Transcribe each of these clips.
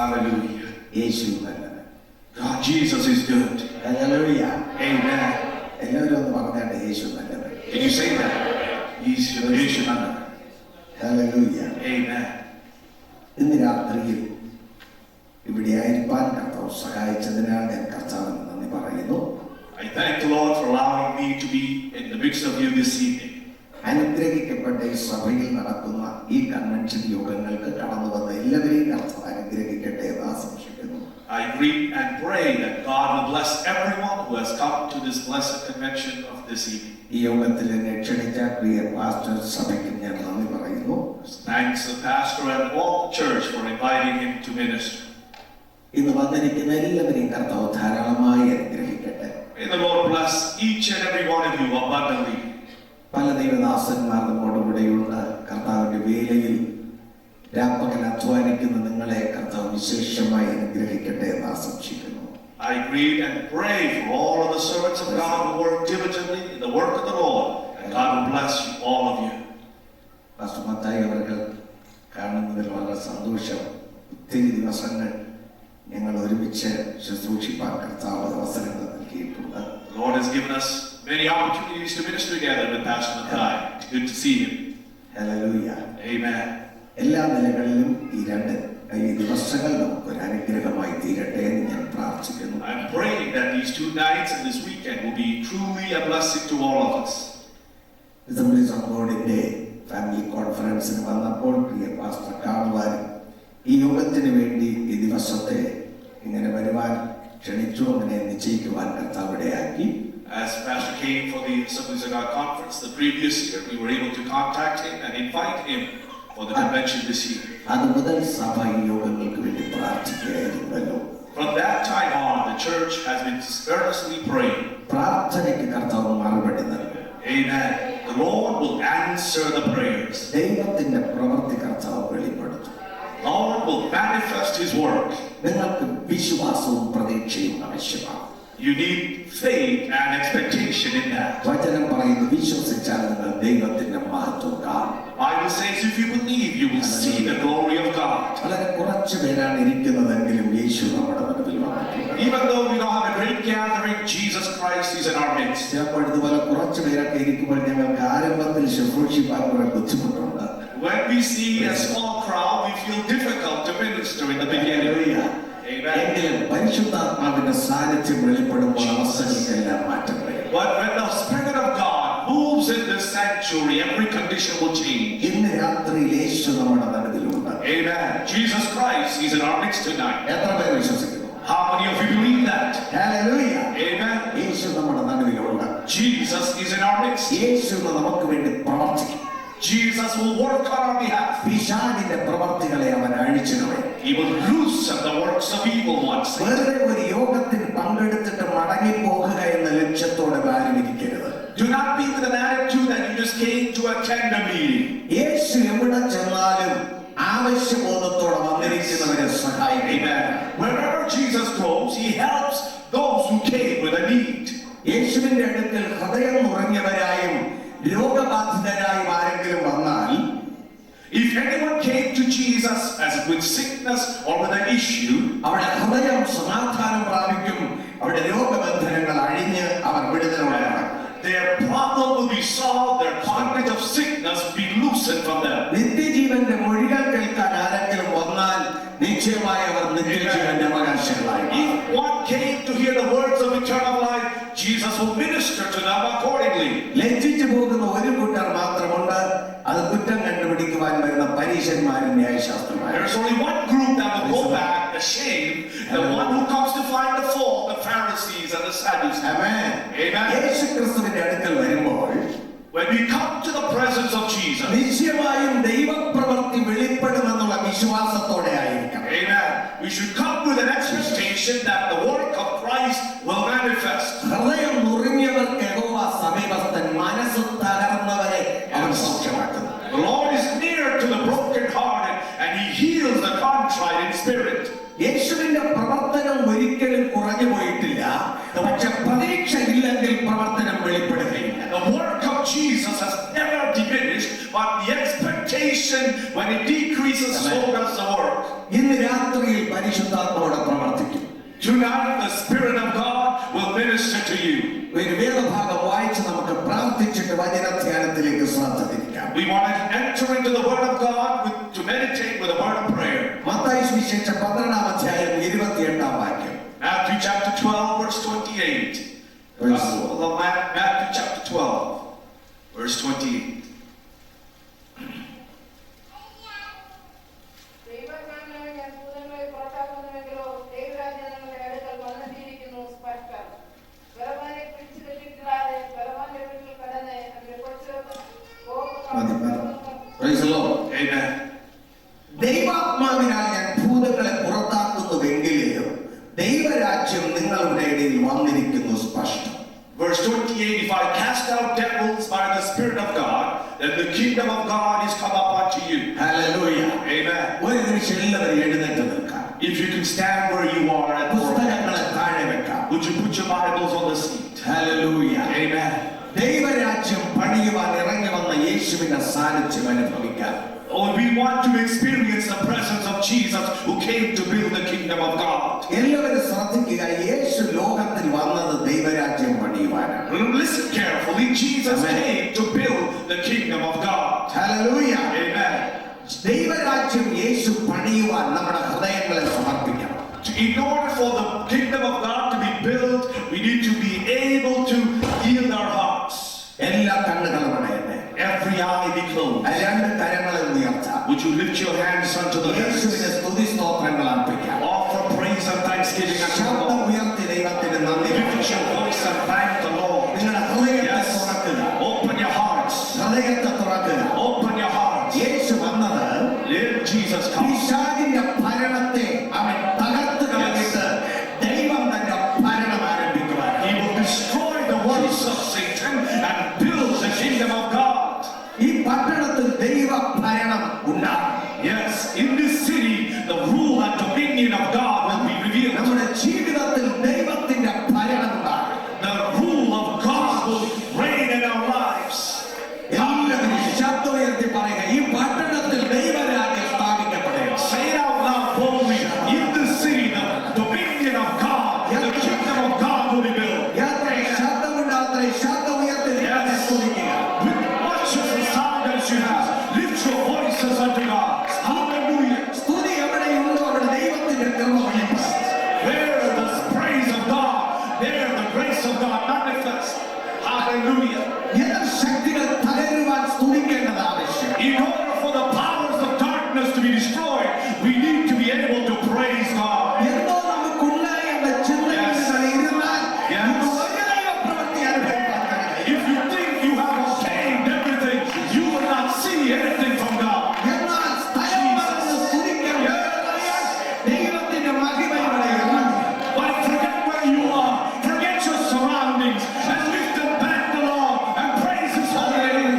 Hallelujah. യേശു നല്ലവൻ. God, Jesus is good. Hallelujah. Amen. എല്ലാവരും ഒന്ന് പറഞ്ഞാട്ടെ, യേശു നല്ലവൻ. Can you say that? യേശു നല്ലവൻ. ഹല്ലേലൂയ. Amen. ഇന്ന് രാത്രിയിൽ ഇവിടെ ആയിരിക്കാൻ കർത്താവ് സഹായിച്ചതിനാൽ ഞാൻ കർത്താവിന് നന്ദി പറയുന്നു. I thank the Lord for allowing me to be in the midst of you this evening. അനുഗ്രഹിക്കപ്പെട്ട ഈ സഭയിൽ നടക്കുന്ന ഈ കൺവെൻഷൻ യോഗങ്ങൾക്ക് കടന്നു വന്ന എല്ലാവരെയും കർത്താവ് അനുഗ്രഹിക്കട്ടെ എന്ന് ആശംസിക്കുന്നു. I greet and pray that God will bless everyone who has come to this blessed convention of this evening. ഈ യോഗത്തിൽ എന്നെ ക്ഷണിച്ച പ്രിയ പാസ്റ്റർ സഭയ്ക്ക് ഞാൻ നന്ദി പറയുന്നു. Thanks the pastor and all the church for inviting him to minister. ഇന്ന് വന്നിരിക്കുന്ന എല്ലാവരെയും കർത്താവ് ധാരാളമായി അനുഗ്രഹിക്കട്ടെ. May the Lord bless each and every one of you abundantly. പല ദൈവദാസന്മാർ നമ്മോടുകൂടെയുള്ള കർത്താവിന്റെ വേലയിൽ രാപ്പകൽ അധ്വാനിക്കുന്ന നിങ്ങളെ കർത്താവ് വിശേഷമായി അനുഗ്രഹിക്കട്ടെ എന്ന് ആശംസിക്കുന്നു. I greet and pray for all of the servants of God who work diligently in the work of the Lord, and God will bless you, all of you. Pastor Mathai അവർക്ക് കാണുന്നതിൽ വളരെ സന്തോഷം. ഒത്തിരി ദിവസങ്ങൾ ഞങ്ങൾ ഒരുമിച്ച് ശുശ്രൂഷിപ്പാൻ കർത്താവ് അവസരങ്ങൾ നൽകിയിട്ടുണ്ട്. The Lord has given us many opportunities to minister together with Pastor Mathai. It's good to see him. Hallelujah. Amen. എല്ലാ നിലകളിലും ഈ ദിവസങ്ങൾ നമുക്കൊരു അനുഗ്രഹമായി തീരട്ടെ എന്ന് ഞാൻ പ്രാർത്ഥിക്കുന്നു. I'm praying that these 2 nights and this weekend will be truly a blessing to all of us. Assemblies of ഗോഡിന്റെ ഫാമിലി കോൺഫറൻസിന് വന്നപ്പോൾ പ്രിയ പാസ്റ്റർ കാണുവാനും ഈ യോഗത്തിന് വേണ്ടി ഈ ദിവസത്തെ ഇങ്ങനെ വരുവാൻ ക്ഷണിച്ചു, അങ്ങനെ നിശ്ചയിക്കുവാൻ കർത്താവിടയാക്കി. As Pastor came for the Assemblies of God conference the previous year, we were able to contact him and invite him for the convention this year. അത് മുതൽ സഭ ഈ യോഗങ്ങൾക്ക് വേണ്ടി പ്രാർത്ഥിക്കുകയായിരുന്നല്ലോ. From that time on, the church has been earnestly praying. പ്രാർത്ഥനയ്ക്ക് കർത്താവ് മറുപടി നൽകും. Amen. The Lord will answer the prayers. ദൈവത്തിന്റെ പ്രവൃത്തി കർത്താവ് വെളിപ്പെടുത്തും. Lord will manifest His work. നിങ്ങൾക്ക് വിശ്വാസവും പ്രതീക്ഷയും ആവശ്യമാണ്. You need faith and expectation in that. വചനം പറയുന്നു, വിശ്വസിച്ചാൽ നിങ്ങൾ ദൈവത്തിന്റെ മഹത്വം കാണും. Bible says if you believe, you will see the glory of God. വളരെ കുറച്ചു പേരാണ് ഇരിക്കുന്നതെങ്കിലും യേശു നമ്മുടെ നടുവിൽ വന്നിട്ടുണ്ട്. Even though we don't have a great gathering, Jesus Christ is in our midst. ചിലപ്പോൾ ഇതുപോലെ കുറച്ചു പേരൊക്കെ ഇരിക്കുമ്പോൾ ഞങ്ങൾക്ക് ആരംഭത്തിൽ ശുശ്രൂഷിക്കാൻ കുറെ ബുദ്ധിമുട്ടുണ്ട്. When we see a small crowd, we feel difficult to minister in the beginning. എങ്കിലും പരിശുദ്ധാത്മാവിന്റെ സാന്നിധ്യം വെളിപ്പെടുമ്പോൾ അവസ്ഥകൾക്കെല്ലാം മാറ്റം വരും. But when the Spirit of God moves in this sanctuary, every condition will change. ഇന്ന് രാത്രി യേശു നമ്മുടെ നടുവിലുണ്ട്. Amen. Jesus Christ is in our midst tonight. എത്ര പേർ വിശ്വസിക്കുന്നു? How many of you believe that? Hallelujah. Amen. യേശു നമ്മുടെ നടുവിലുണ്ട്. Jesus is in our midst. യേശു നമുക്ക് വേണ്ടി പ്രവർത്തിക്കും. Jesus will work on our behalf. പിശാചിന്റെ പ്രവർത്തികളെ അവൻ അഴിച്ചു കളയും. He will loosen the works of evil ones. വെറുതെ ഒരു യോഗത്തിൽ പങ്കെടുത്തിട്ട് മടങ്ങി പോകുക എന്ന ലക്ഷ്യത്തോടെ ആരും ഇരിക്കരുത്. Do not be with an attitude that you just came to attend a meeting. യേശു എവിടെ ചെന്നാലും ആവശ്യബോധത്തോടെ വന്നിരിക്കുന്നവരെ സഹായിക്കും. Amen. Wherever Jesus goes, He helps those who came with a need. യേശുവിന്റെ അടുക്കൽ ഹൃദയം നുറങ്ങിയവരായും രോഗബാധിതരായും ആരെങ്കിലും വന്നാൽ, if anyone came to Jesus as with sickness or with an issue, അവരുടെ ഹൃദയം സമാധാനം പ്രാപിക്കും. അവരുടെ രോഗബന്ധനങ്ങൾ അഴിഞ്ഞ് അവർ വിടുതലോടെയാണ്. their problem will be solved, their bondage of sickness will be loosened from them. നിത്യജീവന്റെ മൊഴികൾ കേൾക്കാൻ ആരെങ്കിലും വന്നാൽ നിശ്ചയമായി അവർ നിത്യജീവന്റെ അവകാശികളായി. If one came to hear the words of eternal life, Jesus will minister to them accordingly. ലജ്ജിച്ചു പോകുന്ന ഒരു കൂട്ടർ മാത്രമുണ്ട്. അത് കുറ്റം കണ്ടുപിടിക്കുവാൻ വരുന്ന പരീശന്മാരും ന്യായശാസ്ത്രന്മാരും. There's only one group that will go back ashamed, the one who comes to find the fault, the Pharisees and the Sadducees. Amen. Amen. യേശുക്രിസ്തുവിന്റെ അടുക്കൽ വരുമ്പോൾ, when we come to the presence of Jesus, നിശ്ചയമായും ദൈവപ്രവൃത്തി വെളിപ്പെടുമെന്നുള്ള വിശ്വാസത്തോടെ ആയിരിക്കണം. Amen. We should come with an expectation that the work of Christ will manifest. ഹൃദയം നുറുങ്ങിയവർക്ക് യഹോവ സമീപസ്ഥൻ, മനസ്സ് തകർന്നവരെ അവൻ സൗഖ്യമാക്കുന്നു. The Lord is near to the brokenhearted and He heals the contrite in spirit. യേശുവിന്റെ പ്രവർത്തനം ഒരിക്കലും കുറഞ്ഞു പോയിട്ടില്ല. പക്ഷെ പ്രതീക്ഷ ഇല്ലെങ്കിൽ പ്രവർത്തനം വെളിപ്പെടുകയില്ല. The work of Jesus has never diminished, but the expectation when it decreases, so does the work. ഇന്ന് രാത്രിയിൽ പരിശുദ്ധാത്മാവോടെ പ്രവർത്തിക്കും. Tonight the Spirit of God will minister to you. ഒരു വേദഭാഗം വായിച്ച് നമുക്ക് പ്രാർത്ഥിച്ചിട്ട് വചനധ്യാനത്തിലേക്ക് ശ്രദ്ധ തിരിക്കാം. We want to enter into the Word of God to meditate with a word of prayer. Mathai സുവിശേഷം 12-ാം അധ്യായം 28-ാം വാക്യം. Matthew chapter 12 verse 28. Gospel of Matthew chapter 12 verse 28. Praise the Lord. Amen. ദൈവാത്മാവിനാൽ ഞാൻ ഭൂതങ്ങളെ പുറത്താക്കുന്നുവെങ്കിലും ദൈവരാജ്യം നിങ്ങളുടെ ഇടയിൽ വന്നിരിക്കുന്നു സ്പഷ്ടം. Verse 28, if I cast out devils by the Spirit of God, then the kingdom of God is come up unto you. Hallelujah. Amen. ഒരു നിമിഷം എല്ലാവരും എഴുന്നേറ്റ് നിൽക്കാം. If you can stand where you are at പുസ്തകങ്ങളെ താഴെ വെക്കാം. would you put your Bibles on the seat? Hallelujah. Amen. ദൈവരാജ്യം പണിയുവാൻ ഇറങ്ങി വന്ന യേശുവിന്റെ സാന്നിധ്യം അനുഭവിക്കാം. Oh, we want to experience the presence of Jesus who came to build the kingdom of God. എല്ലാവരും ശ്രദ്ധിക്കുക, യേശു ലോകത്തിൽ വന്നത് ദൈവരാജ്യം പണിയുവാനാണ്. Listen carefully. Jesus came to build the kingdom of God. Hallelujah. Amen. ദൈവരാജ്യം യേശു പണിയുവാൻ നമ്മുടെ ഹൃദയങ്ങളെ സമർപ്പിക്കണം. In order for the kingdom of God to be built, we need to be able to yield our hearts. എല്ലാ കണ്ണുകളും അടയട്ടെ. Every eye be closed. രണ്ട് കരങ്ങളെ ഉയർത്താം. Would you lift your hands unto the യേശുവിന് heavens? സ്തുതി സ്തോത്രങ്ങൾ അർപ്പിക്കാം. Offer praise and thanksgiving unto the ശബ്ദം Lord. ഉയർത്തി ദൈവത്തിന് നന്ദി Lift പറയുക. your voice and thank the Lord. നിങ്ങളുടെ ഹൃദയത്തെ Yes. തുറക്കുക. Open your hearts. ഹൃദയത്തെ തുറക്കുക. Open your hearts. യേശു വന്നത് Let Jesus come. പിശാചിന്റെ ഭരണത്തെ അവൻ തകർത്ത് കളഞ്ഞിട്ട് ദൈവം തന്റെ ഭരണം ആരംഭിക്കുവാൻ. He will destroy the works of Satan and build the kingdom of God. ഈ പട്ടണത്തിൽ ദൈവ ഭരണം ഉണ്ടാകും. Yes, in this city, the rule and dominion of God will be revealed. നമ്മുടെ ജീവിതത്തിൽ ദൈവത്തിന്റെ ഭരണം ഉണ്ടാകും. The rule of God will reign in our lives. എല്ലാവരും ശബ്ദം ഉയർത്തി പറയുക, ഈ പട്ടണത്തിൽ ദൈവരാജ്യം സ്ഥാപിക്കപ്പെടുക. Say it out loud boldly. In this city, the dominion of God, the kingdom of God will be built. യാത്ര ശബ്ദമുണ്ടാത്ര ശബ്ദം ഉയർത്തി ദൈവത്തെ സ്തുതിക്കുക. With much of the sound as you have, lift your voices unto God. Hallelujah. സ്തുതി എവിടെയുണ്ടോ അവിടെ ദൈവത്തിന്റെ കൃപ വെളിപ്പെടും. Where the praise of God, there the grace of God manifests. Hallelujah. എതിർ ശക്തികൾ തകരുവാൻ സ്തുതിക്കേണ്ടത് ആവശ്യം. In order for the powers of darkness to be destroyed, we need to be able to praise God. എന്തോ നമുക്കുള്ള എന്ന ചിന്തയിൽ ഇരുന്നാൽ നമുക്ക് ഒരു ദൈവപ്രവൃത്തി അനുഭവിക്കാൻ കഴിയും. If you think you have obtained everything, you will not see anything from God. എന്നാൽ സ്ഥലം മറന്ന് സ്തുതിക്കാൻ വേണ്ടിയാൽ ദൈവത്തിന്റെ മഹിമ ഇവിടെ ഇറങ്ങും. But forget where you are, forget your surroundings, and lift and thank the Lord and praise His holy name.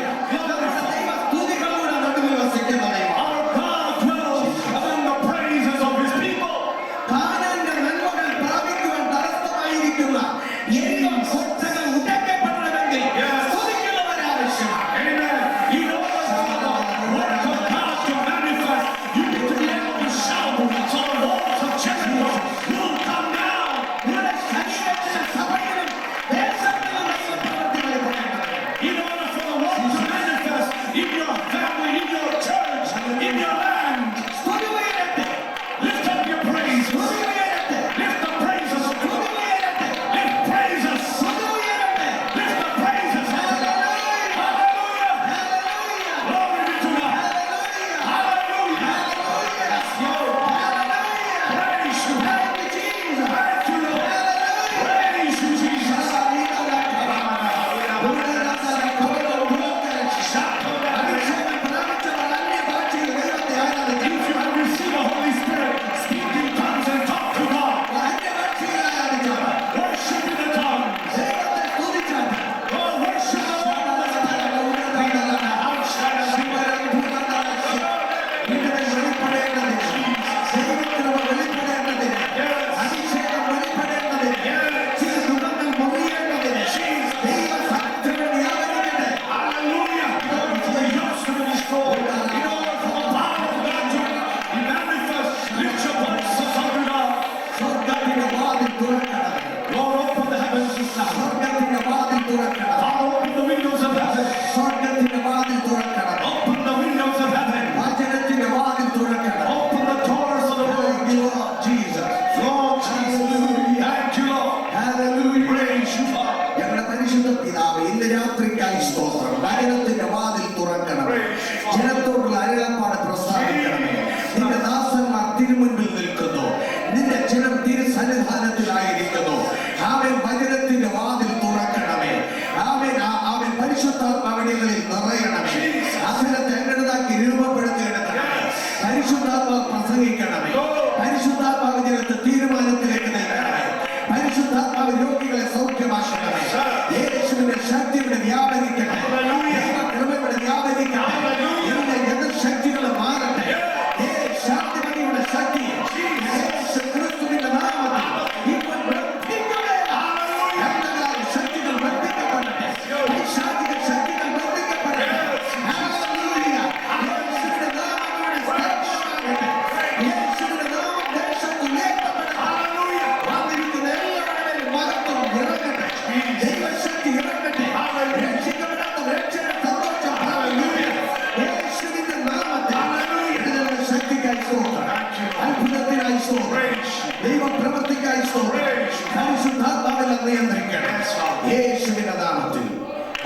ജനത്തോടുള്ള അരുളപ്പാട് പ്രസ്താവിക്കണമേ. നിന്റെ ദാസന്മാർ തിരുമുൻപിൽ നിൽക്കുന്നു, നിന്റെ ജനം തിരുസന്നിധാനത്തിലായിരിക്കുന്നു. ആമേൻ. വചനത്തിന്റെ വാതിൽ തുറക്കണമേ. ആമേൻ. ആമേൻ. പരിശുദ്ധാത്മാവികളിൽ നിറയണമേ. അധരത്തെ എങ്ങനെതാക്കി രൂപപ്പെടുത്തിയെടുക്കണമേ. പരിശുദ്ധാത്മാവ് പ്രസംഗിക്കണമേ. പരിശുദ്ധാത്മാവ് ജനത്തെ തീരുമാനത്തിലേക്ക് നയിക്കണമേ. പരിശുദ്ധാത്മാവ് രോഗികളെ സൗഖ്യമാക്കണമേ. യേശുവിന്റെ ശക്തി ഇവിടെ വ്യാപരിക്കണമേ. ദൈവകൃപ ഇവിടെ വ്യാപരിക്കണമേ. ഇതിന്റെ എതിർശക്തികൾ മാറട്ടെ. ശാന്തിമതിയുടെ ശക്തി യേശു ക്രിസ്തുവിന്റെ നാമത്തിൽ ഇപ്പോൾ വർദ്ധിക്കുകയാണ്. ശക്തികൾ വർദ്ധിക്കപ്പെടട്ടെ. പൈശാചിക ശക്തികൾ വർദ്ധിക്കപ്പെടട്ടെ. ഹല്ലേലൂയ. യേശുവിന്റെ നാമം ഇവിടെ സ്തോത്രമാകട്ടെ. യേശുവിന്റെ നാമം ദേശത്ത് ഉയർത്തപ്പെടട്ടെ. വന്നിരിക്കുന്ന എല്ലാവരുടെയും മഹത്വം ഇറങ്ങട്ടെ. ദൈവശക്തി ഇറങ്ങട്ടെ. രക്ഷിക്കപ്പെടാത്ത രക്ഷയുടെ സന്തോഷം. ഹല്ലേലൂയ. യേശുവിന്റെ നാമത്തിൽ ഇതിനുള്ള ശക്തിക്കായി സ്തോത്രം. അത്ഭുതത്തിനായി സ്തോത്രം. ദൈവപ്രവൃത്തിക്കായി സ്തോത്രം. പരിശുദ്ധാത്മാവിൽ നിയന്ത്രിക്കണം. യേശുവിന്റെ നാമത്തിൽ.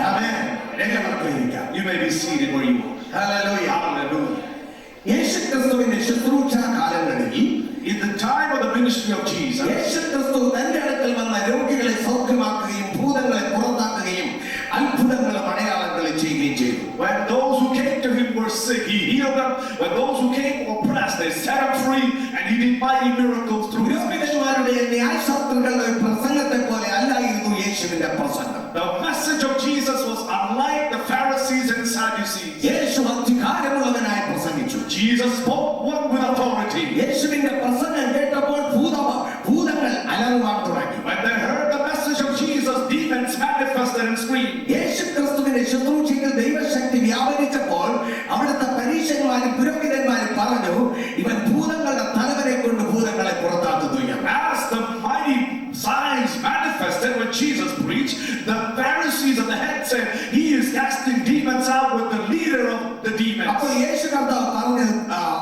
ആമേൻ. എല്ലാവർക്കും ഇരിക്കാം. You may be seated where you are. Hallelujah. Hallelujah. യേശുക്രിസ്തുവിന്റെ ശുശ്രൂഷാ കാലങ്ങളിൽ In the time of the ministry of Jesus, യേശുക്രിസ്തു തന്റെ അടുക്കൽ വന്ന രോഗികളെ സൗഖ്യമാക്കുകയും ഭൂതങ്ങളെ പുറത്താക്കുകയും അത്ഭുതങ്ങളും അടയാളങ്ങളും ചെയ്യുകയും ചെയ്തു. when those who came to him were sick, he healed them. When those who came oppressed, they set them free, and he did mighty miracles through his ministry. പുരോഹിതന്മാരുടെ ന്യായശാസ്ത്രങ്ങളുടെ പ്രസംഗത്തെ പോലെ അല്ലായിരുന്നു യേശുവിന്റെ പ്രസംഗം. The message of Jesus was unlike the Pharisees and Sadducees. യേശു അധികാരമുള്ളവനായി പ്രസംഗിച്ചു. Jesus spoke one with authority. യേശുവിന്റെ പ്രസംഗം കേട്ടപ്പോൾ ഭൂതങ്ങൾ അലറുവാൻ തുടങ്ങി. When they heard the message of Jesus, demons manifested and screamed. യേശുക്രിസ്തുവിന്റെ ശുശ്രൂഷയിൽ ദൈവശക്തി വ്യാപരിച്ചപ്പോൾ അവിടുത്തെ പരീശന്മാരും പുരോഹിതന്മാരും പറഞ്ഞു, ഇവൻ ഭൂതങ്ങളുടെ തലവനെ കൊണ്ട് ഭൂതങ്ങളെ പുറത്താക്കുന്നു എന്ന്. As the mighty signs manifested when Jesus preached, the Pharisees and the head said, he is casting demons out with the leader of the demons. അപ്പോൾ യേശു കർത്താവ് പറഞ്ഞ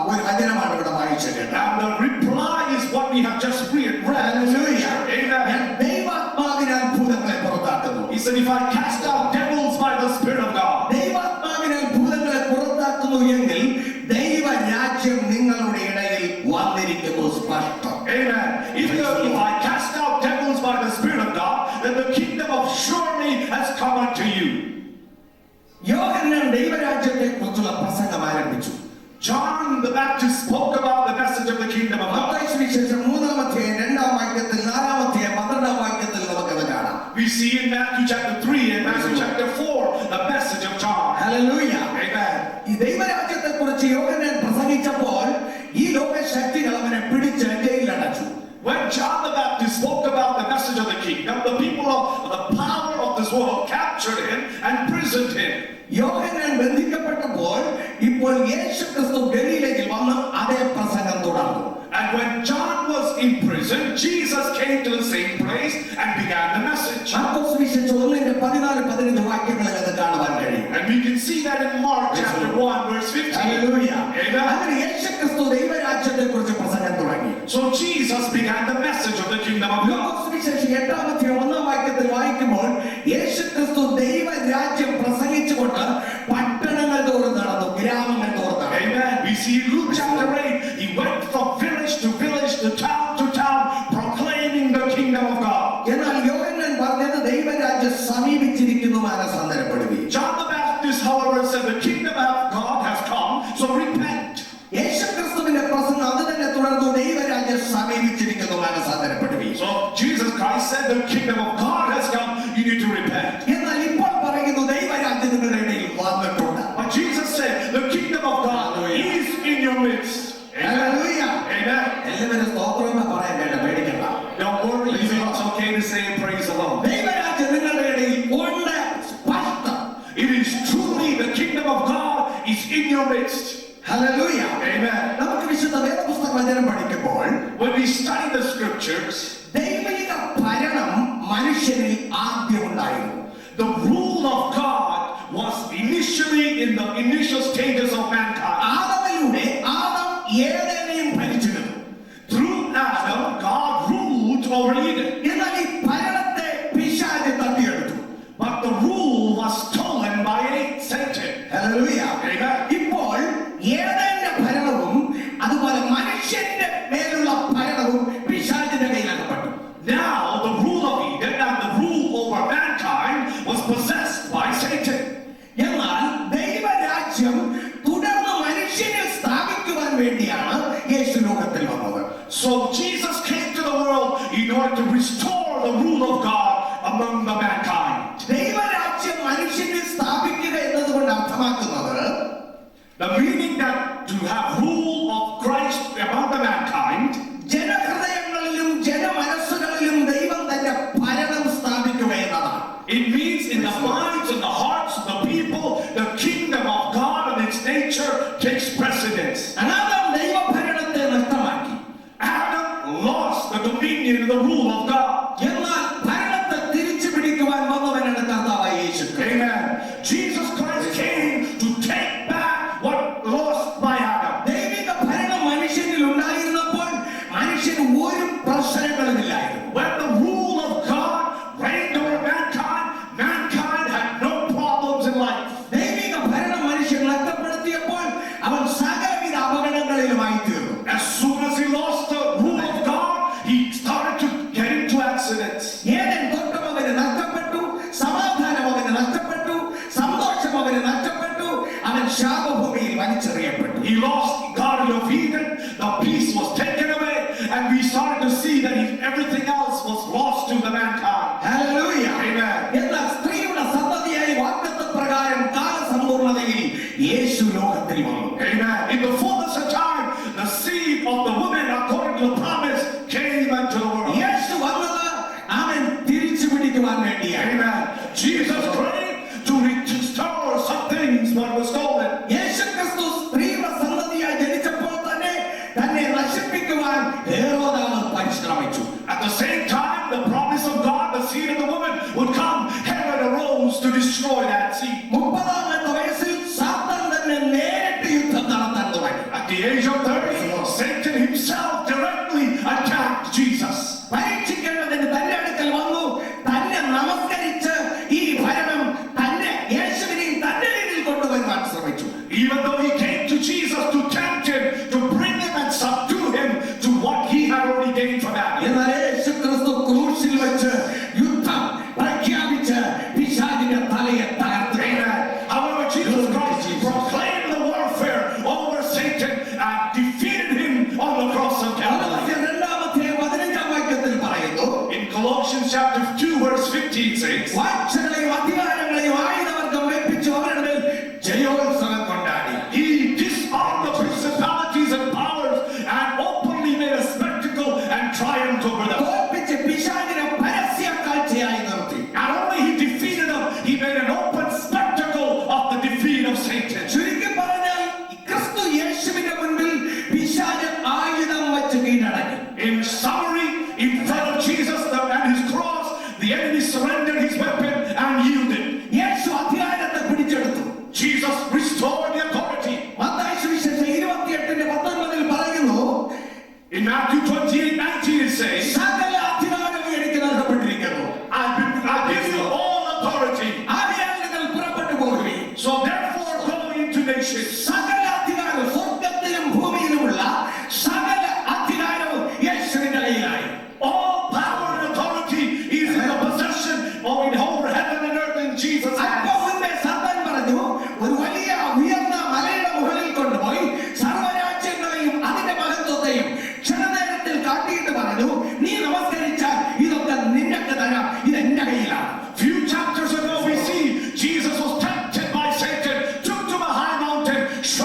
ഒരു വചനമാണ് ഇവിടെ വായിച്ചത്. And the reply is what we have just read. Hallelujah. Amen. ദൈവാത്മാവിനാൽ ഭൂതങ്ങളെ പുറത്താക്കുന്നു. He said, if I cast out devils by the Spirit of God, ദൈവാത്മാവിനാൽ ഭൂതങ്ങളെ പുറത്താക്കുന്നു എങ്കിൽ ദൈവരാജ്യം നിങ്ങളുടെ ഇടയിൽ വന്നിരിക്കുന്നു സ്പഷ്ടം. amen. If I cast out devils by the Spirit of God, then the kingdom of surely has come unto you. യോഹന്നാൻ ദൈവരാജ്യത്തെ കുറിച്ചുള്ള പ്രസംഗം ആരംഭിച്ചു. John the Baptist spoke about the message of the kingdom of God. Mathai സുവിശേഷം 3-ാം 4-ാം 12-ാം നമുക്കത് കാണാം. We see in Matthew chapter 3 and Matthew chapter 4 the message of John. Hallelujah. Amen. ഈ ദൈവരാജ്യത്തെ കുറിച്ച് യോഹന്നാൻ പ്രസംഗിച്ചപ്പോൾ ഈ ലോക ശക്തികൾ അവനെ പിടിച്ച് ജയിലിലടച്ചു. When John the Baptist spoke about the message of the kingdom, the people of the power of this world captured him and imprisoned him. യോഹന്നാൻ ബന്ധിക്കപ്പെട്ടപ്പോൾ ഇപ്പോൾ യേശുക്രിസ്തു ഗലീലയിൽ വന്ന് അതേ പ്രസംഗം തുടർന്നു. And when John was in prison, Jesus came to the same place and began the message. Markose സുവിശേഷം 1-14-15 വാക്യങ്ങളിൽ അത് കാണുവാൻ കഴിയും. And we can see that in Mark chapter 1 verse 15. Hallelujah. Amen. അങ്ങനെ യേശുക്രിസ്തു ദൈവരാജ്യത്തെ കുറിച്ച് പ്രസംഗം തുടങ്ങി. So Jesus began the message of the kingdom of God. Markose സുവിശേഷം 8-ാം വാക്യത്തിൽ യേശുക്രിസ്തു ദൈവരാജ്യം പ്രസംഗിച്ചുകൊണ്ട് പട്ടണങ്ങൾ തോറും നടന്നു, ഗ്രാമങ്ങൾ തോറും നടന്നു. Amen. We see in Luke chapter 8, he went from village to village, to town, proclaiming the kingdom of God. എന്നാൽ യോഹന്നാൻ പറഞ്ഞത് ദൈവരാജ്യം സമീപിച്ചിരിക്കുന്നു മാനസാന്തരപ്പെടുവീൻ. John the Baptist, however, said the kingdom of God has come, so repent. യേശുക്രിസ്തുവിന്റെ പ്രസംഗം അത് തന്നെ തുടർന്നു, ദൈവരാജ്യം സമീപിച്ചിരിക്കുന്നു മാനസാന്തരപ്പെടുവീൻ. So Jesus Christ said the kingdom of God has come, you need to repent. എന്നാൽ ഇപ്പോൾ പറയുന്നു ദൈവരാജ്യം നിങ്ങളുടെ ഇടയിൽ വന്നിട്ടുണ്ട്. But Jesus said the kingdom of God is in your midst. Hallelujah. Amen. എല്ലാവരും സ്തോത്രം എന്ന് പറയാൻ വേണ്ട, പേടിക്കണ്ട. Don't worry, it's okay to say praise the Lord. ദൈവരാജ്യം നിങ്ങളുടെ ഇടയിൽ ഉണ്ട്, സ്പഷ്ടം. It is truly the kingdom of God is in your midst. Hallelujah. Amen. നമുക്ക് വിശുദ്ധ വേദപുസ്തക വചനം പഠിക്കുമ്പോൾ When we study the scriptures, ദൈവിക ഭരണം മനുഷ്യനിൽ ആദ്യം ഉണ്ടായിരുന്നു. the rule of God was initially in the initial stages of mankind. ആദമിലൂടെ Adam ഏദേനെയും ഭരിച്ചിരുന്നു. Through Adam, God ruled over Eden. എന്നാൽ ഈ ഭരണത്തെ പിശാച് തട്ടിയെടുത്തു. But the rule was stolen by Satan. Hallelujah. Amen. ഇപ്പോൾ രാജ്യം തുടർന്ന് മനുഷ്യനിൽ സ്ഥാപിക്കുവാൻ വേണ്ടിയാണ് യേശു ലോകത്തിൽ വന്നത്. So Jesus came to the world in order to restore the rule of God among the mankind. ദൈവരാജ്യം മനുഷ്യനിൽ സ്ഥാപിക്കുക എന്നതുകൊണ്ട് അർത്ഥമാക്കുന്നത്, the meaning that to have rule of Christ among the mankind, ജനഹൃദയങ്ങളിലും ജനമനസ്സുകളിലും ദൈവം തന്റെ ഭരണം സ്ഥാപിക്കുക എന്നതാണ്. it means in the minds and the hearts of the people, the kingdom of God and its nature takes precedence. Adam ദൈവഭരണത്തെ നഷ്ടമാക്കി. Adam lost the dominion and the rule of God. എന്നാൽ ഭരണത്തെ തിരിച്ചു പിടിക്കുവാൻ വന്നവനാണ് കർത്താവായ യേശു. Amen. Jesus Christ came to take back what lost by Adam. ദൈവിക ഭരണം മനുഷ്യനിൽ ഉണ്ടായിരുന്നപ്പോൾ മനുഷ്യന് ഒരു പ്രശ്നങ്ങളുമില്ലായിരുന്നു. When the rule of God reigned over mankind, mankind had no problems in life. ദൈവിക ഭരണം മനുഷ്യൻ നഷ്ടപ്പെടുത്തിയപ്പോൾ അവൻ സകലവിധ അപകടങ്ങളിലുമായി തീർന്നു. As soon as he lost the rule of God, he started to get into accidents. Eden തോട്ടം അവന് നഷ്ടപ്പെട്ടു, സമാധാനം അവന് നഷ്ടപ്പെട്ടു, സന്തോഷം അവന് നഷ്ടപ്പെട്ടു, അവൻ ശാപഭൂമിയിൽ വലിച്ചെറിയപ്പെട്ടു. He lost the Garden of Eden, the peace was taken away, and we started to see that everything else was lost to the mankind. Hallelujah. Amen. എന്നാൽ സ്ത്രീയുടെ സന്തതിയായി വാഗ്ദത്തപ്രകാരം കാലസമ്പൂർണ്ണതയിൽ യേശു ലോകത്തിൽ വന്നു. Amen. In the fullness of time, the seed of the woman, according to the promise, came into the world. യേശു വന്നത് അവൻ തിരിച്ചു പിടിക്കുവാൻ വേണ്ടിയാണ്. Amen. Jesus came to restore some things what was stolen. യേശുക്രിസ്തു സ്ത്രീയുടെ സന്തതിയായി ജനിച്ചപ്പോൾ തന്നെ തന്നെ നശിപ്പിക്കുവാൻ ഹെരോദാവ് പരിശ്രമിച്ചു. At the same time, the promise of God, the seed of the woman, would come. Herod arose to destroy that seed. 30-ാമത്തെ വയസ്സിൽ സാത്താൻ തന്നെ നേരിട്ട് യുദ്ധം നടത്താൻ തുടങ്ങി. At the age of 30, Satan himself directly attacked Jesus. പരീക്ഷിക്കേണ്ടതിന് തന്റെ അടുക്കൽ വന്നു. തന്നെ നമസ്കരിച്ച് ഈ ഭരണം തന്നെ യേശുവിനെയും തന്റെ രീതിയിൽ കൊണ്ടുവരുവാൻ ശ്രമിച്ചു. Even though he came to Jesus to tempt him, to bring him and subdue him to what he had already gained from Adam. എന്നാൽ യേശുക്രിസ്തു ക്രൂശിൽ വെച്ച് യുദ്ധം പ്രഖ്യാപിച്ച് പിശാചിന്റെ തലയെ തകർത്തു. However, Jesus Christ proclaimed the warfare over Satan and defeated him on the cross of Calvary. 2-ാം വാക്യത്തിൽ പറയുന്നു, In Colossians chapter 2 verse 15 says, വാഴ്ചകളെയും അധികാരങ്ങളെയും ആയുധവർഗം വെപ്പിച്ചു അവരുടെ മേൽ ജയോത്സവം കൊണ്ടാടി. he disarmed the principalities and powers and openly made a spectacle and triumphed over them. തോൽപ്പിച്ച് പിശാചിനെ പരസ്യ കാഴ്ചയായി നിർത്തി. Not only he defeated them, he made an open spectacle of the defeat of Satan. ചുരുക്കി പറഞ്ഞാൽ ക്രിസ്തു യേശുവിന്റെ മുൻപിൽ പിശാച് ആയുധം വെച്ച് കീഴടങ്ങി. In summary, in front of Jesus and his cross, the enemy surrendered his weapon and yielded. യേശു അധികാരത്തെ പിടിച്ചെടുത്തു. Jesus restored the authority. Mathai സുവിശേഷം 28:19 പറയുന്നു, In Matthew 28:19 it says, സകല അധികാരവും എനിക്ക് നൽകപ്പെട്ടിരിക്കുന്നു. I give you all authority. ആകയാൽ നിങ്ങൾ പുറപ്പെട്ടു പോകുവിൻ. So therefore go into nations. സകല അധികാരവും സ്വർഗ്ഗത്തിലും ഭൂമിയിലുമുള്ള സകല അധികാരവും യേശുവിന്റെ കയ്യിലായി. All power and authority is in the possession of over heaven and earth in Jesus' അല്പം hands. മുൻപേ സാത്താൻ പറഞ്ഞു, ഒരു വലിയ ഉയർന്ന മലയുടെ മുകളിൽ കൊണ്ടുപോയി സർവ്വരാജ്യങ്ങളെയും അതിന്റെ മഹത്വത്തെയും ക്ഷണനേരത്തിൽ കാട്ടിയിട്ട് പറഞ്ഞു, നീ നമസ്കരിച്ചാൽ ഇതൊക്കെ നിനക്ക് തരാം, ഇത് എന്റെ കയ്യിലാണ്. Few chapters ago we see Jesus was tempted by Satan, took to a high mountain, showed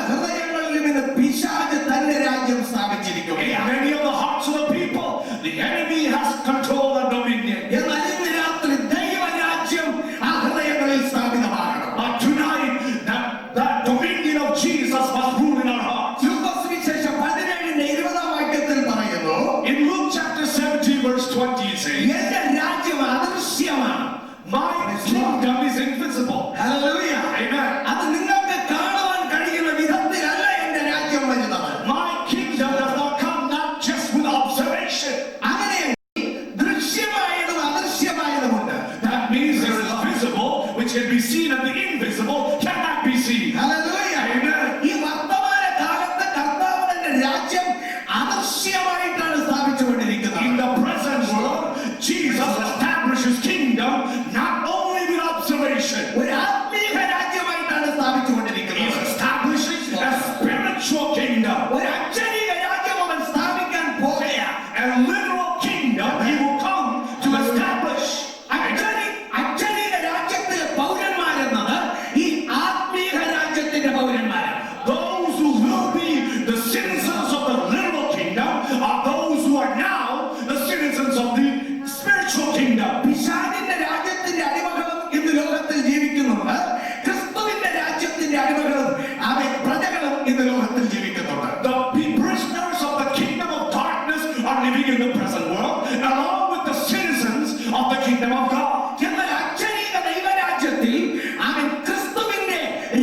ഹൃദയങ്ങളിലും ഇന്ന് പിശാച് തന്റെ രാജ്യം സ്ഥാപിച്ചിരിക്കുകയാണ്. In many of the hearts of the people, the enemy has control and dominion. എന്നാൽ ഇന്ന് രാത്രി ദൈവരാജ്യം ആ ഹൃദയങ്ങളിൽ സ്ഥാപിതമാകണം. But tonight, that dominion of Jesus must rule in our hearts. ലൂക്കോസ് സുവിശേഷം 17:20 വാക്യത്തിൽ പറയുന്നു, In Luke chapter 17 verse 20 it says, എന്റെ രാജ്യം അദൃശ്യമാണ്. my kingdom is invisible. Hallelujah. Amen. അത് നിങ്ങൾക്ക് കാണുവാൻ കഴിയുന്ന വിധത്തിലല്ല എന്റെ രാജ്യം വരുന്നത്. My kingdom does not come not just with observation. അങ്ങനെ ദൃശ്യമായതും അദൃശ്യമായതുമുണ്ട്. That means there is visible, which can be seen, and the invisible cannot be seen. Hallelujah. Amen. ഈ വർത്തമാന കാലത്ത് കർത്താവ് തന്റെ രാജ്യം അദൃശ്യമായിട്ടാണ് സ്ഥാപിച്ചുകൊണ്ടിരിക്കുന്നത്. In the present world, Jesus established his kingdom not only with observation. ഒരു ആത്മീക രാജ്യമായിട്ടാണ് He is സ്ഥാപിച്ചുകൊണ്ടിരിക്കുന്നത്. establishing a spiritual kingdom. ഒരു അക്ഷരീക രാജ്യം അവൻ സ്ഥാപിക്കാൻ പോകുകയാണ്. A literal kingdom he will come to establish. അക്ഷരീക രാജ്യത്തിലെ പൗരന്മാരെന്നത് ഈ ആത്മീക രാജ്യത്തിന്റെ പൗരന്മാരാണ്. Those who will be the citizens of the literal kingdom are those who are now the citizens of the spiritual kingdom. പിശാചിന്റെ രാജ്യത്തിന്റെ അടിമകളും ഇന്ന് ലോകത്തിൽ ജീവിക്കുന്നുണ്ട്. ക്രിസ്തുവിന്റെ രാജ്യത്തിന്റെ അടിമകളും പ്രജകളും ഇന്ന് ലോകത്തിൽ ജീവിക്കുന്നുണ്ട്. The prisoners of the kingdom of darkness are living in the present world along with the citizens of the kingdom of God. എന്നാൽ അക്ഷരീക ദൈവരാജ്യത്തിൽ അവൻ ക്രിസ്തുവിന്റെ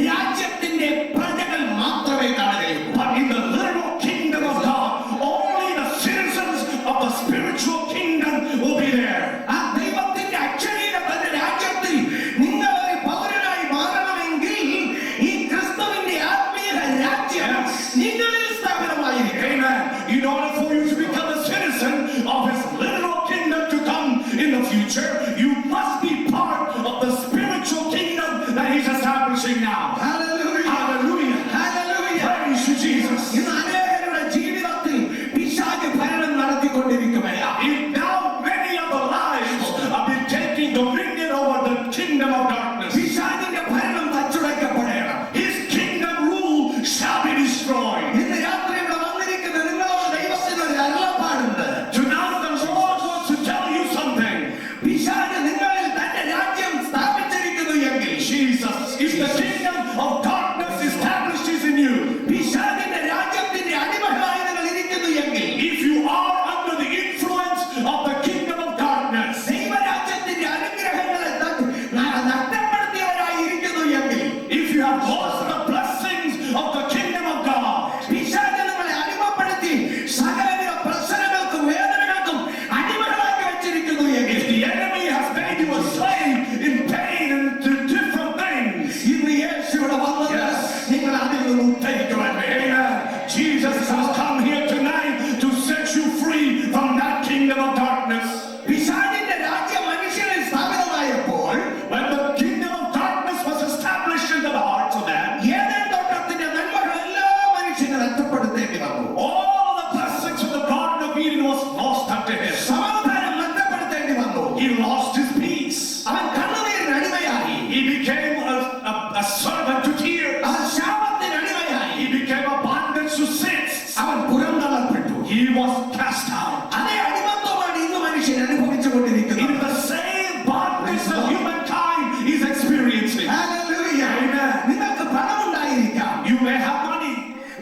രാജ്യത്തിന്റെ പ്രജകൾ മാത്രമേ കാണുകയുള്ളൂ. But in the literal kingdom of God, only the citizens of the spiritual kingdom will be there. ആ ദൈവത്തിന്റെ അക്ഷരീക തന്റെ രാജ്യത്തിൽ നിങ്ങൾ ഒരു പൗരനായി മാറണമെങ്കിൽ ഈ ക്രിസ്തുവിന്റെ ആത്മീയ രാജ്യം നിങ്ങളിൽ സ്ഥാപിതമായിരിക്കും. Amen. In order for you to become a citizen of his literal kingdom to come in the future, you must be part of the spiritual kingdom that he's establishing now. Hallelujah. Hallelujah. Hallelujah. Praise you, Jesus. ഇന്ന് അനേകരുടെ ജീവിതത്തിൽ പിശാച് ഭരണം നടത്തിക്കൊണ്ടിരിക്കുകയാണ്. Now many of the lives have been taking dominion over the kingdom of darkness. പിശാചിന്റെ ഭരണം തച്ചുടയ്ക്കപ്പെടണം. His kingdom rule shall be destroyed. ഇന്ന് രാത്രി ഇവിടെ വന്നിരിക്കുന്ന നിങ്ങളോട് ദൈവത്തിന് ഒരു അരുളപ്പാടുണ്ട്. Tonight the Lord wants to tell you something. പിശാച് നിങ്ങളിൽ തന്റെ രാജ്യം സ്ഥാപിച്ചിരിക്കുന്നു എങ്കിൽ Jesus, if the kingdom of darkness established is in you, പിശാചിന്റെ രാജ്യത്തിന്റെ അടിമകളായി നിങ്ങൾ ഇരിക്കുന്നു എങ്കിൽ if you are under the influence of the kingdom of darkness, ദൈവരാജ്യത്തിന്റെ അനുഗ്രഹങ്ങളെ നഷ്ടപ്പെടുത്തിയവരായി ഇരിക്കുന്നു എങ്കിൽ if you have lost the blessings of the kingdom of God, പിശാച് നിങ്ങളെ അടിമപ്പെടുത്തി സകലവിധ പ്രശ്നങ്ങൾക്കും വേദനകൾക്കും അടിമകളാക്കി വെച്ചിരിക്കുന്നു എങ്കിൽ if the enemy has made you a slave in pain and to different things, ഇന്ന് യേശു ഇവിടെ വന്നത് നിങ്ങൾ അതിൽ നിന്ന് ഉദ്ധരിക്കുവാൻ വേണ്ടി. amen. Jesus has come here tonight to set you free from that kingdom of darkness. പിശാചിന്റെ രാജ്യം മനുഷ്യരിൽ സ്ഥാപിതമായപ്പോൾ When the kingdom of darkness was established into the hearts of man, Eden തോട്ടത്തിന്റെ നന്മകളെല്ലാം മനുഷ്യന് നഷ്ടപ്പെടുത്തേണ്ടി വന്നു. all the blessings of the Garden of Eden was lost unto him. സമാധാനം നഷ്ടപ്പെടുത്തേണ്ടി വന്നു. He lost his peace. അവൻ കണ്ണുനീരിന് അടിമയായി. He became a servant to tears. അവൻ ശാപത്തിന് അടിമയായി. He became a bondage to sins. അവൻ പുറന്തള്ളപ്പെട്ടു. He was cast out. അതേ അടിമത്വമാണ് ഇന്ന് മനുഷ്യൻ അനുഭവിച്ചുകൊണ്ടിരിക്കുന്നത്. In the same bondage that humankind is experiencing. Hallelujah. Amen. നിങ്ങൾക്ക് പണമുണ്ടായിരിക്കാം, You may have money.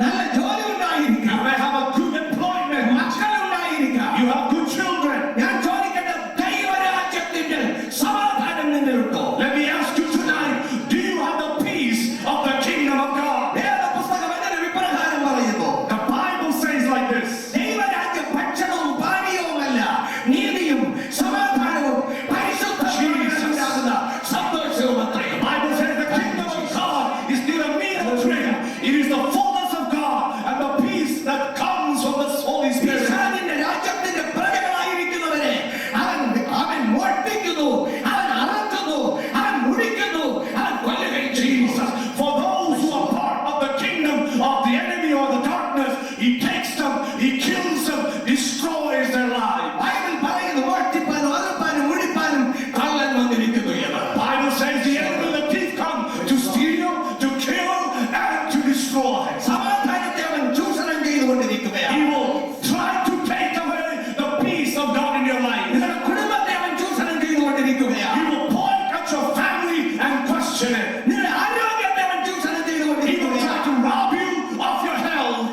നല്ല ജോലി You ഉണ്ടായിരിക്കാം, may have a good employment. മക്കളുണ്ടായിരിക്കാം. You have good children. ഞാൻ ചോദിക്കട്ടെ, ദൈവരാജ്യത്തിന്റെ സമാധാനം നിന്നിലുണ്ടോ? Let me ask you tonight, do you have the peace of the kingdom of God? വേദപുസ്തകം ഇതിന് വിപ്രകാരം പറയുന്നു. The Bible says like this. ദൈവരാജ്യം ഭക്ഷണവും പാനീയവുമല്ല, നീതിയും സമാധാനവും പരിശുദ്ധാത്മാവിനാകുന്ന സന്തോഷവും അത്രേ. The Bible says the kingdom of God is neither meat nor drink. It is the fullness of God and the peace that comes from the Holy Spirit. പിശാചിന്റെ രാജ്യത്തിന്റെ പ്രജകളായിരിക്കുന്നവരെ അവൻ മോഷ്ടിക്കുന്നു, അവൻ അറക്കുന്നു, അവൻ മുടിക്കുന്നു, അവൻ കൊല്ലുകയും ചെയ്യുന്നു. Jesus, for those who are part of the kingdom of the enemy or the darkness, he takes them, he kills them, destroys their lives. Bible പറയുന്നു മോഷ്ടിപ്പാനും അറുപ്പാനും മുടിപ്പാനും കള്ളൻ വന്നിരിക്കുന്നു എന്ന്. The Bible says the enemy, the thief, come to steal, to kill, and to destroy. സമാധാനത്തെ അവൻ ചൂഷണം ചെയ്തുകൊണ്ടിരിക്കുകയാണ്. He will try to take away the peace of God in your life. നിങ്ങളുടെ കുടുംബത്തെ അവൻ ചൂഷണം ചെയ്തുകൊണ്ടിരിക്കുകയാണ്. He will point at your family and question it. നിങ്ങളുടെ ആരോഗ്യത്തെ അവൻ ചൂഷണം He will ചെയ്തുകൊണ്ടിരിക്കുകയാണ്. try to rob you of your health.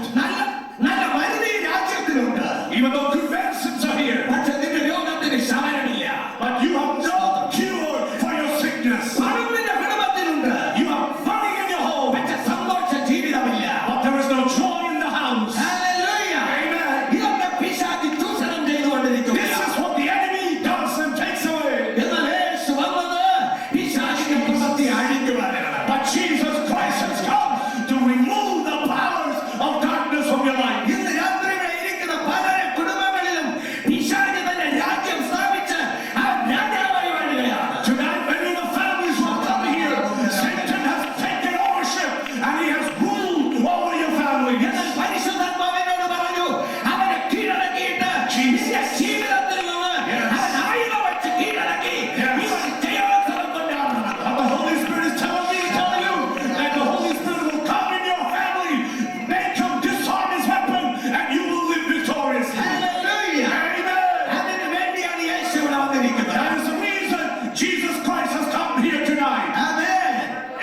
നല്ല മരുന്ന് ഈ രാജ്യത്തിലുണ്ട്. Even though good medicines are here, പക്ഷെ നിന്റെ രോഗത്തിന് ശമനമില്ല. but you have no cure for your sickness. പണം നിന്റെ കുടുംബത്തിലുണ്ട്. You have money in your home, പക്ഷെ സന്തോഷ ജീവിതമില്ല. but there is no joy in the house. Hallelujah. Amen. ഇതൊക്കെ പിശാച് ചൂഷണം This ചെയ്തുകൊണ്ടിരിക്കുകയാണ്. is what the enemy does and takes away. എന്നാൽ യേശു വന്നത് പിശാചിന്റെ പ്രവൃത്തി അഴിക്കുവാനാണ്. But Jesus Christ has come to remove the powers of darkness from your life. ഇന്ന് രാത്രി ഇവിടെ ഇരിക്കുന്ന പല കുടുംബങ്ങളിലും പിശാച് തന്റെ രാജ്യം സ്ഥാപിച്ച് ആ രാജാവായി വാഴുകയാണ്. Tonight, many of the families who have come here, Satan has taken ownership and he has ruled over your family. എന്നാൽ പരിശുദ്ധാത്മാവിനോട് പറഞ്ഞു അവനെ കീഴടക്കിയിട്ട് നിന്റെ ജീവിതത്തിൽ നിന്ന് അവൻ ആയുധം വെച്ച് കീഴടക്കി ഇവൻ ജയോത്സവം കൊണ്ടാടണം. But the Holy Spirit is telling me to tell you that the Holy Spirit will come in your family, make him disarm his weapon, and you will live victoriously. Hallelujah. Amen. അതിനു വേണ്ടിയാണ് യേശു ഇവിടെ വന്നിരിക്കുന്നത്. That is the reason Jesus Christ has come here tonight. Amen.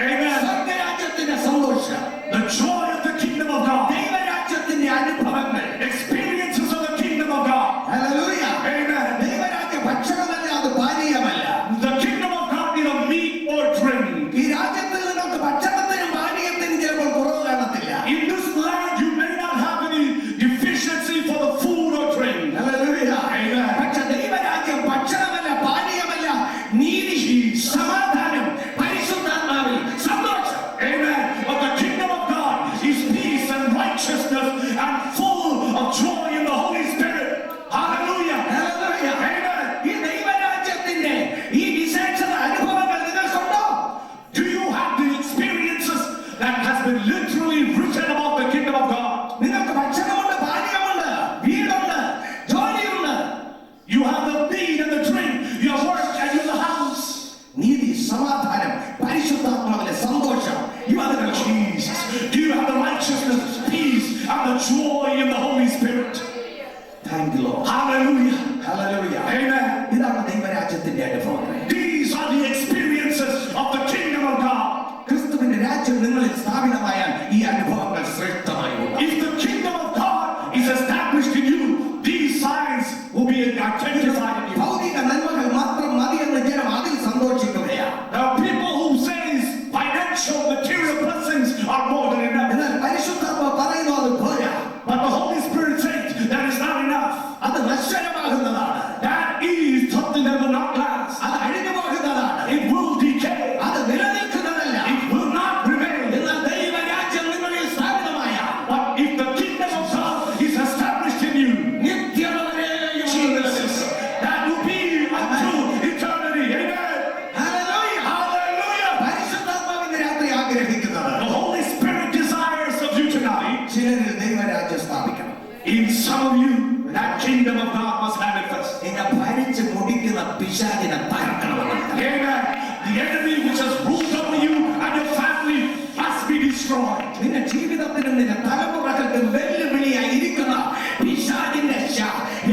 Amen. സ്വർഗ്ഗരാജ്യത്തിന്റെ സന്തോഷം, The joy of the kingdom of God, ദൈവരാജ്യത്തിന്റെ അനുഭവങ്ങൾ. experiences of the kingdom of God. Hallelujah. Amen. ദൈവരാജ്യ ഭക്ഷണമല്ല, അത് പാനീയമല്ല. The kingdom of God neither meat or drink. ഈ രാജ്യത്തിൽ നിങ്ങൾക്ക് ഭക്ഷണത്തിനും പാനീയത്തിനും ചിലപ്പോൾ കുറവ് കാണത്തില്ല. In this land, you may not have any deficiency for the food or drink. Hallelujah. Amen. പക്ഷേ ദൈവരാജ്യം ഭക്ഷണമല്ല, പാനീയമല്ല, നീതി, സമാധാനം, പരിശുദ്ധാത്മാവിൽ സന്തോഷം. Amen. But the kingdom of God is peace and righteousness and full of joy in the Holy Spirit. Hallelujah. Hallelujah. Amen. ഈ ദൈവരാജ്യത്തിന്റെ ഈ വിശേഷത അനുഭവങ്ങൾ നിങ്ങൾക്കുണ്ടോ? Do you have the experiences that has been literally written about the kingdom of God? നിങ്ങൾക്ക് ഭക്ഷണമുണ്ട്, പാനീയമുണ്ട്, വീടുണ്ട്, ജോലിയുണ്ട്. You have the meat and the drink, your work and your house. നീതി, സമാധാനം, പരിശുദ്ധാത്മാവിലെ സന്തോഷം, ഇവ നിങ്ങൾക്ക് Jesus. Do you have the righteousness, peace, and the joy in the Holy Spirit? Thank you, Lord. Hallelujah. Hallelujah. Amen. ഇതാണ് ദൈവരാജ്യത്തിന്റെ അനുഭവങ്ങൾ. These are the experiences of the kingdom of God. ക്രിസ്തുവിന്റെ രാജ്യം നിങ്ങളിൽ സ്ഥാപിതമായാൽ ഈ അനുഭവങ്ങൾ ശ്രേഷ്ഠമായി ഉണ്ടാകും. If the kingdom of God is established in you, these signs will be identified in you. ഭൗതിക നന്മകൾ മാത്രം മതി എന്ന് ജനം അതിൽ സന്തോഷിക്കുകയാണ്. Now, people who say financial, material blessings are more than enough. എന്നാൽ പരിശുദ്ധാത്മ പറയുന്നു അത് പോരാ. But the Holy Spirit says that is not enough. അത് നശ്വരമാകുന്നതാണ്. That is something that will not last. അത് അഴിഞ്ഞു പോകുന്നതാണ്. It will decay. അത് നിലനിൽക്കുന്നതല്ല. It will not remain. എന്നാൽ ദൈവരാജ്യം നിങ്ങളിൽ സ്ഥാപിതമായാൽ But if the kingdom of God is established in you, നിത്യത വരെയും Jesus, that will be unto eternity. Amen. Hallelujah. Hallelujah. പരിശുദ്ധാത്മാവിന്റെ രാത്രി ആഗ്രഹിക്കുന്നത് The Holy Spirit desires of you tonight. ചിലരിൽ ദൈവരാജ്യം സ്ഥാപിക്കണം. In some of you, that kingdom of God must manifest. നിന്നെ ഭരിച്ച് മുടിക്കുന്ന പിശാചിനെ തകർക്കണമെന്ന്. Amen. The enemy which has ruled over you and your family must be destroyed. നിന്റെ ജീവിതത്തിനും നിന്റെ തലമുറകൾക്കും വെല്ലുവിളിയായി ഇരിക്കുന്ന പിശാചിന്റെ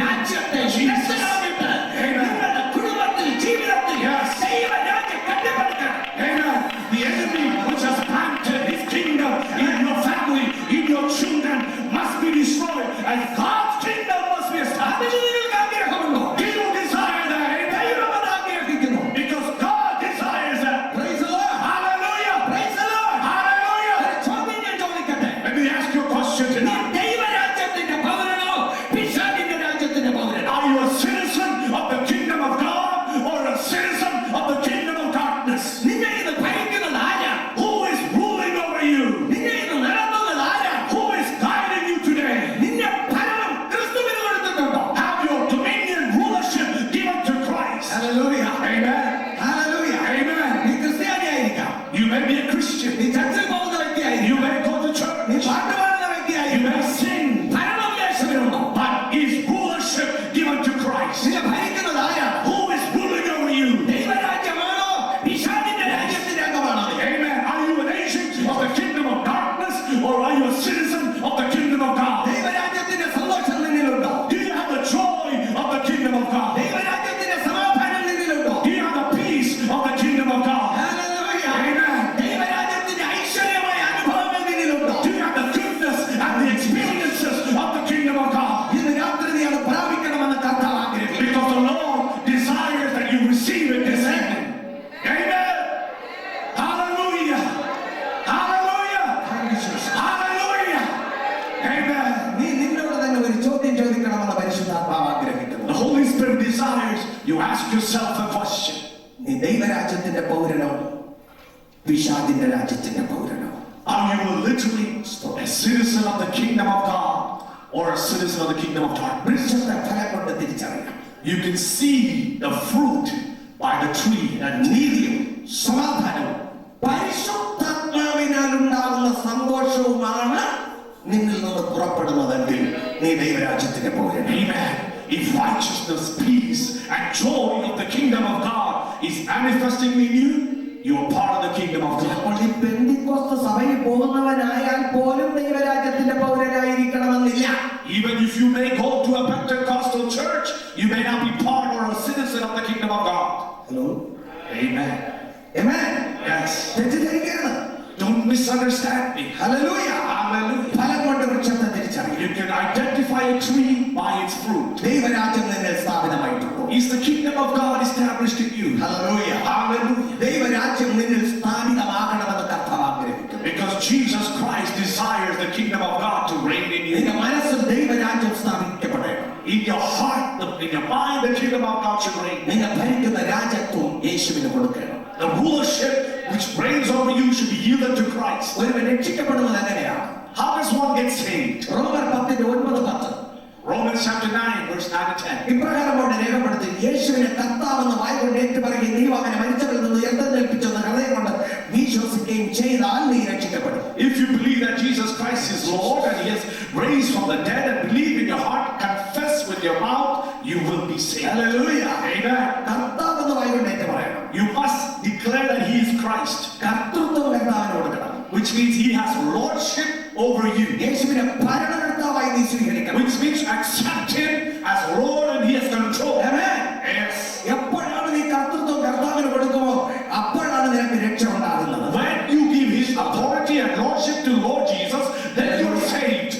രാജ്യത്തെ ശിരസ്സുകളായിട്ട് നിങ്ങളുടെ കുടുംബത്തിൽ, ജീവിതത്തിൽ ദൈവരാജ്യം കെട്ടിപ്പടുക്കണം. Amen. The enemy which has planted his kingdom in your family, in your children, must be destroyed. And God's kingdom must be established. അതിന് നിങ്ങൾക്ക് ആഗ്രഹമുണ്ടോ? Do you desire that? Amen. ദൈവം അത് ആഗ്രഹിക്കുന്നു. Because God desires that. Praise the Lord. Hallelujah. Praise the Lord. Hallelujah. ഒരു ചോദ്യം ഞാൻ ചോദിക്കട്ടെ. Let me ask you a question നീ tonight. ദൈവരാജ്യത്തിന്റെ പൗരനോ പിശാചിന്റെ രാജ്യത്തിന്റെ പൗരനോ? Are you a citizen of the kingdom of God or a citizen of the kingdom of darkness? നിന്നെ ഇത് ഭരിക്കുന്നത് ആരാ? Who is ruling over you? നിന്നെ ഇത് നടത്തുന്നത് ആരാ? Who is guiding you today? നിന്നെ ഭരണം ക്രിസ്തുവിന് കൊടുത്തിട്ടുണ്ടോ? Have your dominion, rulership given to Christ. Hallelujah. Amen. Hallelujah. Amen. നീ ക്രിസ്ത്യാനിയായിരിക്കാം. You may be a Christian. നീ ചർച്ചിൽ പോകുന്ന You വ്യക്തിയായിരിക്കാം. may go to നീ church. പാട്ട് പാടുന്ന You വ്യക്തിയായിരിക്കാം. may sing. ഭരണം യേശുവിനുണ്ടോ? But is rulership given to Christ? നിന്നെ ഭരിക്കുന്നത് ആരാ? Who is ruling over you? ദൈവരാജ്യമാണോ പിശാചിന്റെ രാജ്യത്തിന്റെ അംഗമാണോ നീ? Amen. Are you an agent of the kingdom of darkness or are you a citizen of the kingdom of God? ദൈവരാജ്യത്തിന്റെ സന്തോഷം നിന്നിലുണ്ടോ? Do you have the joy of the kingdom of God? ദൈവരാജ്യത്തിന്റെ സമാധാനം നിന്നിലുണ്ടോ? Do you have the peace of the kingdom of God? Hallelujah. Amen. ദൈവരാജ്യത്തിന്റെ ഐശ്വര്യമായ അനുഭവങ്ങൾ നിന്നിലുണ്ടോ? Do you have the goodness and the experiences of the kingdom of God? ഇന്ന് രാത്രി നീ അത് പ്രാപിക്കണമെന്ന് കർത്താവ് ആഗ്രഹിക്കുന്നു. Because the Lord desires that you receive it this evening. Amen. Hallelujah. Hallelujah. Hallelujah. Amen. നീ നിന്നോട് തന്നെ ഒരു ചോദ്യം ചോദിക്കണമെന്ന് പരിശുദ്ധാത്മാവ് ആഗ്രഹിക്കുന്നു. The Holy Spirit desires you ask yourself a question. നീ ദൈവരാജ്യത്തിന്റെ പൗരനോ പിശാചിന്റെ രാജ്യത്തിന്റെ പൗരനോ? Are you literally a citizen of the kingdom of God or a citizen of the kingdom of darkness? വൃക്ഷത്തെ ഫലം കൊണ്ട് തിരിച്ചറിയാം. You can see the fruit by the tree. നീതിയും സമാധാനവും പരിശുദ്ധാത്മാവിനാൽ ഉണ്ടാകുന്ന സന്തോഷവുമാണ് നിന്നിൽ നിന്ന് പുറപ്പെടുന്നതെങ്കിൽ നീ ദൈവരാജ്യത്തിന്റെ പൗരൻ. Amen. If righteousness, peace, and joy of the kingdom of God is manifesting in you, you are part of the kingdom of God. അപ്പോൾ ഈ പെന്തിക്കോസ്ത് സഭയിൽ പോകുന്നവനായാൽ പോലും ദൈവരാജ്യത്തിന്റെ പൗരനായിരിക്കണമെന്നില്ല. Even if you may go to a Pentecostal church, you may not be part or a citizen of the kingdom of God. Hello, Amen. Amen. Yes. തെറ്റിദ്ധരിക്കരുത്. Don't misunderstand me. Hallelujah. Hallelujah. ഫലം കൊണ്ട് വൃക്ഷത്തെ തിരിച്ചറിയാം. You can identify a tree by its fruit. ദൈവരാജ്യം നിന്നിൽ സ്ഥാപിതമായിട്ടുണ്ടോ? Is the kingdom of God established in you? Hallelujah. Hallelujah. ദൈവരാജ്യം നിന്നിൽ സ്ഥാപിതമാകണമെന്ന് കർത്താവ് ആഗ്രഹിക്കുന്നു. Because Jesus Christ desires the kingdom of God to reign in you. നിന്റെ മനസ്സിൽ ദൈവരാജ്യം സ്ഥാപിക്കപ്പെടണം. In your heart, in your mind, the kingdom of God should reign. നിങ്ങൾ ഭരിക്കുന്ന രാജ്യത്വം യേശുവിന് കൊടുക്കണം. The rulership which reigns over you should be yielded to Christ. ഒരുവൻ രക്ഷിക്കപ്പെടുന്നത് എങ്ങനെയാണ്? How does one get saved? റോമർ 10:9-10 Romans chapter 9, verse 9 and 10. ഇപ്രകാരം അവിടെ രേഖപ്പെടുത്തി, യേശുവിനെ കർത്താവെന്ന് വായ്കൊണ്ട് ഏറ്റുപറയുകയും നീ അവനെ മരിച്ചവരിൽ നിന്ന് ഉയർത്തെഴുന്നേൽപ്പിച്ചെന്ന് ഹൃദയം കൊണ്ട് വിശ്വസിക്കുകയും ചെയ്താൽ നീ രക്ഷിക്കപ്പെടും. If you believe that Jesus Christ is Lord and He has raised from the dead and believe in your heart, confess with your mouth, you will be saved. Hallelujah. Amen. കർത്താവെന്ന് വായ്കൊണ്ട് ഏറ്റുപറയണം. You must declare that He is Christ, കർത്തൃത്വം കർത്താവിന് കൊടുക്കണം. which means He has lordship over you, യേശുവിനെ ഭരണകർത്താവായി നീ സ്വീകരിക്കണം. which means accept Him as Lord and He has control. Amen. Yes. എപ്പോഴാണ് നീ കർത്തൃത്വം കർത്താവിന് കൊടുക്കുമോ അപ്പോഴാണ് നിനക്ക് രക്ഷ ഉണ്ടാകുന്നത്. When you give His authority and lordship to Lord Jesus, then you are saved.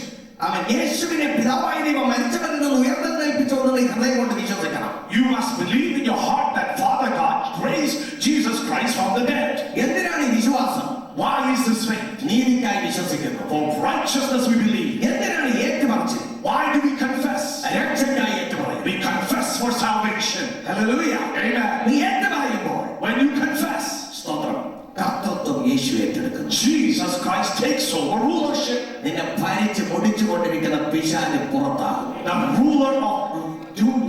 അവൻ യേശുവിനെ പിതാവായ ദൈവം മരിച്ചവരിൽ നിന്ന് ഉയർത്തെഴുന്നേൽപ്പിച്ചുവെന്ന് നീ ഹൃദയം കൊണ്ട് വിശ്വസിക്കണം. You must believe in your heart that Father God raised Jesus Christ from the dead. എന്തിനാണ് ഈ വിശ്വാസം? Why is this faith? നീതിക്കായി വിശ്വസിക്കുന്നു. For righteousness we believe. എന്തിനാണ് ഏറ്റുപറച്ചിൽ? Why do we confess? രക്ഷയ്ക്കായി ഏറ്റുപറയും. We confess for salvation. Hallelujah. Amen. നീ ഏറ്റുപറയുമ്പോൾ When you confess, സ്തോത്രം, കർത്തൃത്വം യേശു ഏറ്റെടുക്കുന്നു. Jesus Christ takes over rulership. നിന്നെ ഭരിച്ച് മുടിച്ചുകൊണ്ടിരിക്കുന്ന പിശാച് പുറത്താകും. The ruler of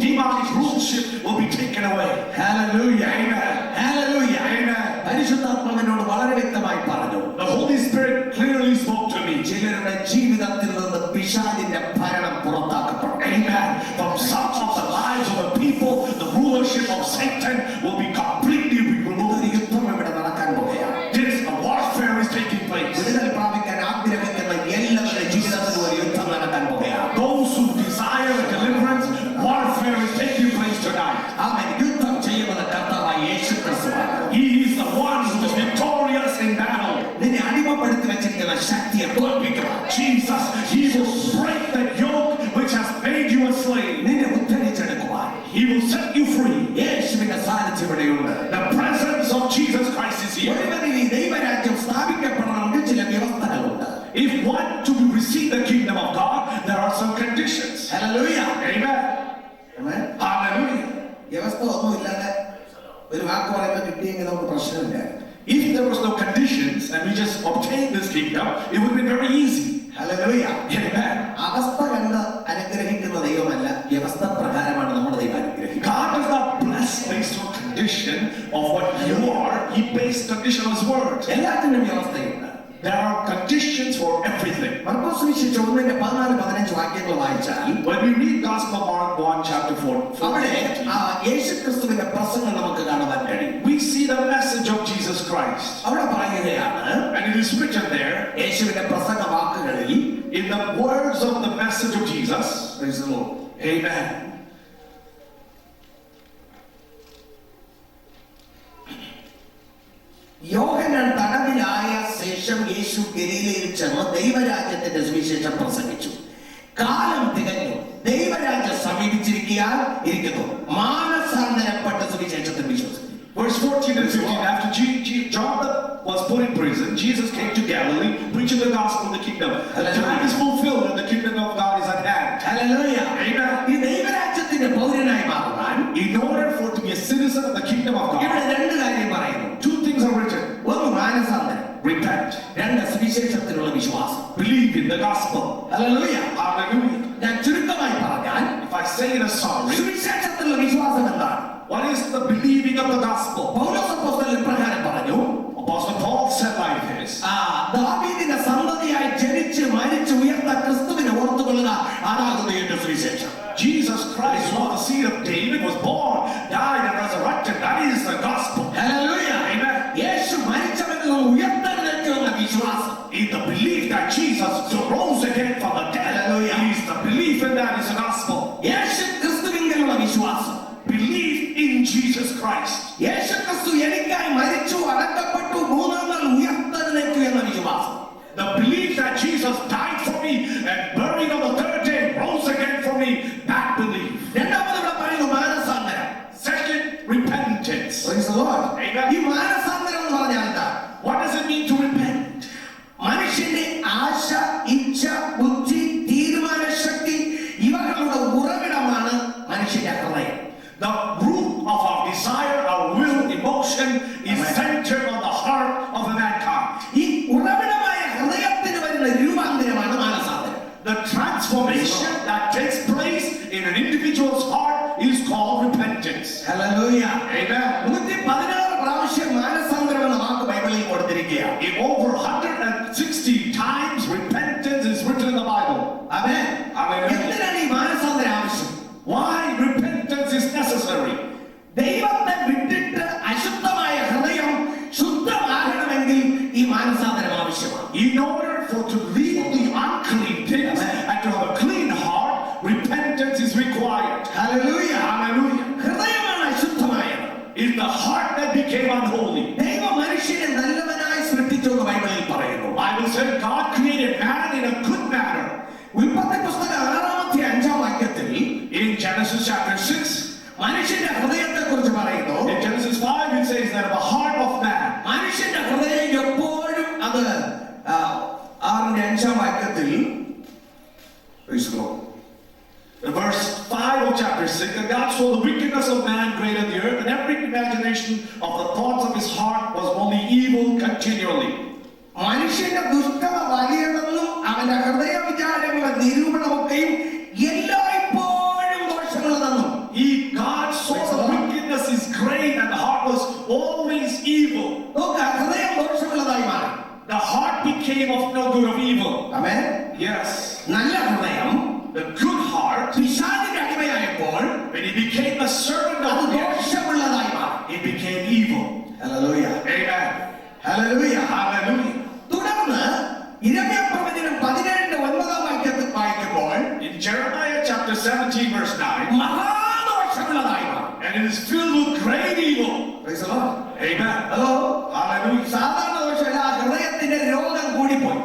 demonic rulership will be taken away. Hallelujah. Amen. Hallelujah. Amen. പരിശുദ്ധാത്മാവിനോട് വളരെ വ്യക്തമായി പറഞ്ഞു. The Holy Spirit clearly spoke to me. ചിലരുടെ ജീവിതത്തിൽ നിന്ന് പിശാചിന്റെ ഭരണം പുറത്താക്കപ്പെടും. Amen. From some of the lives of the people, the rulership of Satan will be completely removed. ഒരു യുദ്ധം ഇവിടെ നടക്കാൻ പോകുകയാണ്. This warfare is taking place. വിടുതൽ പ്രാപിക്കാൻ ആഗ്രഹിക്കുന്ന എല്ലാവരുടെ ജീവിതത്തിലും ഒരു യുദ്ധം നടക്കാൻ പോകുകയാണ്. Those who desire deliverance, warfare is taking place tonight. അവൻ യുദ്ധം ചെയ്യുന്നത് കർത്താവായ യേശു ക്രിസ്തുവാണ്. He is the one who is victorious in battle. നിന്നെ അടിമപ്പെടുത്തി വെച്ചിരിക്കുന്ന ശക്തിയെ തോൽപ്പിക്കുക. Jesus, He will break the yoke which has made you a slave. നിന്നെ ഉദ്ധരിച്ചെടുക്കുവാൻ He will set you free. യേശുവിന്റെ സാന്നിധ്യം ഇവിടെയുണ്ട്. The presence of Jesus Christ is here. ഒരുവനിൽ ഈ ദൈവരാജ്യം സ്ഥാപിക്കപ്പെടണമെങ്കിൽ ചില വ്യവസ്ഥകളുണ്ട്. If one to receive the kingdom of God, there are some conditions. Hallelujah. Amen. Amen. Hallelujah. വ്യവസ്ഥ ഒന്നുമില്ലാതെ ഒരു വാക്ക് പറയുമ്പോൾ കിട്ടിയെങ്കിൽ നമുക്ക് പ്രശ്നമില്ല. If there was no conditions and we just obtained this kingdom, it would be very easy. Hallelujah. Amen. അവസ്ഥ കണ്ട് അനുഗ്രഹിക്കുന്ന ദൈവമല്ല, വ്യവസ്ഥ പ്രകാരമാണ് നമ്മുടെ ദൈവം അനുഗ്രഹിക്കുക. God does not bless based on condition of what you are. He based condition on His word. എല്ലാത്തിനും വ്യവസ്ഥയുണ്ട്. There are conditions for everything. മർക്കോസ് സുവിശേഷം 1:14-15 വാക്യങ്ങൾ വായിച്ചാൽ When we read Gospel of Mark 1 chapter 4, അവിടെ യേശുക്രിസ്തുവിന്റെ പ്രസംഗം നമുക്ക് കാണുവാൻ കഴിയും. we see the message of Jesus Christ. അവിടെ പറയുകയാണ്, And it is written there, യേശുവിന്റെ പ്രസംഗ വാക്കുകളിൽ In the words of the message of Jesus, Praise the Lord. amen. യോഹന്നാൻ തടവിലായ ശേഷം യേശു ഗലീലയിൽ ചെന്ന് ദൈവരാജ്യത്തിന്റെ സുവിശേഷം പ്രസംഗിച്ചു. കാലം തികഞ്ഞു, ദൈവരാജ്യം സമീപിച്ചിരിക്കാൻ ഇരിക്കുന്നു, മാനസാന്തരപ്പെട്ട സുവിശേഷത്തിൽ വിശ്വസിക്കുന്നു. Verse 14 and 15, after John was put in prison, Jesus came to Galilee, preaching the gospel of the kingdom. The time is fulfilled and the kingdom of God is at hand. Hallelujah. Amen. ഈ ദൈവരാജ്യത്തിന്റെ പൗരനായി മാറുവാൻ, In order for to be a citizen of the kingdom of ഇവിടെ God, രണ്ട് കാര്യം പറയുന്നു. two things are written. ഒന്ന് മാനസാന്തരം, Repent. രണ്ട് സുവിശേഷത്തിലുള്ള വിശ്വാസം. Believe in the gospel. Hallelujah. Hallelujah. ഞാൻ ചുരുക്കമായി പറഞ്ഞാൽ, If I say in a summary, സുവിശേഷത്തിലുള്ള വിശ്വാസം എന്താണ്? what is the believing of the gospel? പൗലോസ് അപ്പോസ്തലൻ ഇപ്രകാരം പറഞ്ഞു, Apostle Paul said like this. ദാവീദിന്റെ സന്തതിയായി ജനിച്ച് മരിച്ച് ഉയർന്ന ക്രിസ്തുവിനെ ഓർത്തുകൊള്ളുക, അതാകുന്നു എന്റെ സുവിശേഷം. Jesus Christ, who was the seed of David, was born, died, and resurrected. That is the gospel. Hallelujah. Amen. യേശു മരിച്ചവനിൽ നിന്ന് ഉയർത്തെഴുന്നേൽക്കുമെന്ന വിശ്വാസം. In the belief that Jesus rose again from the dead, Hallelujah. it is the belief in that is the gospel. യേശു ക്രിസ്തുവിലുള്ള വിശ്വാസം. Believe in Jesus Christ. യേശു ക്രിസ്തു എനിക്കായി മരിച്ചു, അടക്കപ്പെട്ടു, മൂന്നാം നാൾ ഉയർത്തെഴുന്നേറ്റു എന്ന വിശ്വാസം. The belief that Jesus died for me and buried on the third day, rose again for me, that belief. രണ്ടാമത് ഇവിടെ പറയുന്നു മാനസാന്തരം. Second, repentance. Praise the Lord. Amen. ഈ മാനസാന്തരം എന്ന് പറഞ്ഞാൽ എന്താ? What does it mean to repent? മനുഷ്യന്റെ ആശ, ഇച്ഛ, ബുദ്ധി, തീരുമാനശക്തി ഇവകളുടെ ഉറവിടമാണ് മനുഷ്യന്റെ ഹൃദയം. The root of our desire, our will, emotion is centered on the heart of the mankind. ഈ ഉറവിടമായ ഹൃദയത്തിന് വരുന്ന രൂപാന്തരമാണ് മാനസാന്തരം. The transformation that takes place in an individual's heart is called repentance. Hallelujah. Amen. 116 പ്രാവശ്യം മാനസാന്തരം എന്ന വാക്ക് ബൈബിളിൽ കൊടുത്തിരിക്കുകയാണ്. In over 160 times repentance is written in the Bible. Amen. Hallelujah. എന്തിനാണ് ഈ മാനസാന്തരം ആവശ്യം? Why repentance is necessary? ദൈവത്തെ വിട്ടിട്ട് അശുദ്ധമായ ഹൃദയം ശുദ്ധമാകണമെങ്കിൽ ഈ മാനസാന്തരം ആവശ്യമാണ്. In order for to leave the unclean things and to have a clean heart, repentance is required. Hallelujah. Hallelujah. ഹൃദയമാണ് അശുദ്ധമായത്. It's the heart that became unholy. ദൈവം മനുഷ്യനെ നല്ലവനായി സൃഷ്ടിച്ചു എന്ന് ബൈബിളിൽ പറയുന്നു. Bible said God created man in a good manner. ഉൽപ്പത്തി പുസ്തകം 6-5 വാക്യത്തിൽ In Genesis chapter 6, മനുഷ്യന്റെ ഹൃദയത്തെ കുറിച്ച് പറയുന്നു. in Genesis 5 it says that the heart of man, മനുഷ്യന്റെ ഹൃദയം എപ്പോഴും അത് 6-5 വാക്യത്തിൽ verse 5 of chapter 6, and God saw the wickedness of man great on the earth, and every imagination of the thoughts of his heart was only evil continually. മനുഷ്യന്റെ ദുഷ്ടത വലിയതെന്നും അവന്റെ ഹൃദയ വിചാരങ്ങളുടെ നിരൂപണമൊക്കെയും എല്ലായ്പ്പോഴും ദോഷമുള്ളതെന്നും. God saw the wickedness is great and the heart was always evil. ഹൃദയം ദോഷമുള്ളതായി മാറി. The heart became of no good of evil. Amen. Yes. നല്ല ഹൃദയം, The good heart, പിശാചിന്റെ അടിമയായപ്പോൾ when he became a servant അത് of God, ദോഷമുള്ളതായി മാറി. it became evil. Hallelujah. Amen. Hallelujah. Hallelujah. തുടർന്ന് യിരെമ്യാ പ്രവചനം 17-9 വാക്യത്തിൽ വായിക്കുമ്പോൾ In Jeremiah chapter 17 verse 9, മഹാദോഷമുള്ളതായി മാറി. and it is filled with great evil. Praise the Lord. Amen. Hello. Hallelujah. സാധാരണ ദോഷമല്ല, ഹൃദയത്തിന്റെ രോഗം കൂടിപ്പോയി.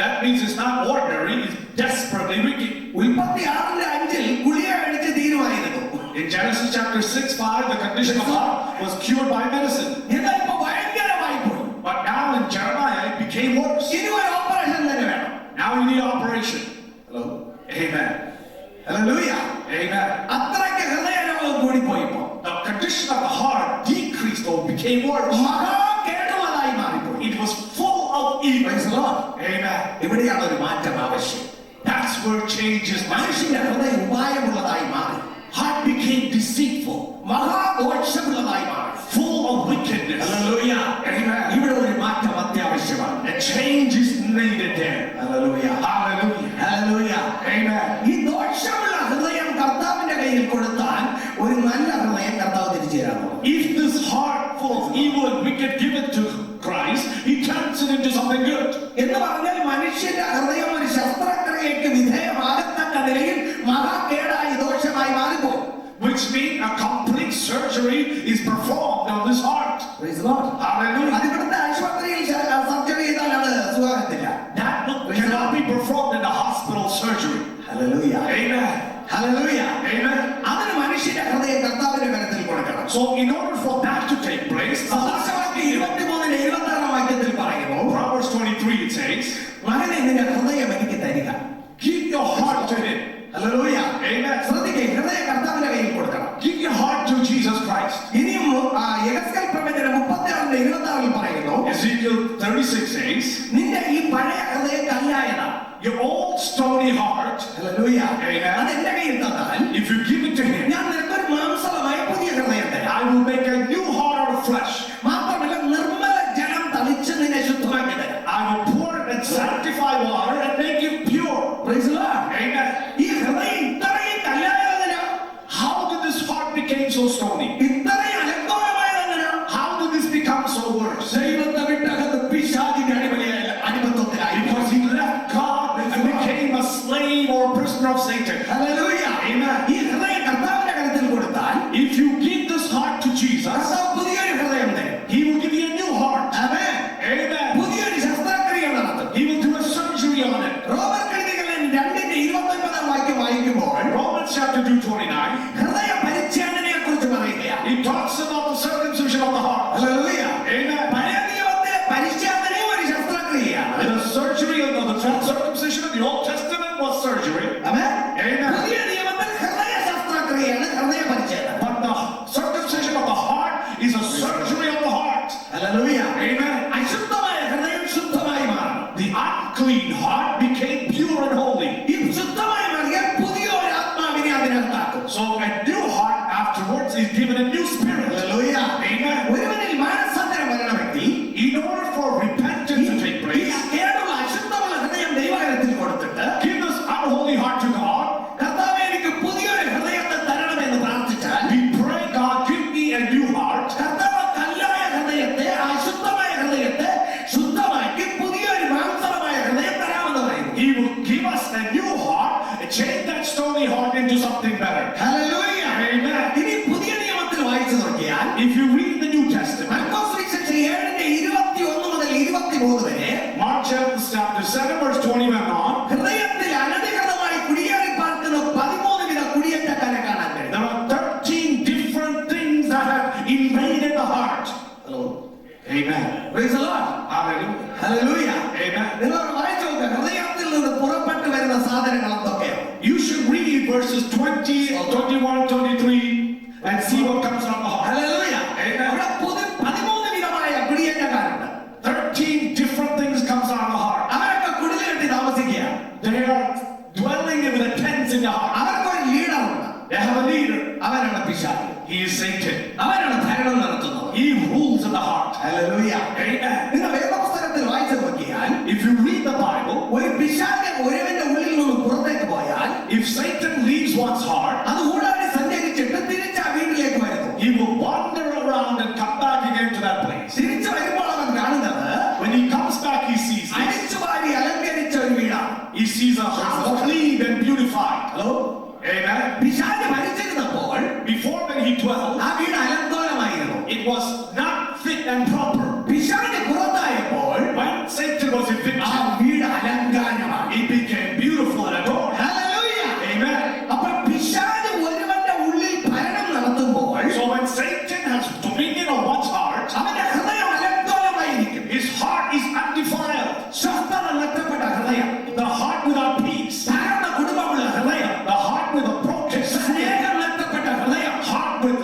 That means it's not ordinary, it's desperately wicked. ഉൽപ്പത്തി 6:5 ഗുളിക കഴിച്ച് തീരുമായിരുന്നു. In Genesis chapter 6:5, the condition of heart was cured by medicine. എന്നാൽ ഇപ്പൊ ഭയങ്കരമായി പോയി. But now in Jeremiah, it became worse. ഇനി ഒരു ഓപ്പറേഷൻ തന്നെ വേണം. Now you need operation. Hello. Amen. Hallelujah. Amen. അത്രയ്ക്ക് ഹൃദയരോഗം കൂടിപ്പോയിപ്പോ The condition of the heart decreased or became worse. മഹാകേടുള്ളതായി മാറിപ്പോയി. It was full of evil. Praise the Lord. Amen. ഇവിടെയാണ് ഒരു മാറ്റം ആവശ്യം. That's where change is necessary. മനുഷ്യന്റെ ഹൃദയം ഉപായമുള്ളതായി മാറി. Heart became deceitful, മഹാദോഷമുള്ളതായി മാറി. full of wickedness. Hallelujah. Amen. ഇവിടെ ഒരു മാറ്റം അത്യാവശ്യമാണ്. A change is needed there. Hallelujah. Hallelujah. Hallelujah. Amen. ഈ ദോഷമുള്ള ഹൃദയം കർത്താവിന്റെ കയ്യിൽ കൊടുത്താൽ ഒരു നല്ല ഹൃദയം കർത്താവ് തിരിച്ചു തരാമോ? If this heart full of evil and wicked given to Christ, he turns it into something good. എന്ന് പറഞ്ഞാൽ മനുഷ്യന്റെ ഹൃദയം ഒരു ശസ്ത്രക്രിയ നിലയിൽ മഹാകേടായി ദോഷമായി മാറിപ്പോയി. Which means a complete surgery is performed on this heart. Praise the Lord. Hallelujah. അത് ഇവിടുത്തെ ആശുപത്രിയിൽ സർജറി ചെയ്താൽ അത് സുഖമാകത്തില്ല. That cannot be performed in a hospital surgery. Hallelujah. Amen. Hallelujah. Amen. അതിന് മനുഷ്യന്റെ ഹൃദയം കർത്താവിന്റെ കരത്തിൽ കൊടുക്കണം. So in order for that to take place, സദൃശവാക്യം 23:26 വാക്യത്തിൽ പറയുന്നു, Proverbs 23 it says, മകനെ നിന്റെ ഹൃദയം എനിക്ക് തരിക. give your heart to him. Hallelujah. Amen. ശ്രദ്ധിക്കേ, ഹൃദയം കർത്താവിന്റെ കയ്യിൽ കൊടുക്കണം. Give your heart to Jesus Christ. ഇനിയും യെഹെസ്കേൽ പ്രവചനം 36:26 പറയുന്നു, Ezekiel 36 says, നിന്റെ ഈ പഴയ ഹൃദയം കല്ലായതാണ്. your old stony heart, Hallelujah. Amen. അത് എന്റെ കയ്യിൽ തന്നാൽ if you give it to him, ഞാൻ നിനക്കൊരു മാംസളമായ പുതിയ ഹൃദയം തരാം. I will make a new heart out of flesh. മാത്രമല്ല നിർമ്മല ജലം തളിച്ച് നിന്നെ ശുദ്ധമാക്കി തരാം. I will pour it and sanctify water and make it pure. Praise the Lord. Amen. ഈ ഹൃദയം ഇത്രയും കല്ലായതെന്തിനാ? How did this heart become so stony? ഇത്രയും അലങ്കോലമായതെന്തിനാ? How did this become so worse? ദൈവത്തെ വിട്ടകത്ത് പിശാചിന്റെ അടിമത്തത്തിലായി. Because he left God and became a slave or a prisoner of Satan. Hallelujah. Amen. ഈ ഹൃദയം കർത്താവിന്റെ കരത്തിൽ കൊടുത്താൽ If you give this heart to Jesus, കർത്താവ് പുതിയൊരു ഹൃദയം തരും. he will give you a new heart. Amen. Amen. പുതിയൊരു ശസ്ത്രക്രിയ നടത്തും. He will do a surgery on it. റോമർക്കെഴുതിയ 2:29 വാക്യം വായിക്കുമ്പോൾ Romans chapter 2:29, ഹൃദയ പരിച്ഛേദനയെ കുറിച്ച് പറയുകയാണ്. he talks about the circumcision of the heart. Hallelujah. Amen. പഴയ നിയമത്തിലെ പരിച്ഛേദനയും ഒരു ശസ്ത്രക്രിയയാണ്. And the surgery of the circumcision of the Old Testament was surgery. Amen. Amen. പുതിയ നിയമത്തിൽ ഹൃദയ ശസ്ത്രക്രിയയാണ് ഹൃദയ പരിച്ഛേദന. But the circumcision of the heart is a surgery of the heart. Hallelujah. Amen. അശുദ്ധമായ ഹൃദയം ശുദ്ധമായി മാറണം. The unclean heart became pure and holy. ഈ ശുദ്ധമായി മാറിയാൽ പുതിയ ഒരു ആത്മാവിനെ അതിനകത്താക്കും. So a new heart afterwards is given a new spirit. Hallelujah. Amen. ഒരുവനിൽ മാനസാന്തരം വരണമെങ്കിൽ In order for repentance to take ഈ place, കേടുള്ള അശുദ്ധമുള്ള ഹൃദയം ദൈവകരത്തിൽ കൊടുത്തിട്ട് give this unholy heart to God. കർത്താവേ എനിക്ക് പുതിയൊരു ഹൃദയത്തെ തരണമെന്ന് പ്രാർത്ഥിച്ചാൽ We pray, God, give me a new heart. കർത്താവ് കല്ലായ ഹൃദയത്തെ അശുദ്ധമായ ഹൃദയത്തെ ശുദ്ധമാക്കി പുതിയൊരു മാംസളമായ ഹൃദയം തരാമെന്ന് പറയുന്നു. He will give us a new heart and change that stony heart into something better. Hallelujah. Amen. ഇനി പുതിയ നിയമത്തിൽ വായിച്ചു നോക്കിയാൽ If you read the New Testament, മർക്കോസ് സുവിശേഷം 7:21 മുതൽ 23 വരെ Mark chapter 7 verse 21 on, ഹൃദയത്തിൽ അനധികൃതമായി കുടിയേറി പാർക്കുന്ന 13 വിധ കുടിയേറ്റക്കാരെ കാണാൻ കഴിയും. there are 13 different things that have invaded the heart. Hello. Amen. Praise the Lord. Hallelujah. Hallelujah. Amen. നിങ്ങൾ വായിച്ചു നോക്കുക, ഹൃദയത്തിൽ നിന്ന് പുറപ്പെട്ടു വരുന്ന സാധനങ്ങൾ എന്തൊക്കെയാണ്? You should read verses 20, 21, 23 and see what comes from the heart. Hallelujah. Amen. അവിടെ 13 വിധമായ കുടിയേറ്റക്കാരുണ്ട്. 13 different things comes out of the heart. അവരൊക്കെ കുടിൽ കെട്ടി താമസിക്കുകയാണ്. They are dwelling with a tent in the heart. അവർക്കൊരു ലീഡറുണ്ട്. They have a leader. അവനാണ് പിശാച്. He is Satan. അവനാണ് ഭരണം നടത്തുന്നത്. He rules in the heart. Hallelujah. Amen. നിങ്ങൾ വേദപുസ്തകത്തിൽ വായിച്ചു നോക്കിയാൽ If you read the Bible, ഒരു പിശാച് ഒരുവന്റെ ഉള്ളിൽ നിന്ന് പുറത്തേക്ക് പോയാൽ if Satan leaves one's heart, അത് ഊടാടി സഞ്ചരിച്ചിട്ട് തിരിച്ച് ആ വീട്ടിലേക്ക് വരുന്നു. he will wander around and come back again to that place. തിരിച്ചു വരുമ്പോൾ അവൻ കാണുന്നത് When he comes back, he sees this. അടിച്ചുവാരി അലങ്കരിച്ച ഒരു വീടാണ്. He sees a house cleaned and beautified. Hello. Amen. പിശാച് ഭരിച്ചിരുന്നപ്പോൾ Before when he dwelled, ആ വീട് അലങ്കോലമായിരുന്നു. it was not fit and proper. പിശാച് പുറത്തായപ്പോൾ When Satan was ആ evicted, വീട് അലങ്കാരമായി. it became beautiful and adorned. Hallelujah. Amen. അപ്പോൾ പിശാച് ഒരുവന്റെ ഉള്ളിൽ ഭരണം നടത്തുമ്പോൾ So when Satan has dominion on one's heart, അവന്റെ ഹൃദയം അലങ്കോലമായിരിക്കും. his heart is undefiled. സ്വസ്ഥത നഷ്ടപ്പെട്ട ഹൃദയം, The heart without peace. തകർന്ന കുടുംബമുള്ള ഹൃദയം, The heart with a broken സ്നേഹം നഷ്ടപ്പെട്ട ഹൃദയം, heart with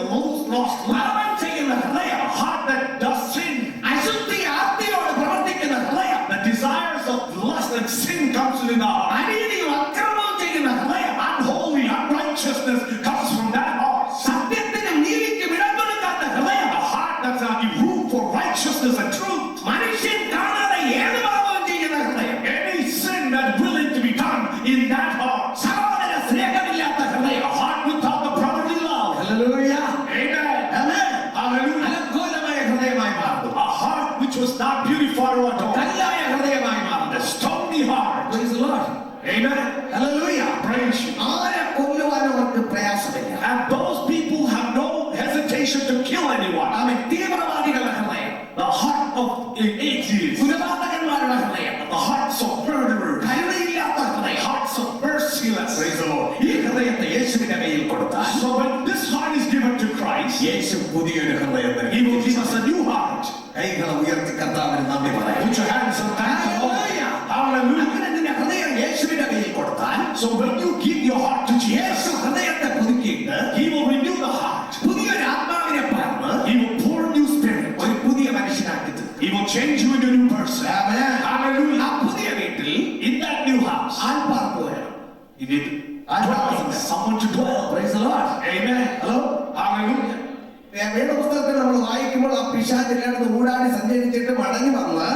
inclination to kill anyone. തീവ്രവാദികളുടെ ഹൃദയം, The heart of atheists, കൊലപാതകന്മാരുടെ ഹൃദയം, the hearts of murderers, കരുണയില്ലാത്ത ഹൃദയം, hearts of merciless. Praise the Lord. ഈ ഹൃദയത്തെ യേശുവിന്റെ കയ്യിൽ കൊടുത്താൽ So when this heart is given to Christ, യേശു പുതിയൊരു ഹൃദയം He will give us a new heart. കൈകളെ ഉയർത്തി കർത്താവിന് നന്ദി പറയാം. Put your hands on that. Hallelujah. Hallelujah. അങ്ങനെ നിന്റെ ഹൃദയം യേശുവിന്റെ കയ്യിൽ കൊടുത്താൽ So when you give your heart to Yeshu Jesus, ഹൃദയത്തെ പുതുക്കിയിട്ട് He will renew the heart. പുതിയൊരു ആത്മാവിനെ പകർന്ന് He will pour a new spirit. ഒരു പുതിയ മനുഷ്യനാക്കി തീർക്കും. He will change you into a new person. Amen. Hallelujah. ആ പുതിയ വീട്ടിൽ In that new house, ആൾപ്പാർപ്പ് വരണം. you need someone to dwell. Praise the Lord. Amen. Hello. Hallelujah. വേദപുസ്തകത്തിൽ നമ്മൾ വായിക്കുമ്പോൾ ആ പിശാചില്ലാണ്ട് ഊടാടി സഞ്ചരിച്ചിട്ട് മടങ്ങി വന്ന്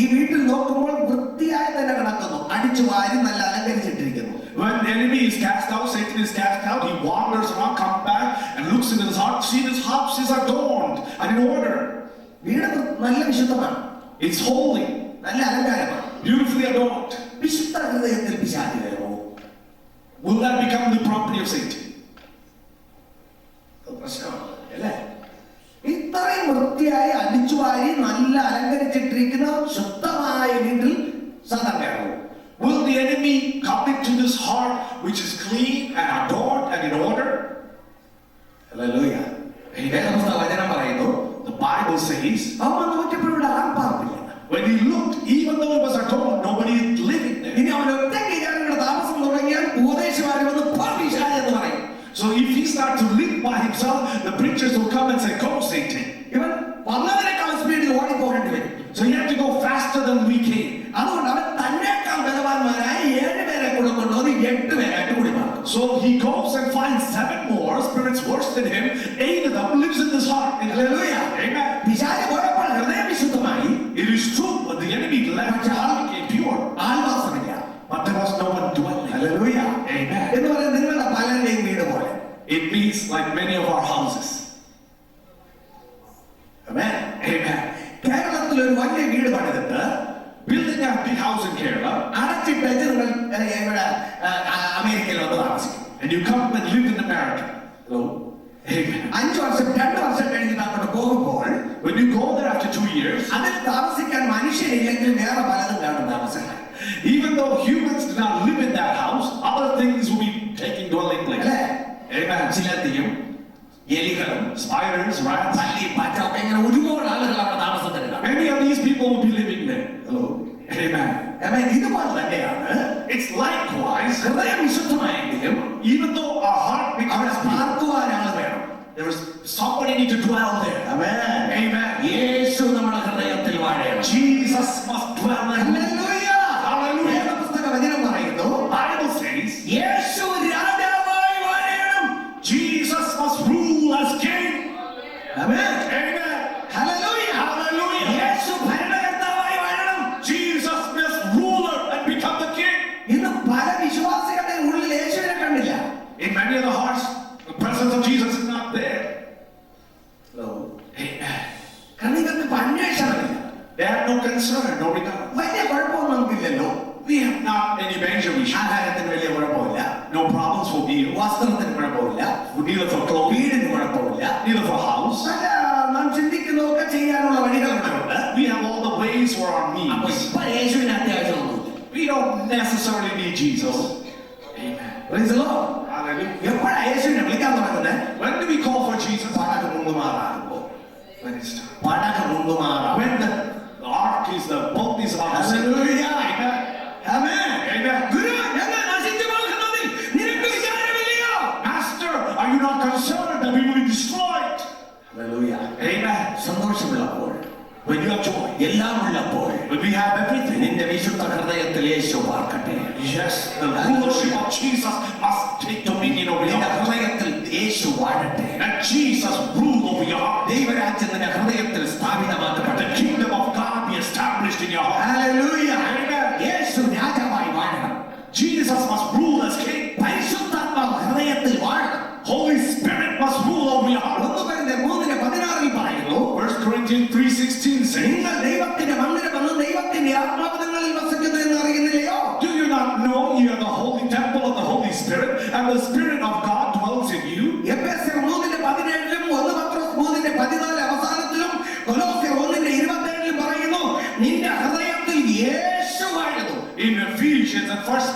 ഈ വീട്ടിൽ നോക്കുമ്പോൾ വൃത്തിയായി തന്നെ കിടക്കുന്നു, അടിച്ചു വാരി നല്ല അലങ്കരിച്ചിട്ടിരിക്കുന്നു. When the enemy is cast out, Satan is cast out, he wanders around, comes back and looks into his heart. See, his house is adorned and in order. വീട് നല്ല വിശുദ്ധമാണ്, It's holy, നല്ല അലങ്കാരമാണ്, beautifully adorned. വിശുദ്ധ ഹൃദയത്തിൽ പിശാചി വരുമോ? Will that become the property of Satan? പ്രശ്നമാണ് അല്ലേ? ഇത്രയും വൃത്തിയായി അടിച്ചു വാരി നല്ല അലങ്കരിച്ചിട്ടിരിക്കുന്ന ശുദ്ധമായ വീട്ടിൽ സാധാരണ കയറുമോ? Will the enemy come into this heart which is clean and adorned and in order? Hallelujah. വേദപുസ്തക വചനം പറയുന്നു, The Bible says, അവൻ നോക്കിയപ്പോൾ ഇവിടെ ആൾപ്പാർപ്പില്ല. when he looked, even though it was adorned, nobody is living there. ഇനി അവൻ ഒറ്റയ്ക്ക് ഇവിടെ താമസം തുടങ്ങിയാൽ ഉപദേശമാര് വന്ന് പിശാച് എന്ന് പറയും. So if he starts to live by himself, the preachers will come and say, "Go, Satan." ഇവൻ വന്നതിനേക്കാൾ സ്പീഡിൽ ഓടിപ്പോകേണ്ടി വരും. So he had to go faster than we came. അതുകൊണ്ട് അവൻ തന്നെക്കാൾ ബലവാന്മാരായ 7 പേരെ കൂടെ കൊണ്ടുവന്ന് 8 പേരായിട്ട് കൂടി മാറും. So he goes and finds 7 more spirits worse than him. 8 of them lives in this heart. Hallelujah. Amen. പിശാച് പോയപ്പോൾ ഹൃദയം വിശുദ്ധമായി, It is true, but the enemy left, the heart became pure. ആൾവാസമില്ല. But there was no one dwelling. Hallelujah. Amen. എന്ന് പറയുന്നത് നിങ്ങളുടെ പലരുടെയും വീട് പോലെ. It means like many of our houses. Amen. Amen. കേരളത്തിൽ ഒരു വലിയ വീട് പണിതിട്ട് Building a big house in Kerala, അടച്ചിട്ട് നിങ്ങൾ ഇവിടെ അമേരിക്കയിൽ വന്ന് താമസിക്കും. and you come and live in America. Hello. Amen. 5 വർഷം 2 വർഷം കഴിഞ്ഞിട്ട് അങ്ങോട്ട് പോകുമ്പോൾ When you go there after 2 years, അതിൽ താമസിക്കാൻ മനുഷ്യരില്ലെങ്കിൽ വേറെ പലതും കാണും താമസിക്കാൻ. even though humans do not live in that house, other things will be taking dwelling place. അല്ലേ? Amen. ചിലന്തിയും എലികളും Spiders, rats, പല്ലി പാറ്റ ഒക്കെ ഇങ്ങനെ ഒരുപാട് ആളുകൾ അവിടെ താമസത്തിന് കാണും. many of these people will be living there. Hello. Amen. ആമേൻ. ഇതുപോലെ തന്നെയാണ് It's likewise, ഹൃദയം വിശുദ്ധമായെങ്കിലും even though our heart അവിടെ becomes pure, പാർക്കുവാൻ ആൾ വേണം. there is somebody need to dwell there. Amen. Amen. യേശു നമ്മുടെ ഹൃദയത്തിൽ വാഴണം. Jesus must dwell in you. Hallelujah. Hallelujah. വേദപുസ്തക വചനം പറയുന്നു, Bible says യേശു രാജാവായി വാഴണം. Jesus must rule as king. Amen. Amen. Hallelujah. Hallelujah. Yeshu ഭരണകർത്താവായി വാഴണം. Jesus must ruler and become the king. ഇന്ന് പല വിശ്വാസികളുടെ ഉള്ളിൽ യേശുവിനെ കണ്ടില്ല. In many of the hearts, the presence of Jesus is not there. Hello. Amen. കാരണം ഇവർക്ക് ഇപ്പൊ അന്വേഷണമില്ല. They have no concern, no regard. വലിയ കുഴപ്പമൊന്നും നമുക്കില്ലല്ലോ. We have not any major issue. ആഹാരത്തിന് വലിയ കുഴപ്പമില്ല, No problems for meal, വസ്ത്രത്തിന് കുഴപ്പമില്ല, neither for clothing, വീടിന് കുഴപ്പമില്ല. neither for house. നല്ല നാം ചിന്തിക്കുന്നതൊക്കെ ചെയ്യാനുള്ള വഴികൾ ഇവിടെ ഉണ്ട്. We have all the ways for our അപ്പൊ needs. ഇപ്പൊ യേശുവിന് അത്യാവശ്യമൊന്നുമില്ല. We don't necessarily need Jesus. Amen. Praise the Lord. Hallelujah. എപ്പോഴാ യേശുവിനെ വിളിക്കാൻ തുടങ്ങുന്നത്? When do we call for Jesus? പടക മുങ്ങുമാറാകുമ്പോ. When it's time. പടക മുങ്ങുമാറാകും. When the ark is, the boat is about to sink. Hallelujah. Amen. Amen. Amen. ഗുരു, ഞങ്ങൾ നശിച്ചു പോകുന്നതിൽ നിനക്ക് വിചാരമില്ലയോ? Master, are you not concerned that we will be destroyed? Hallelujah. Amen. സന്തോഷമുള്ളപ്പോൾ, When you have joy, എല്ലാം ഉള്ളപ്പോൾ when we have everything. നിന്റെ വിശുദ്ധ ഹൃദയത്തിൽ യേശു പാർക്കട്ടെ. Yes, the rulership of Jesus must take dominion over your നിന്റെ heart. ഹൃദയത്തിൽ യേശു വാഴട്ടെ. And Jesus rule over your heart. ദൈവരാജ്യം നിന്റെ ഹൃദയത്തിൽ Let സ്ഥാപിതമാക്കട്ടെ. the kingdom of God be established in your heart. Hallelujah. Amen. യേശു രാജാവായി വാഴണം. Jesus must rule as king. പരിശുദ്ധാത്മാവ് ഹൃദയത്തിൽ വാഴണം. Holy Spirit must rule over your heart. 1 Corinthians 3:16 പറയുന്നു, 1 Corinthians 3:16 says, നിങ്ങൾ ദൈവത്തിന്റെ മന്ദിരമെന്ന് ദൈവത്തിന്റെ ആത്മാവ് നിങ്ങളിൽ വസിക്കുന്നു എന്ന് അറിയുന്നില്ലയോ? do you not know you are the holy temple of the Holy Spirit and the Spirit of God dwells in you? എഫെസ്യർ 3:17 1 പത്രോസ്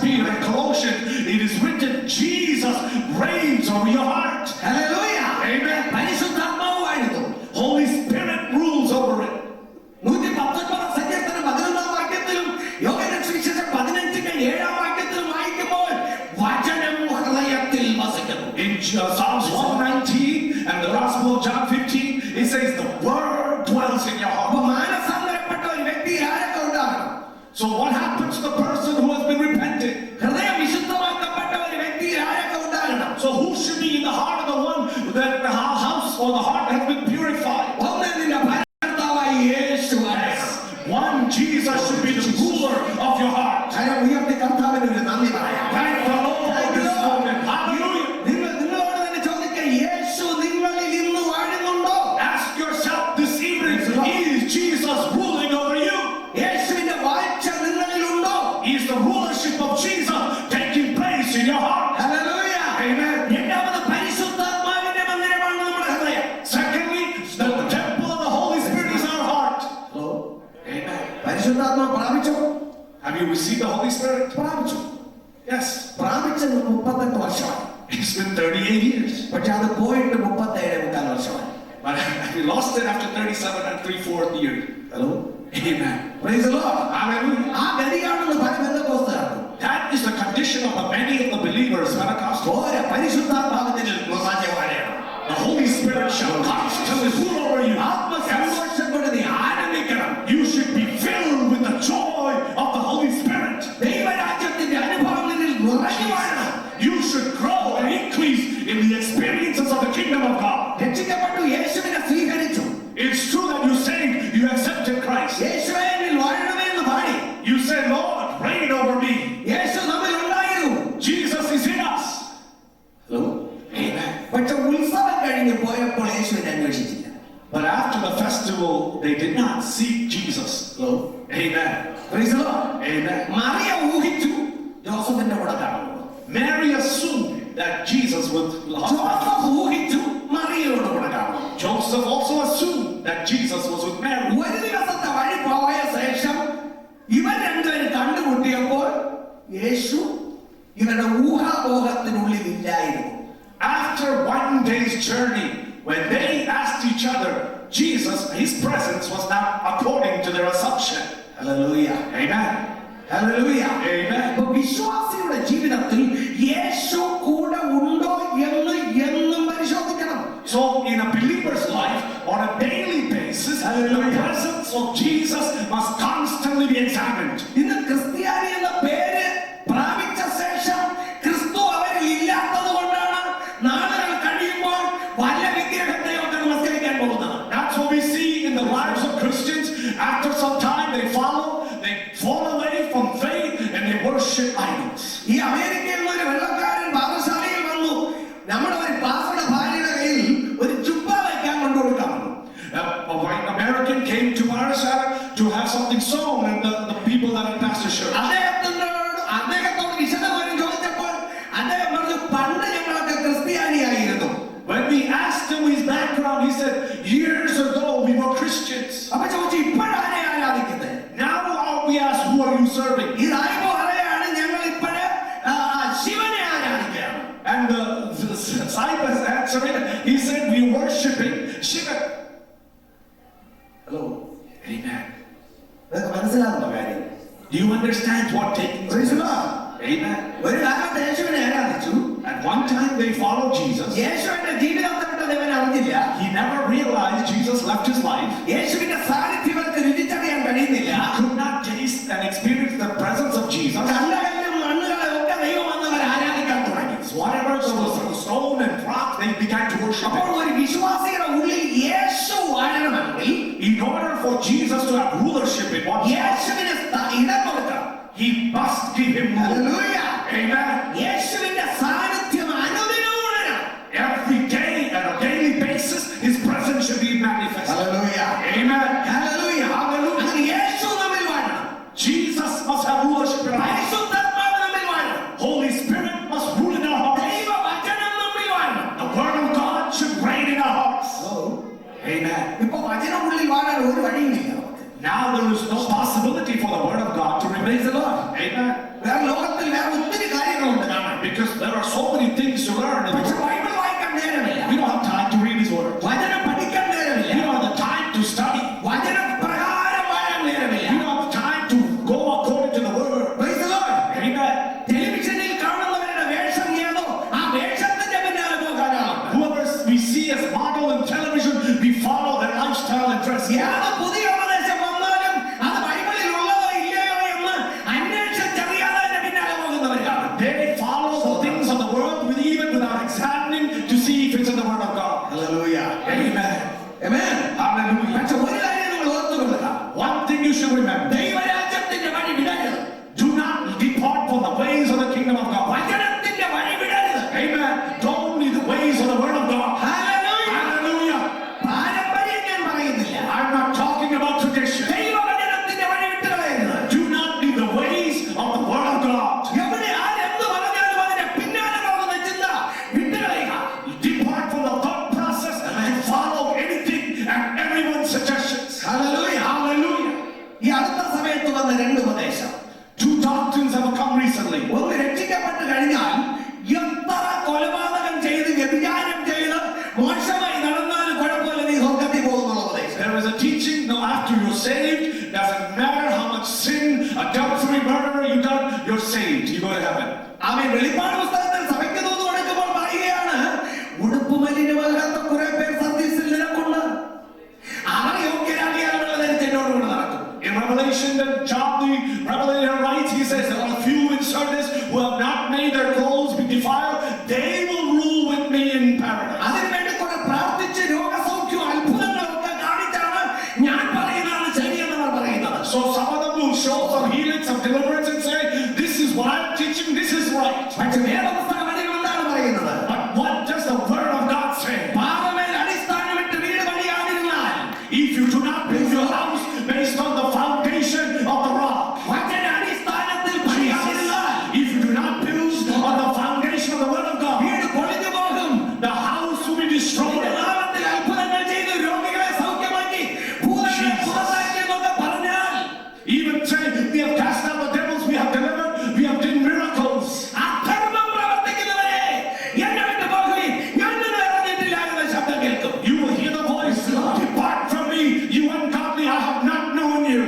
Peter and Colossians, it is written, Jesus reigns over your heart. Hallelujah. Amen. പരിശുദ്ധാത്മാവ് വാഴുന്നു. Holy Spirit rules over it. 119 സങ്കീർത്തനം 11 വാക്യത്തിലും യോഹന്നാൻ സുവിശേഷം 15-7 വാക്യത്തിലും വായിക്കുമ്പോൾ വചനം ഹൃദയത്തിൽ വസിക്കുന്നു. In Psalms 119 and the Gospel of John 15, it says the word dwells in your heart. അപ്പോൾ മാനസാന്തരപ്പെട്ട ഒരു വ്യക്തി ആരൊക്കെ ഉണ്ടാകണം? So what happens to the person who has been repented? ഹൃദയം വിശുദ്ധമാക്കപ്പെട്ട ഒരു വ്യക്തി ആരൊക്കെ ഉണ്ടാകണം? So who should be in the heart of the one that the house or the heart has been purified? ഒന്ന് നിന്റെ ഭരണകർത്താവായ യേശു ആകണം. One, Jesus should be the ruler of your heart. കരം ഉയർത്തി കർത്താവിന് ഒരു നന്ദി പറയാം. Thank the Lord this moment. Hallelujah. നിങ്ങളോട് തന്നെ ചോദിക്കുക, യേശു നിങ്ങളിൽ ഇന്ന് വാഴുന്നുണ്ടോ? Ask yourself this evening, is Jesus ruling over you? യേശുവിന്റെ വാഴ്ച നിങ്ങളിലുണ്ടോ? Is the rulership of Jesus taking place in your heart? Hallelujah. Amen. രണ്ടാമത് പരിശുദ്ധാത്മാവിന്റെ മന്ദിരമാണ് നമ്മുടെ ഹൃദയം. Secondly, the temple of the Holy Spirit is our heart. Amen. പരിശുദ്ധാത്മാവ് പ്രാപിച്ചോ? Have you received the Holy Spirit? പ്രാപിച്ചു. Yes. പ്രാപിച്ചത് 38 വർഷമായി. It's been 38 years. പക്ഷെ അത് പോയിട്ട് 37.25 വർഷമായി. But we lost it after 37 and 3/4 years. Hello. Amen. Praise the Lord. Hallelujah. ആ ഗതിയാണെന്ന് പല ബന്ധക്കോസ്തരാണ്. That is the condition of the many of the believers, Pentecostal. ഓരോ പരിശുദ്ധാത്മാവിന്റെ വാഴ്ചയാണ്. The Holy Spirit shall constantly rule over you. ആത്മസന്തോഷത്തോടെ നീ ആനന്ദിക്കണം. You should be filled with the joy of the Holy Spirit. ദൈവരാജ്യത്തിന്റെ അനുഭവം നിന്നിൽ നിറഞ്ഞു വാഴണം. You should grow and increase in the experiences of the kingdom of God. രക്ഷിക്കപ്പെട്ടു, യേശുവിനെ സ്വീകരിച്ചു. It's true that you saved, you accepted Christ. യേശുവേ എന്നിൽ വാഴണമേ എന്ന് പാടി. You say, Lord, reign over me. യേശു നമ്മിൽ ഉണ്ടായിരുന്നു. Jesus is in us. Hello. Amen. പക്ഷെ ഉത്സവം കഴിഞ്ഞ് പോയപ്പോൾ യേശുവിനെ അന്വേഷിച്ചില്ല. But after the festival, they did not seek Jesus. Hello. Amen. Praise the Lord. Amen. മറിയ ഊഹിച്ചു ജോസഫിന്റെ കൂടെ കാണുന്നു. Mary assumed that Jesus would love her. Joseph ഊഹിച്ചു മറിയയോട് കൂടെ കാണുന്നു. Joseph also assumed that Jesus was with Mary. ഒരു ദിവസത്തെ വഴി പോയ ശേഷം ഇവർ രണ്ടുപേരും കണ്ടുമുട്ടിയപ്പോൾ യേശു ഇവരുടെ ഊഹാപോഹത്തിനുള്ളിൽ ഇല്ലായിരുന്നു. After one day's journey, when they asked each other, Jesus, his presence was not according to their assumption. Hallelujah. Amen. Hallelujah. Amen. അപ്പോൾ വിശ്വാസിയുടെ ജീവിതത്തിൽ യേശു കൂടെ ഉണ്ടോ എന്ന് എന്നും പരിശോധിക്കണം. So in a believer's life, on a daily basis, the presence of Jesus must constantly be examined. ഇന്ന് ക്രിസ്ത്യാനി എന്ന പേര് പ്രാപിച്ച ശേഷം ക്രിസ്തു അവരിൽ ഇല്ലാത്തത് കൊണ്ടാണ് നാളുകൾ കഴിയുമ്പോൾ വല്ല വിഗ്രഹത്തെയൊക്കെ നമസ്കരിക്കാൻ പോകുന്നത്. That's what we see in the lives of Christians. After some time, they fall away from faith and they worship idols. ഈ അമേരിക്കയിൽ നിന്ന് ഒരു വെള്ളക്കാരൻ പാഠശാലയിൽ വന്നു. നമ്മുടെ ഒരു പാസ്റ്ററുടെ ഭാര്യയുടെ കയ്യിൽ ഒരു ജുബ്ബ വയ്ക്കാൻ കൊണ്ടുകൊടുക്കാൻ വന്നു. A white American came to Marasara to have something sewn, and the people that had pastor shirt. അദ്ദേഹത്തോട് വിശദമായി ചോദിച്ചപ്പോൾ അദ്ദേഹം പറഞ്ഞു, പണ്ട് ഞങ്ങളൊക്കെ ക്രിസ്ത്യാനിയായിരുന്നു. When we asked him his background, he said, years ago we were Christians. അപ്പൊ ചോദിച്ചു, ഇപ്പോഴാരെ ആരാധിക്കുന്നത്? Now we ask, who are you serving? ഇതായപ്പോ പറയാണ്, ഞങ്ങൾ ഇപ്പോഴ് ശിവനെ ആരാധിക്കുകയാണ്. And the disciples answered, he said, we worshiping Shiva. Hello. Amen. നിങ്ങൾക്ക് മനസ്സിലാകുന്ന കാര്യം? Do you understand what taking place? Amen. ഒരു കാലത്ത് യേശുവിനെ ആരാധിച്ചു. At one time they followed Jesus. യേശുവിന്റെ ജീവിതത്തെ വിട്ടത് ഇവൻ അറിഞ്ഞില്ല. He never realized Jesus left his life. യേശുവിന്റെ സാന്നിധ്യം ഇവർക്ക് രുചിച്ചറിയാൻ കഴിയുന്നില്ല. He could not taste and experience the presence of Jesus. കണ്ടകല്ലും മണ്ണുകളെ ഒക്കെ ദൈവം വന്നവർ ആരാധിക്കാൻ തുടങ്ങി. Whatever was stone and rock, they began to worship അപ്പോൾ him. ഒരു വിശ്വാസിയുടെ ഉള്ളിൽ യേശു വാഴണമെങ്കിൽ, In order for Jesus to have rulership in one, യേശുവിന് ഇടം കൊടുക്കണം. he must give him rule. Hallelujah. Amen. യേശുവിന്റെ സാന്നിധ്യം അനുദിനവും ഉണരണം. Every day, on a daily basis, his presence should be manifested. Hallelujah. Amen. Hallelujah. Hallelujah. അങ്ങനെ യേശു നമ്മിൽ വാഴണം. Jesus must have rulership in our hearts. പരിശുദ്ധാത്മാവ് നമ്മിൽ വാഴണം. Holy Spirit must rule in our hearts. ദൈവവചനം നമ്മിൽ വാഴണം. The word of God should reign in our hearts. Amen. ഇപ്പൊ വചനം ഉള്ളിൽ വാഴാൻ ഒരു വഴിയുമില്ല നമുക്ക്. Now there is no possibility for the word of God to remain. Praise the Lord. Amen. വേറെ ലോകത്തിൽ വേറെ Because there are so many things to learn. പക്ഷെ ബൈബിൾ വായിക്കാൻ നേരമില്ല. We don't have time to read His Word. വചനം പഠിക്കാൻ നേരമില്ല. We don't have the time to study. വചനം പ്രകാരം വാഴാൻ നേരമില്ല. We don't have the time to go according to the Word. Praise the Lord. Amen. ടെലിവിഷനിൽ കാണുന്നവരുടെ വേഷം ഏതോ ആ വേഷത്തിന്റെ പിന്നാലെ പോകാനാണ്. Whoever we see as model in television, we follow their lifestyle and dress. ഏത് പുതിയ ഉപദേശം വന്നാലും അത് ബൈബിളിൽ ഉള്ളതോ ഇല്ലയോ എന്ന് അന്വേഷിച്ചറിയാതെ അതിന്റെ പിന്നാലെ പോകുന്നവരാണ്. They follow the things of the world even without examining to see if it's in the Word of God. Hallelujah. Amen. Amen. Hallelujah. പക്ഷെ ഒരു കാര്യം നിങ്ങൾ ഓർത്തുകൊള്ളുക. One thing you should remember. ദൈവരാജ്യത്തിന്റെ വഴി വിടരുത്. Do not depart from the ways of the kingdom of God. വചനത്തിന്റെ വഴി വിടരുത്. Amen. Don't leave the ways of the Word of God. Hallelujah. Hallelujah. പാരമ്പര്യം ഞാൻ പറയുന്നില്ല. I'm not talking about tradition. ദൈവവചനത്തിന്റെ വഴി വിട്ടുകളയരുത്. Do not leave the ways of the Word of God. എവിടെ ആരെന്ത് പറഞ്ഞാലും അതിന്റെ പിന്നാലെ പോകുന്ന ചിന്ത വിട്ടുകളയുക. Depart from the thought process and follow anything and everyone's suggestions. Hallelujah. Hallelujah. ഈ അടുത്ത സമയത്ത് വന്ന രണ്ട് ഉപദേശം. Two doctrines have come recently. ഒന്ന് രക്ഷിക്കപ്പെട്ട് കഴിഞ്ഞാൽ എത്ര കൊലപാതകം ചെയ്ത് വ്യഭിചാരം ചെയ്ത് മോശമായി നടന്നാലും കുഴപ്പമില്ല, നീ സ്വർഗ്ഗത്തിൽ പോകുന്നുള്ള ഉപദേശം. There is a teaching now after you're saved, doesn't matter how much sin, adultery, murder you've done, you're saved. You go to heaven. അവൻ വെളിപ്പാട് പുസ്തകത്തിൽ സഭയ്ക്ക് തൂത് കൊടുക്കുമ്പോൾ പറയുകയാണ്, ഉടുപ്പ് മലിനമാകാത്ത കുറെ പേർ സന്ദേശത്തിൽ നിനക്കുണ്ട്, അവർ യോഗ്യരാകിയാലുള്ളത് എന്നോട് കൂടെ നടക്കും. In Revelation, that John the Revelator writes, he says, there are a few in Sardis who have not made their clothes be defiled. They will rule with me in paradise. അതിനുവേണ്ടി കുറെ പ്രാർത്ഥിച്ച് രോഗസൗഖ്യം അത്ഭുതങ്ങളൊക്കെ കാണിച്ചാണ് ഞാൻ പറയുന്നതാണ് ശരിയെന്നവർ പറയുന്നത്. So some of them will show some healing, some deliverance and say, this is what I'm teaching, this is right. പക്ഷെ വേദപുസ്തകം എന്താണ് പറയുന്നത്? But what does the Word of God say? പാപമേൽ അടിസ്ഥാനമിട്ട് വീട് പണിയാതിരുന്നാൽ, If you do not build your house based on the foundation of the rock, വചന അടിസ്ഥാനത്തിൽ പണിയാതിരുന്നാൽ, if you do not build on the foundation of the Word of God, വീട് പൊളിഞ്ഞു പോകും. the house will be നിന്റെ destroyed. നാമത്തിൽ അത്ഭുതങ്ങൾ ചെയ്ത് രോഗികളെ സൗഖ്യമാക്കി ഭൂതങ്ങളെ പുറത്താക്കി എന്നൊക്കെ പറഞ്ഞാൽ, Even say, we have cast out the devils, we have delivered, we have done miracles. അധർമ്മം പ്രവർത്തിക്കുന്നവരെ എന്നെ വിട്ടു പോകുകയും ഞാൻ നിങ്ങളെ അറിഞ്ഞിട്ടില്ല എന്ന ശബ്ദം കേൾക്കും. You will hear the voice, depart from me, you ungodly, I have not known you.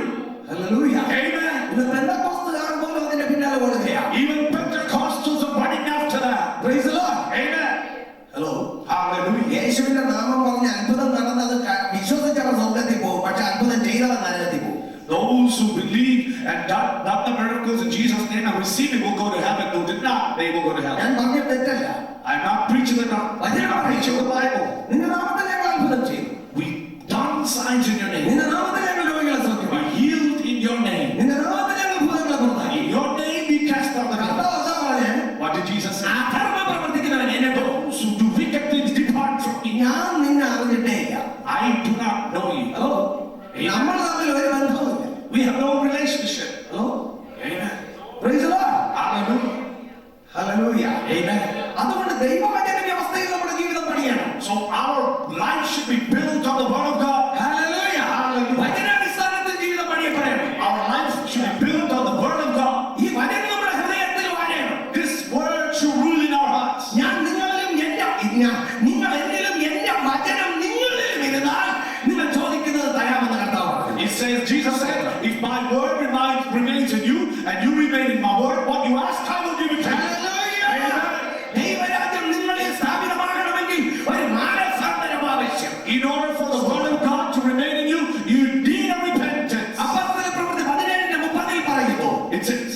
Hallelujah. Amen. ഇന്ന് പെന്തക്കോസ്തുകാർ പോലും അതിന്റെ പിന്നാലെ ഓടുകയാണ്. Even Pentecostals are running after that. Praise the Lord. Amen. Hello, Hallelujah. യേശുവിന്റെ നാമം പറഞ്ഞ് അത്ഭുതം നടന്നത് വിശ്വസിച്ചവർ സ്വർഗ്ഗത്തിൽ പോകും, പക്ഷെ അത്ഭുതം ചെയ്തവർ നരകത്തിൽ പോകും. Those who believe and done the miracles in Jesus' name and receive it will go to heaven. Who did not, they will go to hell. ഞാൻ പറഞ്ഞ തെറ്റല്ല. I'm not preaching the gospel. I'm not preaching the Bible. നിന്റെ നാമത്തിൽ ഞങ്ങൾ അത്ഭുതം ചെയ്തു. We done signs in your name. നിന്റെ നാമത്തിൽ ഞങ്ങൾ രോഗികളെ We സൗഖ്യമാക്കി. healed in your name. നിന്റെ നാമത്തിൽ ഞങ്ങൾ ഭൂതങ്ങളെ പുറത്താക്കി. In your name we cast out the devil. കർത്താവ് അതാ പറഞ്ഞേ, What did Jesus say? അധർമ്മം പ്രവർത്തിക്കുന്നവൻ എന്നെ പോകും. Those who do wicked things depart from me. ഞാൻ നിന്നെ അറിഞ്ഞിട്ടേ ഇല്ല. I do not know you. Hello, നമ്മൾ തമ്മിൽ ഒരു ബന്ധവുമില്ല. We have no relationship. Hello, Amen. praise the Lord. Hallelujah. Hallelujah. Amen. അതുകൊണ്ട് ദൈവവചന വ്യവസ്ഥയിൽ നമ്മുടെ ജീവിതം പണിയണം. So our life should be built on the Word of God. Hallelujah. Hallelujah. വചനാടിസ്ഥാനത്തിൽ ജീവിതം പണിയപ്പെടണം. Our life should be built on the Word of God. ഈ വചനം നമ്മുടെ ഹൃദയത്തിൽ വാഴണം. This Word should rule in our hearts. നിങ്ങൾ എന്നിലും എന്റെ വചനം നിങ്ങളിലും ഇരുന്നാൽ നിങ്ങൾ ചോദിക്കുന്നത് തരാമെന്ന് കർത്താവ് പറഞ്ഞു. It says, Jesus said, if my word remains in you and you remain in my word, what you ask, I will give it to you. Hallelujah. ദൈവരാജ്യം നിങ്ങളിൽ സ്ഥാപിതമാകണമെങ്കിൽ ഒരു മാനസാന്തരം ആവശ്യം. In order for the word of God to remain in you, you need a repentance. അപ്പോസ്തലപ്രവൃത്തി 17:30 പറയുന്നു. It says,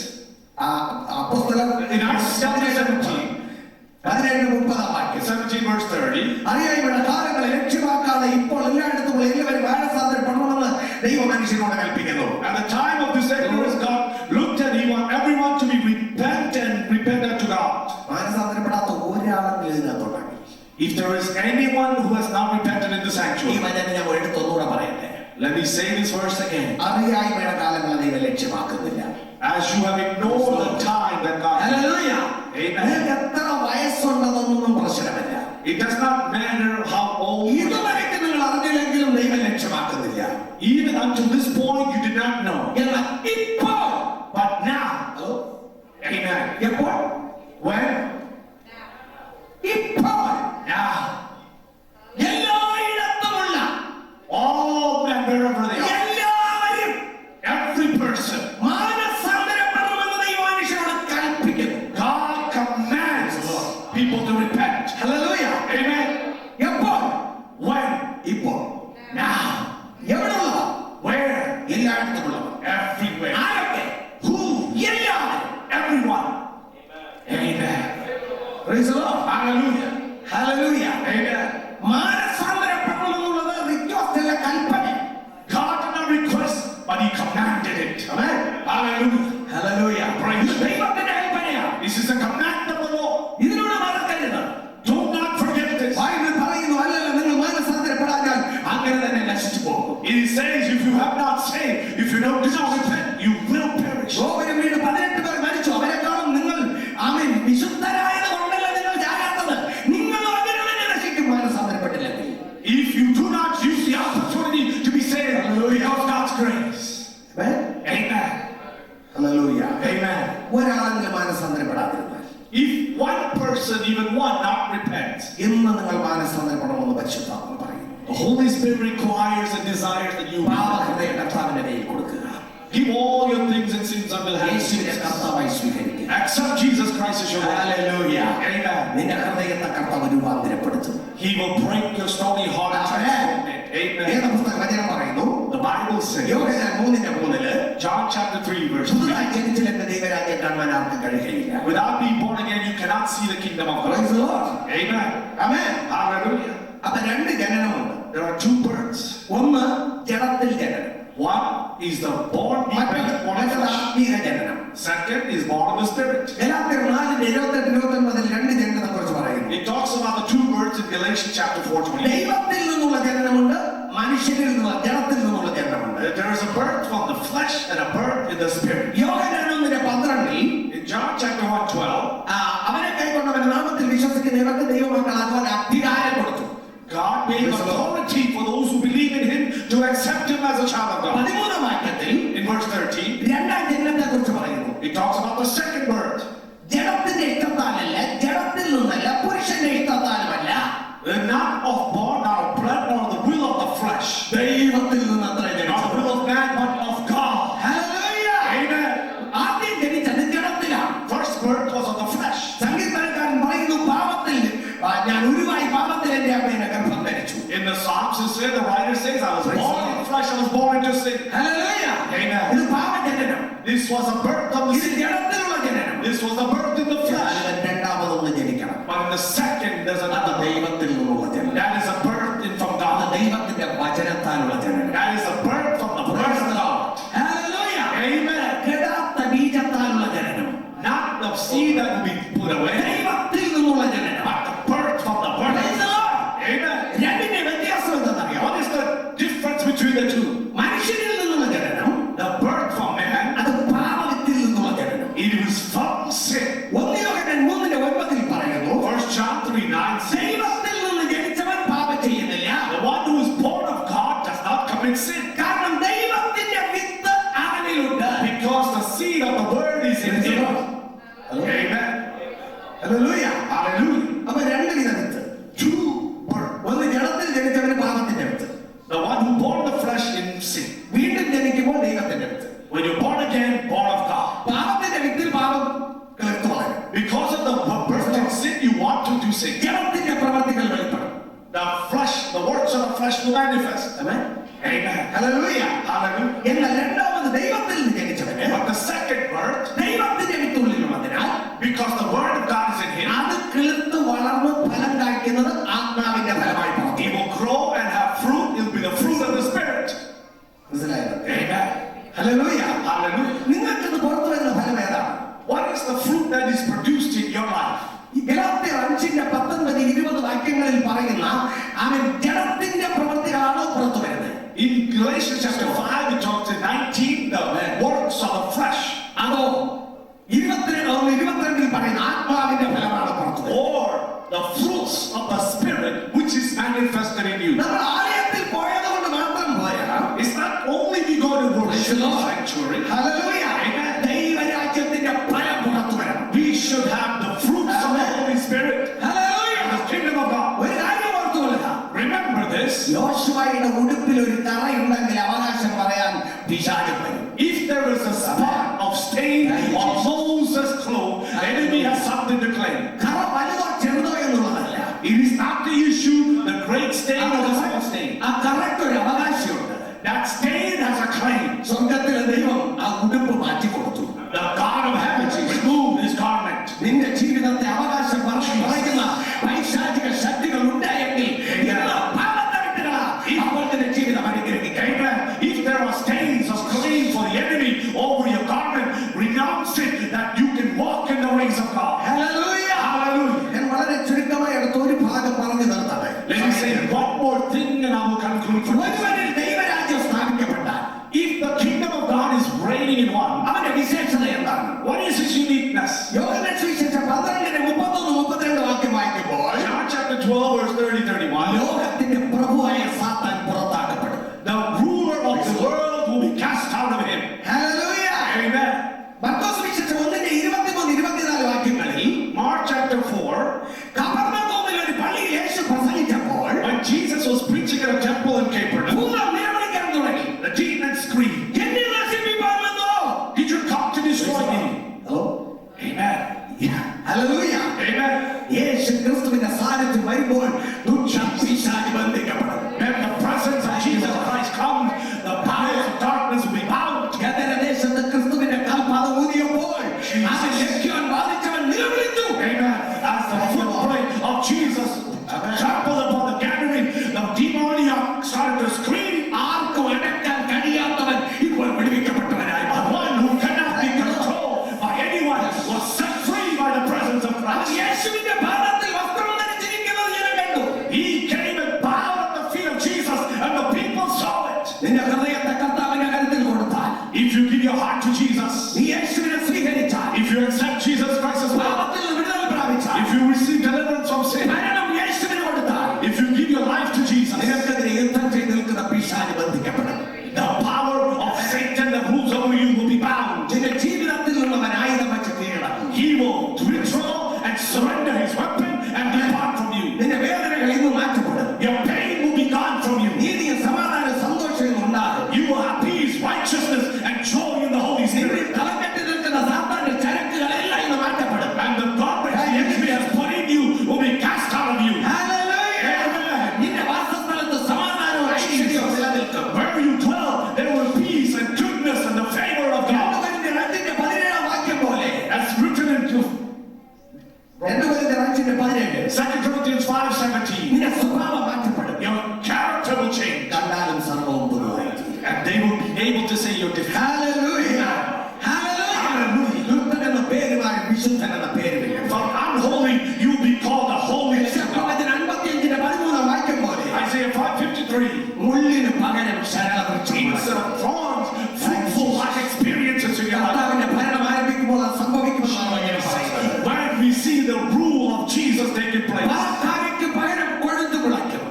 അപ്പോസ്തലർ in Acts chapter 17, 17 verse 30, അറിയായ്മയുടെ കാലങ്ങളെ ലക്ഷ്യമാക്കാതെ ഇപ്പോൾ എല്ലായിടത്തും എല്ലാവരും മാനസാന്തരപ്പെടണമെന്ന് ദൈവ മനുഷ്യനോട് കൽപ്പിക്കുന്നു. at the time of this glorious God looked and he want everyone to be repentant to God. മാനസാന്തരപ്പെടാത്ത ഒരാളെങ്കിലും ഇതിനകത്തുണ്ടാക്കി. If there is anyone who has not repented in the ഈ sanctuary, വചനം ഞാൻ എടുത്തൊന്നുകൂടെ പറയട്ടെ. let me say this verse again. അറിയായ്മയുടെ കാലങ്ങളെ ദൈവം ലക്ഷ്യമാക്കുന്നില്ല. As you have ignored the time that God has. Hallelujah. Amen. നിങ്ങൾക്ക് എത്ര വയസ്സുണ്ടെന്നൊന്നും പ്രശ്നമില്ല. It does not matter how old. ഇതുവരെയ്ക്ക് നിങ്ങൾ അറിഞ്ഞില്ലെങ്കിലും ദൈവം ലക്ഷ്യമാക്കുന്നില്ല. Even until this point you did not know. എന്നാൽ ഇപ്പോൾ, But now, hello, amen. എപ്പോൾ? When? Praise the Lord. Hallelujah. Hallelujah. Amen. മാനസാന്തരപ്പെടണമെന്നുള്ളത് request അല്ല, കൽപ്പന. God did not request, but He commanded it. Amen. Hallelujah. Hallelujah. Praise God. ദൈവത്തിന്റെ കൽപ്പനയാണ്. This is the command of the Lord. ഇതിനോട് മറക്കരുത്. Do not forget this. Bible പറയുന്നു, അല്ലല്ല, നിങ്ങൾ മാനസാന്തരപ്പെടാഞ്ഞാൽ അങ്ങനെ തന്നെ നശിച്ചു പോകും. It says, if you have not saved, if you don't repent, you will perish. യോബിന്റെ വീട് 18 പേർ മരിച്ചു. അവരെക്കാളും നിങ്ങൾ ആമേൻ വിശുദ്ധരായത് കൊണ്ടല്ല നിങ്ങൾ ജാഗ്രതത്. നിങ്ങൾ അങ്ങനെ തന്നെ നശിക്കും മാനസാന്തരപ്പെട്ടില്ലെങ്കിൽ. If you do not use the opportunity to be saved, because God's grace. Amen. Amen. Hallelujah. Amen. ഒരാളെങ്കിലും മാനസാന്തരപ്പെടാതിരുന്നാൽ, If one person, even one, not repent, ഇന്ന് നിങ്ങൾ മാനസാന്തരപ്പെടണമെന്ന് പരിശുദ്ധാത്മാവ് പറയുന്നു. the Holy Spirit requires and desires that you പാപഹൃദയ കർത്താവിന്റെ കയ്യിൽ കൊടുക്കുക. give all your things and sins unto the hands of യേശുവിനെ Jesus. കർത്താവായി സ്വീകരിക്കുക. Accept Jesus Christ as your Lord. Hallelujah. Amen. നിന്റെ ഹൃദയത്തെ കർത്താവ് രൂപാന്തരപ്പെടുത്തും. He will break your stony heart and transform it. Amen. വേദപുസ്തകം വചനം പറയുന്നു, The Bible says, Yohannan 3:3 John chapter 3 verse 3, പുതുതായി ജനിച്ചില്ലെന്ന് ദൈവരാജ്യം കാണുവാൻ ആർക്കും കഴിയുകയില്ല. without being born again, you cannot see the kingdom of Praise God. the Lord. Amen. Amen. Hallelujah. അപ്പൊ രണ്ട് ജനനമുണ്ട്. There are two births. ഒന്ന് ജഡത്തിൽ ജനനം, One is the born of മറ്റൊരു flesh. ആത്മീക ജനനം. Second is born of the Spirit. ഗലാത്യർ 4:28-29 രണ്ട് ജനനത്തെ കുറിച്ച് പറയുന്നു. It talks about the two births in Galatians chapter 4:20. ദൈവത്തിൽ നിന്നുള്ള ജനനമുണ്ട്, മനുഷ്യരിൽ നിന്നുള്ള ജഡത്തിൽ നിന്നുള്ള ജനനമുണ്ട്. There is a birth from the flesh and a birth in the Spirit. Yohannan 1:12 In John chapter 1:12, അവനെ കൈക്കൊണ്ടവന്റെ നാമത്തിൽ വിശ്വസിക്കുന്ന ഇവർക്ക് ദൈവമക്കളാകുവാൻ അധികാരം കൊടുത്തു. God gave authority for those who believe in Him to accept Him as a child of God. 13 വാക്യത്തിൽ In verse 13, രണ്ടാം ജനനത്തെ കുറിച്ച് പറയുന്നു. it talks about the second birth. ജഡത്തിന്റെ ഇഷ്ടത്താലല്ല, ജഡത്തിൽ നിന്നല്ല, പുരുഷന്റെ ഇഷ്ടത്താലുമല്ല, Not of born, not of blood, nor the will of the flesh. ദൈവത്തിൽ നിന്ന് അത്ര Not the ജനിച്ചത്. will of man, but of God. Hallelujah. Amen. ആദ്യം ജനിച്ചത് ജഡത്തിലാണ്. First birth was of the flesh. സംഗീതക്കാരൻ പറയുന്നു, പാപത്തിൽ ഞാൻ ഉരുവായി പാപത്തിൽ എന്റെ അമ്മേനെ ഗർഭം ധരിച്ചു. In the Psalms, it says, the writer says, I was born in flesh, I was born into sin. Hallelujah. Amen. ഇത് പാപജനനം. This was a birth of the ഇത് sin. ജഡത്തിലുള്ള ജനനം. This was the birth in the flesh. ഞാൻ രണ്ടാമതൊന്ന് ജനിക്കണം. But in the second, there's അത് another birth. ദൈവത്തിൽ നിന്നുള്ള ജനനം. That is a birth in from അത് God. ദൈവത്തിന്റെ വചനത്താലുള്ള ജനനം. That is a birth from the word of God. Hallelujah. Amen. കെടാത്ത ബീജത്താലുള്ള ജനനം. Not the seed that will be put away, ദൈവത്തിൽ നിന്നുള്ള ജനനം. but the birth from the word of God. Amen. രണ്ടിന്റെ വ്യത്യാസം എന്താണെന്നറിയോ? What is the difference between the two? മനുഷ്യനിൽ നിന്നുള്ള ജനനം, The birth from man, അത് പാപത്തിൽ നിന്നുള്ള ജനനം. it is from sin. 1 യോഹന്നാൻ 3:9 പറയുന്നു, 1 John 3:9 says, ദൈവത്തിൽ നിന്ന് ജനിച്ചവൻ പാപം ചെയ്യുന്നില്ല. the one who is born of God does not commit sin, കാരണം ദൈവത്തിന്റെ വിത്ത് അവനിലുണ്ട്. because the seed of the word is in him. Amen. Hallelujah. Hallelujah. അപ്പൊ രണ്ട് വിധ വിത്ത്. Two births. ഒന്ന് ജഡത്തിൽ ജനിച്ചവന് പാപത്തിന്റെ വിത്ത്, The one who born the flesh in sin. വീണ്ടും ജനിക്കുമ്പോൾ ദൈവത്തിന്റെ വിത്ത്. When you're born again, born of God. പാപത്തിന്റെ വിത്തിൽ പാപം കിളർത്തു വളരും. Because of the birth in sin, you want to do sin. ജഡത്തിന്റെ പ്രവർത്തികൾ വെളിപ്പെടും. The flesh, the works of the flesh will manifest. Amen. Amen. Hallelujah. Hallelujah. എന്നാൽ രണ്ടാമത് ദൈവത്തിൽ നിന്ന് ജനിച്ചവന് But the second birth, ദൈവത്തിന്റെ വിത്തുള്ളിലുള്ളതിനാൽ because the word of God is in him, അത് കിളിർത്ത് വളർന്ന് ഫലം കായ്ക്കുന്നത് ആത്മാവിന്റെ ഫലമായി he പ്രവർത്തിക്കും. will grow and have fruit. It will be the fruit of the Spirit. മനസ്സിലായോ? Amen. ഹല്ലേലൂയ. Hallelujah. നിങ്ങൾക്ക് ഇത് പുറത്തു വരുന്ന ഫലം ഏതാണ്? What is the fruit that is produced in your life? ഗലാത്യർ 5:19-20 വാക്യങ്ങളിൽ പറയുന്ന അവൻ ജഡത്തിന്റെ പ്രവൃത്തികളാണോ പുറത്തു വരുന്നത്? In Galatians chapter 5, it talks in 19, the works of the flesh. അതോ 22 പറയുന്ന ആത്മാവിന്റെ ഫലമാണ് പുറത്തു വരുന്നത്? Or the fruits of the Spirit which is manifested in you. നമ്മൾ ആലയത്തിൽ പോയത് കൊണ്ട് മാത്രം പോയാ It's not only we go to worship the sanctuary. Hallelujah. Amen. ദൈവരാജ്യത്തിന്റെ ഫലം പുറത്തു വരണം. We should have the fruits of the Holy Spirit hallelujah. and the kingdom of God. ഒരു കാര്യം ഓർത്തുകൊള്ളുക, Remember this. യോശുവയുടെ ഉടുപ്പിൽ ഒരു കറയുണ്ടെങ്കിൽ അവകാശം പറയാൻ പിശാച് വരും. If there is a spot of stain on Moses' clothes, the enemy has something to claim. കറ വലുതോ ചെറുതോ എന്നുള്ളതല്ല. It is not the issue, the great stain or the small stain. ആ കറയ്ക്ക് ഒരു അവകാശമുണ്ട്. That stain has a claim. സ്വർഗത്തിലെ ദൈവം ആ ഉടുപ്പ് മാറ്റി കൊടുത്തു. The God of heaven removed his garment. നിന്റെ ജീവിതത്തെ അവകാശത്തെ അവകാശം പറയുന്ന പൈശാചിക ശക്തികൾ ഉണ്ടായെങ്കിൽ പാപത്തെ വിട്ടുകളാ അപ്പോൾ നിന്റെ ജീവിതം അനുഗ്രഹിക്കുക. If there are stains or stains for the enemy over your garment, renounce it that you can walk in the ways of God. Hallelujah. Hallelujah. ഞാൻ വളരെ ചുരുക്കമായി അടുത്ത ഒരു ഭാഗം പറഞ്ഞു നിർത്തട്ടെ. Let me say one more thing and I will conclude for this. ഒരുവനിൽ ദൈവരാജ്യം സ്ഥാപിക്കപ്പെട്ടാൽ, If the kingdom of God is reigning in one, അവന്റെ വിശേഷത എന്താണ്? what is his uniqueness? യോഹന്നാൻ സുവിശേഷം 12:31-32 വാക്യം വായിക്കുമ്പോൾ John chapter 12 verse 30-31. ലോകത്തിന്റെ പ്രഭുവായ സാത്താൻ പുറത്താക്കപ്പെടും. The ruler of the world will be cast out of him. Hallelujah. Amen. മർക്കോസ് സുവിശേഷം 1:23-24 വാക്യങ്ങളിൽ Mark chapter 4, കഫർന്നഹൂമിൽ ഒരു പള്ളിയിൽ യേശു പ്രസംഗിച്ചപ്പോൾ when Jesus was preaching at a temple in Capernaum, ഭൂതം നിലവിളിക്കാൻ തുടങ്ങി. the demons screamed, എന്നെ നശിപ്പിപ്പാൻ വന്നോ? "Did you come to destroy me?" Hello. Amen. Hallelujah. Amen. യേശു ക്രിസ്തുവിന്റെ സാന്നിധ്യം വരുമ്പോൾ ദുഷ്ടം പിശാച് ബന്ധിക്കപ്പെടും. When the presence of Jesus Christ comes, the powers of darkness will be bound. ഗദരദേശത്ത് ക്രിസ്തുവിന്റെ കാൽപാദം ഊതിയപ്പോൾ അത് ലക്ഷ്യം ബാധിച്ചവൻ നിലവിളിച്ചു. Amen. As the footprint of Jesus trampled upon the gathering, the demoniac started to scream. ആർക്കും അടക്കാൻ കഴിയാത്തവൻ ഇപ്പോൾ വിടുവിക്കപ്പെട്ടവനായി. The one who cannot be controlled by anyone was set free by the presence of Christ. യേശുവിന്റെ പാദത്തിൽ വസ്ത്രം ധരിച്ചിരിക്കുന്നത് ഞാൻ കണ്ടു. He came and bowed at the feet of Jesus, and the people saw it. നിന്റെ ഹൃദയത്തെ കർത്താവിന്റെ കരുത്തിൽ കൊടുത്താൽ, If you give your heart to Jesus, നീ യേശുവിനെ സ്വീകരിച്ചാൽ, if you accept Jesus Christ as Lord, പാപത്തിൽ നിന്ന് വിടുതൽ പ്രാപിച്ചാൽ, if you receive deliverance from sin, മരണം യേശുവിന് കൊടുത്താൽ, if you give your life to Jesus, നിനക്കെതിരെ യുദ്ധം ചെയ്ത് നിൽക്കുന്ന പിശാച് ബന്ധിക്കപ്പെടും. the power of Satan that rules over you will be bound. നിന്റെ ജീവിതത്തിൽ നിന്നവൻ ആയുധം വെച്ച് കീഴടക്കും. He will withdraw and surrender his weapon and depart from you. നിന്റെ വേദനകൾ ഇന്ന് മാറ്റപ്പെടും. Your pain will be gone from you. നീതിയും സമാധാനവും സന്തോഷവും ഉണ്ടാകും. You will have peace, righteousness, and joy in the Holy Spirit. തലക്കെട്ടി നിൽക്കുന്ന സാത്താന്റെ ചരക്കുകളെല്ലാം ഇന്ന് മാറ്റപ്പെടും. And the garbage the enemy has put in you will be cast out of you. Hallelujah. Amen. നിന്റെ വാസസ്ഥലത്ത് സമാധാനവും ഐശ്വര്യവും നിലനിൽക്കും. Wherever you dwell, there will be peace and goodness and the favor of God. 2 വാക്യം പോലെ As written in 2 Corinthians 5:17. നിന്റെ സ്വഭാവം മാറ്റപ്പെടും. Your character will change. കണ്ടാലും സർവ്വവും പുതുതായി തീരും. And they will be able to say you're different. Hallelujah. Hallelujah. ദുഷ്ടൻ എന്ന പേര് മാറി വിശുദ്ധൻ എന്ന പേര് വരും. From unholy, you will be called the holy. യശയ്യാവ് 55:13 വാക്യം പോലെ Isaiah 5:53. മുള്ളിന് പകരം ശരളവൃക്ഷം. Instead of thorns, fruitful life experiences in your life. കർത്താവിന്റെ ഭരണം ആരംഭിക്കുമ്പോൾ അത് സംഭവിക്കുമെന്നാണ് ഞാൻ പറയുന്നത്. When we see the rule of Jesus taking place, പറക്കാരയ്ക്ക് പകരം കൊഴുത്തു മുളയ്ക്കും.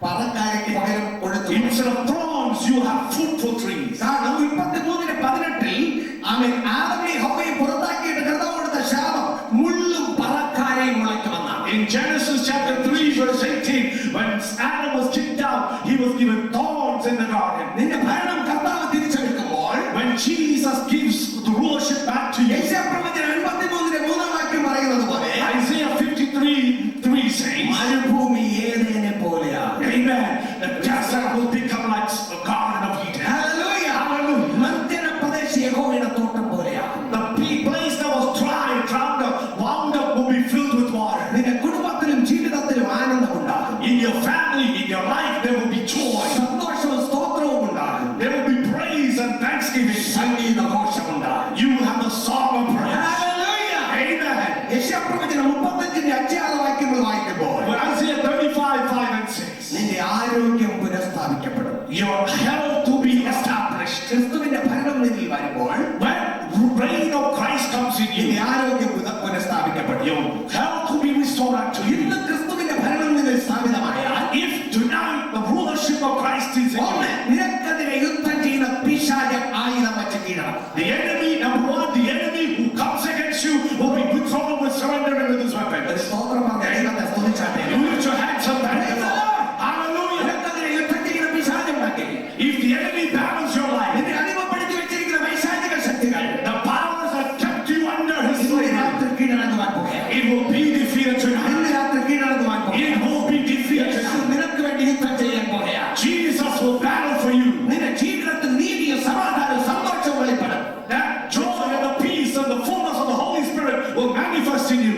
പറക്കാരയ്ക്ക് പകരം കൊഴുത്തു മുളയ്ക്കും. instead of thorns, you have fruitful trees. കാരണം 33:18 അവൻ ആദമിനെ ഹവ്വയെ പുറത്താക്കിയിട്ട് കർത്താവ് കൊടുത്ത ശാപം മുള്ളും പറക്കാരയും മുളയ്ക്കുമെന്നാണ്. In Genesis chapter 3 verse 18, when Adam was kicked out, he was given thorns in the garden. നിന്റെ ഭരണം കർത്താവ് തിരിച്ചെടുക്കുമ്പോൾ When Jesus gives the rulership back to you, യെശയ്യാപ്രവചനം 53:3 വാക്യം പറയുന്നത് പോലെ Isaiah 53:3 says, മരുഭൂമി ഏദേനെ പോലെയാണ്. Amen. The desert will become like a garden of Eden. Hallelujah. Hallelujah. നിർജ്ജന പ്രദേശം യഹോവയുടെ തോട്ടം പോലെയാണ്. The place that was dry, drowned up, wound up will be filled with water. നിന്റെ കുടുംബത്തിലും ജീവിതത്തിലും ആനന്ദമുണ്ടാകും. In your family, in your life, there will be joy. സന്തോഷവും സ്തോത്രവും ഉണ്ടാകും. There will be praise and thanksgiving. സംഗീതഘോഷമുണ്ടാകും. You will have a song of praise. Hallelujah. Amen. യെശയ്യാപ്രവചനം 35:5 വാക്യങ്ങൾ വായിക്കുമ്പോൾ When Isaiah 35:5-6, നിന്റെ ആരോഗ്യം പുനഃസ്ഥാപിക്കപ്പെടും. your health will be established. ക്രിസ്തുവിന്റെ ഭരണം നിന്നിൽ വരുമ്പോൾ When reign of Christ comes in നിന്റെ you, ആരോഗ്യം പുനഃസ്ഥാപിക്കപ്പെടും. your health will be restored unto you. ഇന്ന് ക്രിസ്തുവിന്റെ ഭരണം നിന്നിൽ സ്ഥാപിതമായാൽ If tonight the rulership of Christ is in ഒന്ന് you, നിനക്കെതിരെ യുദ്ധം ചെയ്യുന്ന പിശാച് ആയുധം വെച്ച് കീഴടക്കും. the enemy, number one, the enemy who comes against you will be withdrawn with surrender into this weapon. ഒരു സ്തോത്രം പറഞ്ഞ ദൈവത്തെ സ്തുതിച്ചാട്ടെ. You lift your hands up and praise the Lord. Hallelujah. നിനക്കെതിരെ യുദ്ധം ചെയ്യുന്ന പിശാച് ഉണ്ടാക്കി. If the enemy battles your life, നിന്നെ അടിമപ്പെടുത്തി വെച്ചിരിക്കുന്ന വൈശാചിക ശക്തികൾ the powers that kept you under his ഇന്ന് slavery, രാത്രി കീഴടങ്ങുവാൻ പോകുകയാണ്. it will be defeated tonight. ഇന്ന് രാത്രി കീഴടങ്ങുവാൻ It പോകുകയാണ്. will be defeated Yeshu tonight. നിനക്ക് വേണ്ടി യുദ്ധം ചെയ്യാൻ പോകുകയാണ്. Jesus will battle for you. നിന്റെ ജീവിതത്തിൽ നീതിയും സമാധാനവും സന്തോഷവും വെളിപ്പെടും. That joy and the peace and the fullness of the Holy Spirit will manifest in you.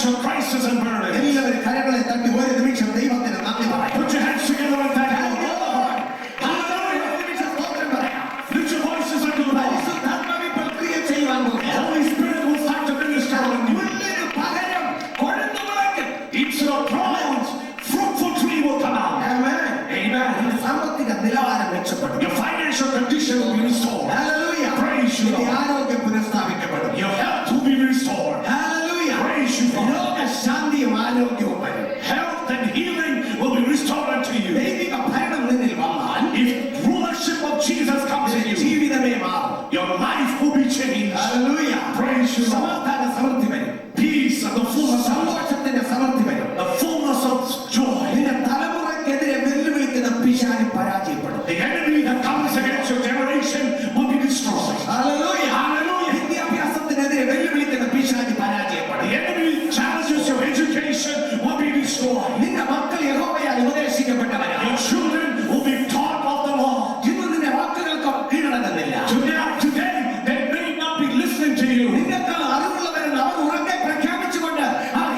financial crisis and burdens. എല്ലാവരും കരങ്ങളെ തട്ടി ഒരു നിമിഷം ദൈവത്തിന് നന്ദി പറയാം. Put your hands together and thank Thank you, God. Lord. Hallelujah. ഒരു നിമിഷം സ്തോത്രം പറയാം. Lift your voices unto the Lord. പരിശുദ്ധാത്മാവ് ഇപ്പോൾ ക്രിയ ചെയ്യുവാൻ The പോകുന്നു. Holy Spirit will start to minister on you. ഉള്ളിന് പകരം കൊഴുന്തു മുളയ്ക്കും. Instead of thorns, fruitful tree will come out. Amen. Amen. നിന്റെ സാമ്പത്തിക നിലവാരം മെച്ചപ്പെടും. Your financial condition will be restored. Hallelujah. Praise you, നിന്റെ Lord. ആരോഗ്യം പുനഃസ്ഥാപിക്കപ്പെടും. Your health will be restored. Hallelujah. Praise you, Lord. രോഗശാന്തിയും ആരോഗ്യവും വരും. Health and healing will be restored unto you. ദൈവിക ഭരണം നിന്നിൽ വന്നാൽ If rulership of Jesus comes in you, ജീവിതമേ മാറും. your life will be changed. Hallelujah. Praise you, Lord. സമാധാന സമൃദ്ധി വരും. Peace and the fullness of സന്തോഷത്തിന്റെ സമൃദ്ധി വരും. the fullness of joy. നിന്റെ തലമുറയ്ക്കെതിരെ വെല്ലുവിളിക്കുന്ന പിശാച് പരാജയപ്പെടും. The enemy that comes against your generation will be destroyed. Hallelujah. Hallelujah. വിദ്യാഭ്യാസത്തിനെതിരെ വെല്ലുവിളിക്കുന്ന പിശാച് പരാജയപ്പെടും. The enemy challenges your education will be destroyed. നിന്റെ മക്കൾ യഹോവയാൽ ഉപദേശിക്കപ്പെട്ടവരാണ്. Your children will be taught of the law. ഇന്ന് നിന്റെ വാക്കുകൾക്ക് കീഴടങ്ങുന്നില്ല. Today, they may not be listening to you. നിന്നെക്കാൾ അറിവുള്ളവരെന്ന് അവർ ഉറക്കെ പ്രഖ്യാപിച്ചുകൊണ്ട്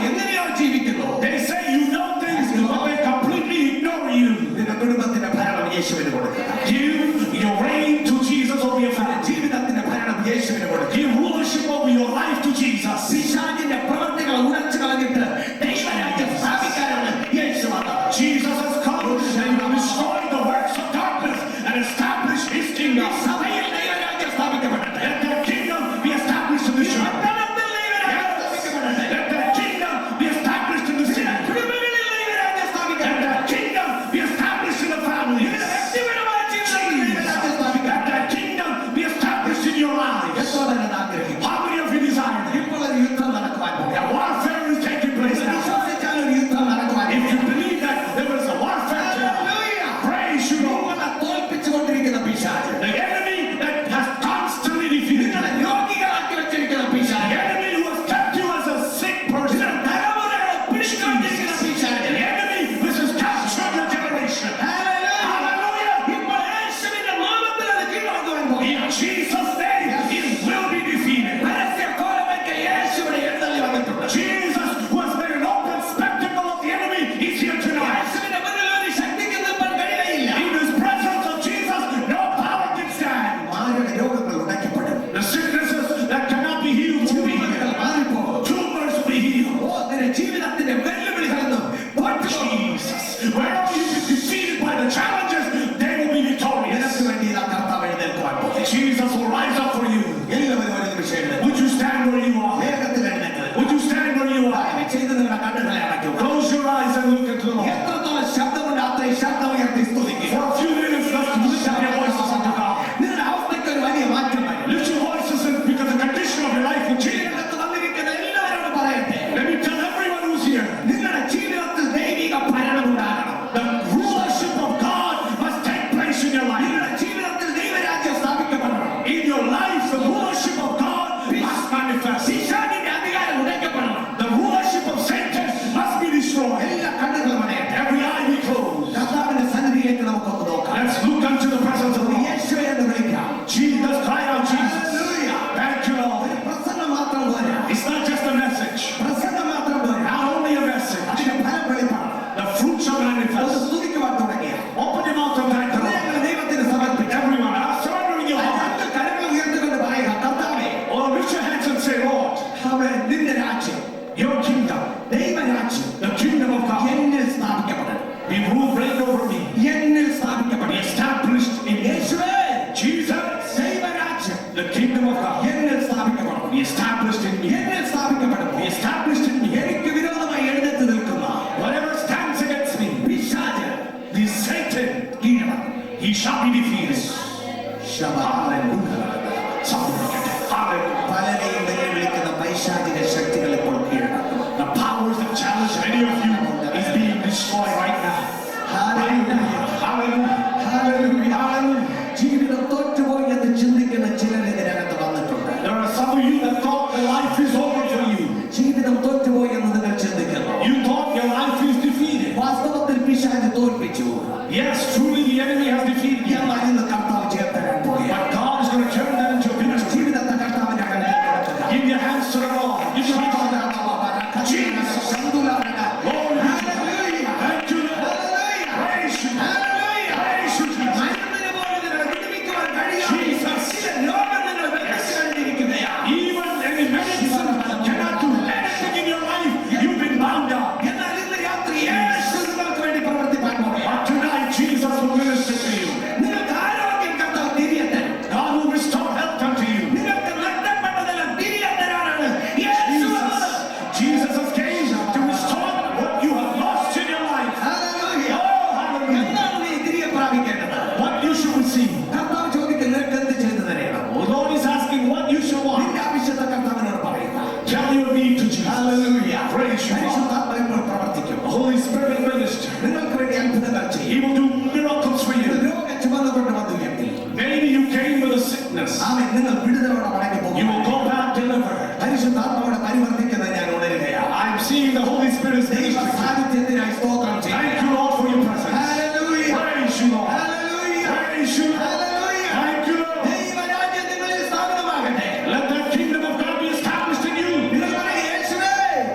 എങ്ങനെയോ ജീവിക്കുന്നു. They say you know things, but they completely ignore you. നിന്റെ കുടുംബത്തിന്റെ ഭരണം യേശുവിന് കൊടുക്കുക. Give your reign to Jesus over your family. ജീവിതത്തിന്റെ ഭരണം യേശുവിന് കൊടുക്കുക. Give rulership over your life to Jesus. പിശാചിന്റെ പ്രവൃത്തികൾ ഉടച്ചു കളഞ്ഞിട്ട് ദൈവരാജ്യം സ്ഥാപിക്കാനാണ് യേശു വന്നത്. Jesus has come and will destroy the works of darkness and establish his kingdom. സഭയിൽ ദൈവരാജ്യം സ്ഥാപിക്കപ്പെടട്ടെ. Let the kingdom be established in the church. പട്ടണത്തിൽ ദൈവരാജ്യം സ്ഥാപിക്കപ്പെടട്ടെ. Let the kingdom be established in the city. കുടുംബങ്ങളിൽ ദൈവരാജ്യം Let സ്ഥാപിക്കപ്പെടട്ടെ. the kingdom be established in the families. വ്യക്തിപരമായ ജീവിതത്തിൽ ദൈവരാജ്യം Let സ്ഥാപിക്കട്ടെ. the kingdom be established in your lives. എത്ര പേര് ആഗ്രഹിക്കും? How many of you desire that? ഇപ്പോൾ ഒരു യുദ്ധം നടക്കുവാൻ പോകുന്നു. A warfare is taking place now. വിശ്വസിച്ചാൽ ഒരു യുദ്ധം നടക്കുവാൻ If you പോകുന്നു. believe that there is a warfare tonight, Hallelujah. praise you, Lord. നിങ്ങളെ തോൽപ്പിച്ചുകൊണ്ടിരിക്കുന്ന പിശാച്, The enemy that has constantly defeated നിങ്ങളെ you. രോഗികളാക്കി വെച്ചിരിക്കുന്ന The പിശാച്, enemy who has kept you as a sick person. നിങ്ങളുടെ തലമുറകളെ പിടിച്ചുകൊണ്ടിരിക്കുന്ന പിശാച്. The enemy which has captured your generation. Hallelujah. Hallelujah. ഇപ്പോൾ യേശുവിന്റെ നാമത്തിൽ അത് കീഴടങ്ങുവാൻ പോകുന്നു. In Jesus' name, it will be defeated. പരസ്യക്കോലമൊക്കെ യേശു ഇവിടെ എഴുന്നള്ളി വന്നിട്ടുണ്ട്. Jesus, who has made an open spectacle of the enemy, is here tonight. യേശുവിന്റെ മുന്നിൽ ഒരു ശക്തിക്ക് നിൽപ്പാൻ കഴിയുകയില്ല. In the presence of Jesus, no power can stand. മാരക രോഗങ്ങൾ ഉടയ്ക്കപ്പെടും. The sicknesses that cannot be healed will be രോഗങ്ങൾ healed. മാറിപ്പോകും. Tumors will be healed. ഓ, നിന്റെ ജീവിതത്തിന്റെ വെല്ലുവിളികളൊന്നും തോറ്റുപോകും. Jesus, wherever you be defeated by the challenges, they will be victorious. നിനക്ക് വേണ്ടി ഇതാ കർത്താവ് എഴുന്നേൽക്കുവാൻ പോകുന്നു. Jesus will rise up for you. എല്ലാവരും ഒരു നിമിഷം എഴുന്നേൽക്കും. Would you stand where you are? വേഗത്തിൽ എഴുന്നേൽക്കുക. Would you stand where you are? ദയവ് ചെയ്ത് നിങ്ങളുടെ കണ്ണുകളെ അടയ്ക്കുക. Close your eyes and look into the Lord. എത്രത്തോളം ശബ്ദമുണ്ട് അത്രയും ശബ്ദം ഉയർത്തി സ്തുതിക്കുക. For a few minutes, let's lift up your voices unto God. നിങ്ങളുടെ അവസ്ഥയ്ക്ക് ഒരു വലിയ മാറ്റം വരും. Lift your voices in, because the condition of your life will change. ജീവിതത്തിൽ വന്നിരിക്കുന്ന എല്ലാവരോടും പറയട്ടെ, Let me tell everyone who's here, നിങ്ങളുടെ ജീവിതത്തിൽ ദൈവിക ഭരണം ഉണ്ടാകണം. the rulership of God must take place in your life. നിങ്ങളുടെ ജീവിതത്തിൽ ദൈവരാജ്യം സ്ഥാപിക്കപ്പെടണം. In your life, the rulership of God must manifest. പിശാചിന്റെ അധികാരം ഉടയ്ക്കപ്പെടണം. The rulership of Satan must be destroyed. എല്ലാ കണ്ണുകളും അടയട്ടെ. Every eye be closed. കർത്താവിന്റെ സന്നിധിയിലേക്ക് നമുക്കൊന്ന് നോക്കാം. Let's look unto the presence of the Lord. യേശുവേ എന്ന് വിളിക്കാം. Jesus, cry out, Jesus. Hallelujah. Thank you, Lord. പ്രസംഗം മാത്രം പോരാ. It's not just a message, പ്രസംഗം മാത്രം പോരാ. not only a message. അതിന്റെ ഫലം വെളിപ്പാണ്. The fruit shall ഒന്ന് manifest. സ്തുതിക്കുവാൻ തുടങ്ങിയ Open your mouth and thank the Lord. ഹൃദയങ്ങൾ ദൈവത്തിന് സമർപ്പിക്കാം. Everyone, I'm surrendering your heart. രണ്ട് കരങ്ങൾ ഉയർത്തിക്കൊണ്ട് പറയുക, കർത്താവേ, Or lift your hands and say, Lord, അവൻ നിന്റെ രാജ്യം, your kingdom, ദൈവരാജ്യം the kingdom of God, എന്നിൽ സ്ഥാപിക്കപ്പെടണം. be ruled, reign over me, എന്നിൽ be സ്ഥാപിക്കപ്പെടണം. established in me. യേശുവേ, Jesus, ദൈവരാജ്യം the kingdom of God, എന്നിൽ സ്ഥാപിക്കപ്പെടണം. be established in me. എന്നിൽ സ്ഥാപിക്കപ്പെടണം. Be established in me. എനിക്ക് വിരോധമായി എഴുന്നേറ്റ് നിൽക്കുന്ന Whatever stands against me, പിശാച് the Satan, കീഴടങ്ങും. he shall be defeated. Hallelujah. പലരെയും വെല്ലുവിളിക്കുന്ന പൈശാചിക ശക്തികൾ ഇപ്പോൾ കീഴടങ്ങും. The powers that challenge many of you is being destroyed right now. Hallelujah. Hallelujah. Hallelujah. Hallelujah. ജീവിതം തോറ്റുപോയി എന്ന് ചിന്തിക്കുന്ന ചിലർ ഇതിനകത്ത് വന്നിട്ടുണ്ട്. There are some of you that thought the life is over for you. ജീവിതം തോറ്റുപോയി എന്ന് നിങ്ങൾ ചിന്തിക്കുന്നു. You thought your life is defeated. വാസ്തവത്തിൽ പിശാച് തോൽപ്പിച്ചു. Yes, truly the enemy has defeated you. എന്നാൽ ഇന്ന് കർത്താവ് ജയം തരാൻ പോകുകയാണ്. But God is going to turn that into a victory. ജീവിതത്തെ കർത്താവിന്റെ കയ്യിൽ കൊടുക്കുക. Give your hands to the Lord. Give your hands to the Lord. Jesus. സന്തുലാനക. Glory. Hallelujah. Thank you, Lord. Hallelujah. Praise you. Hallelujah. Praise you, Jesus. മരുന്നിന് പോലും നിങ്ങളെ വിടുവിക്കുവാൻ കഴിയാതെ Jesus. ചില രോഗം നിങ്ങൾ വെട്ടിക്കൊണ്ടിരിക്കുകയാണ്. Even any medicine cannot do anything in your life. You've been bound up. എന്നാൽ ഇന്ന് രാത്രി യേശു നിങ്ങൾക്ക് വേണ്ടി പ്രവർത്തിപ്പാൻ പോകുകയാണ്. But tonight, Jesus will minister to you. നിങ്ങൾക്ക് ആരോഗ്യം കർത്താവ് തിരികെ തരും. God will restore health unto you. നിങ്ങൾക്ക് നഷ്ടപ്പെട്ടതെല്ലാം തിരികെ തരാനാണ് യേശു വന്നത്. Jesus has came to restore what you have lost in your life. Hallelujah. Oh, hallelujah. എന്താണ് നീ തിരികെ പ്രാപിക്കേണ്ടത്? What you should receive. കർത്താവ് ചോദിക്കും, നിനക്ക് എന്ത് ചെയ്തു തരണം? The Lord is asking what you should want. നിന്റെ ആവശ്യത്തെ കർത്താവിനോട് പറയുക. Tell your need to Jesus. Hallelujah. Praise you, God. പരിശുദ്ധാത്മാവ് ഇപ്പോൾ പ്രവർത്തിക്കും. The Holy Spirit minister. നിങ്ങൾക്ക് വേണ്ടി അത്ഭുതങ്ങൾ ചെയ്യും. He will do miracles for you. രോഗം ചുമന്നുകൊണ്ട് വന്നു എങ്കിൽ Maybe you came with a sickness. ആമേൻ, നിങ്ങൾ വിടുതലോടെ മടങ്ങി പോകും. You will go back delivered. പരിശുദ്ധാത്മാവോട് പരിവർത്തിക്കുന്നത് ഞാൻ ഉണരുകയാണ്. I'm seeing the Holy Spirit's ദൈവ ministry. സാന്നിധ്യത്തിനായി സ്തോത്രം ചെയ്യും. Thank you, Lord, for your presence. Hallelujah. Praise you, Lord. Hallelujah. Praise you, Lord. Hallelujah. Thank you, Lord. ദൈവരാജ്യം നിങ്ങളിൽ സ്ഥാപിതമാകട്ടെ. Let the kingdom of God be established in you. നിങ്ങൾ പറയുക, യേശുവേ,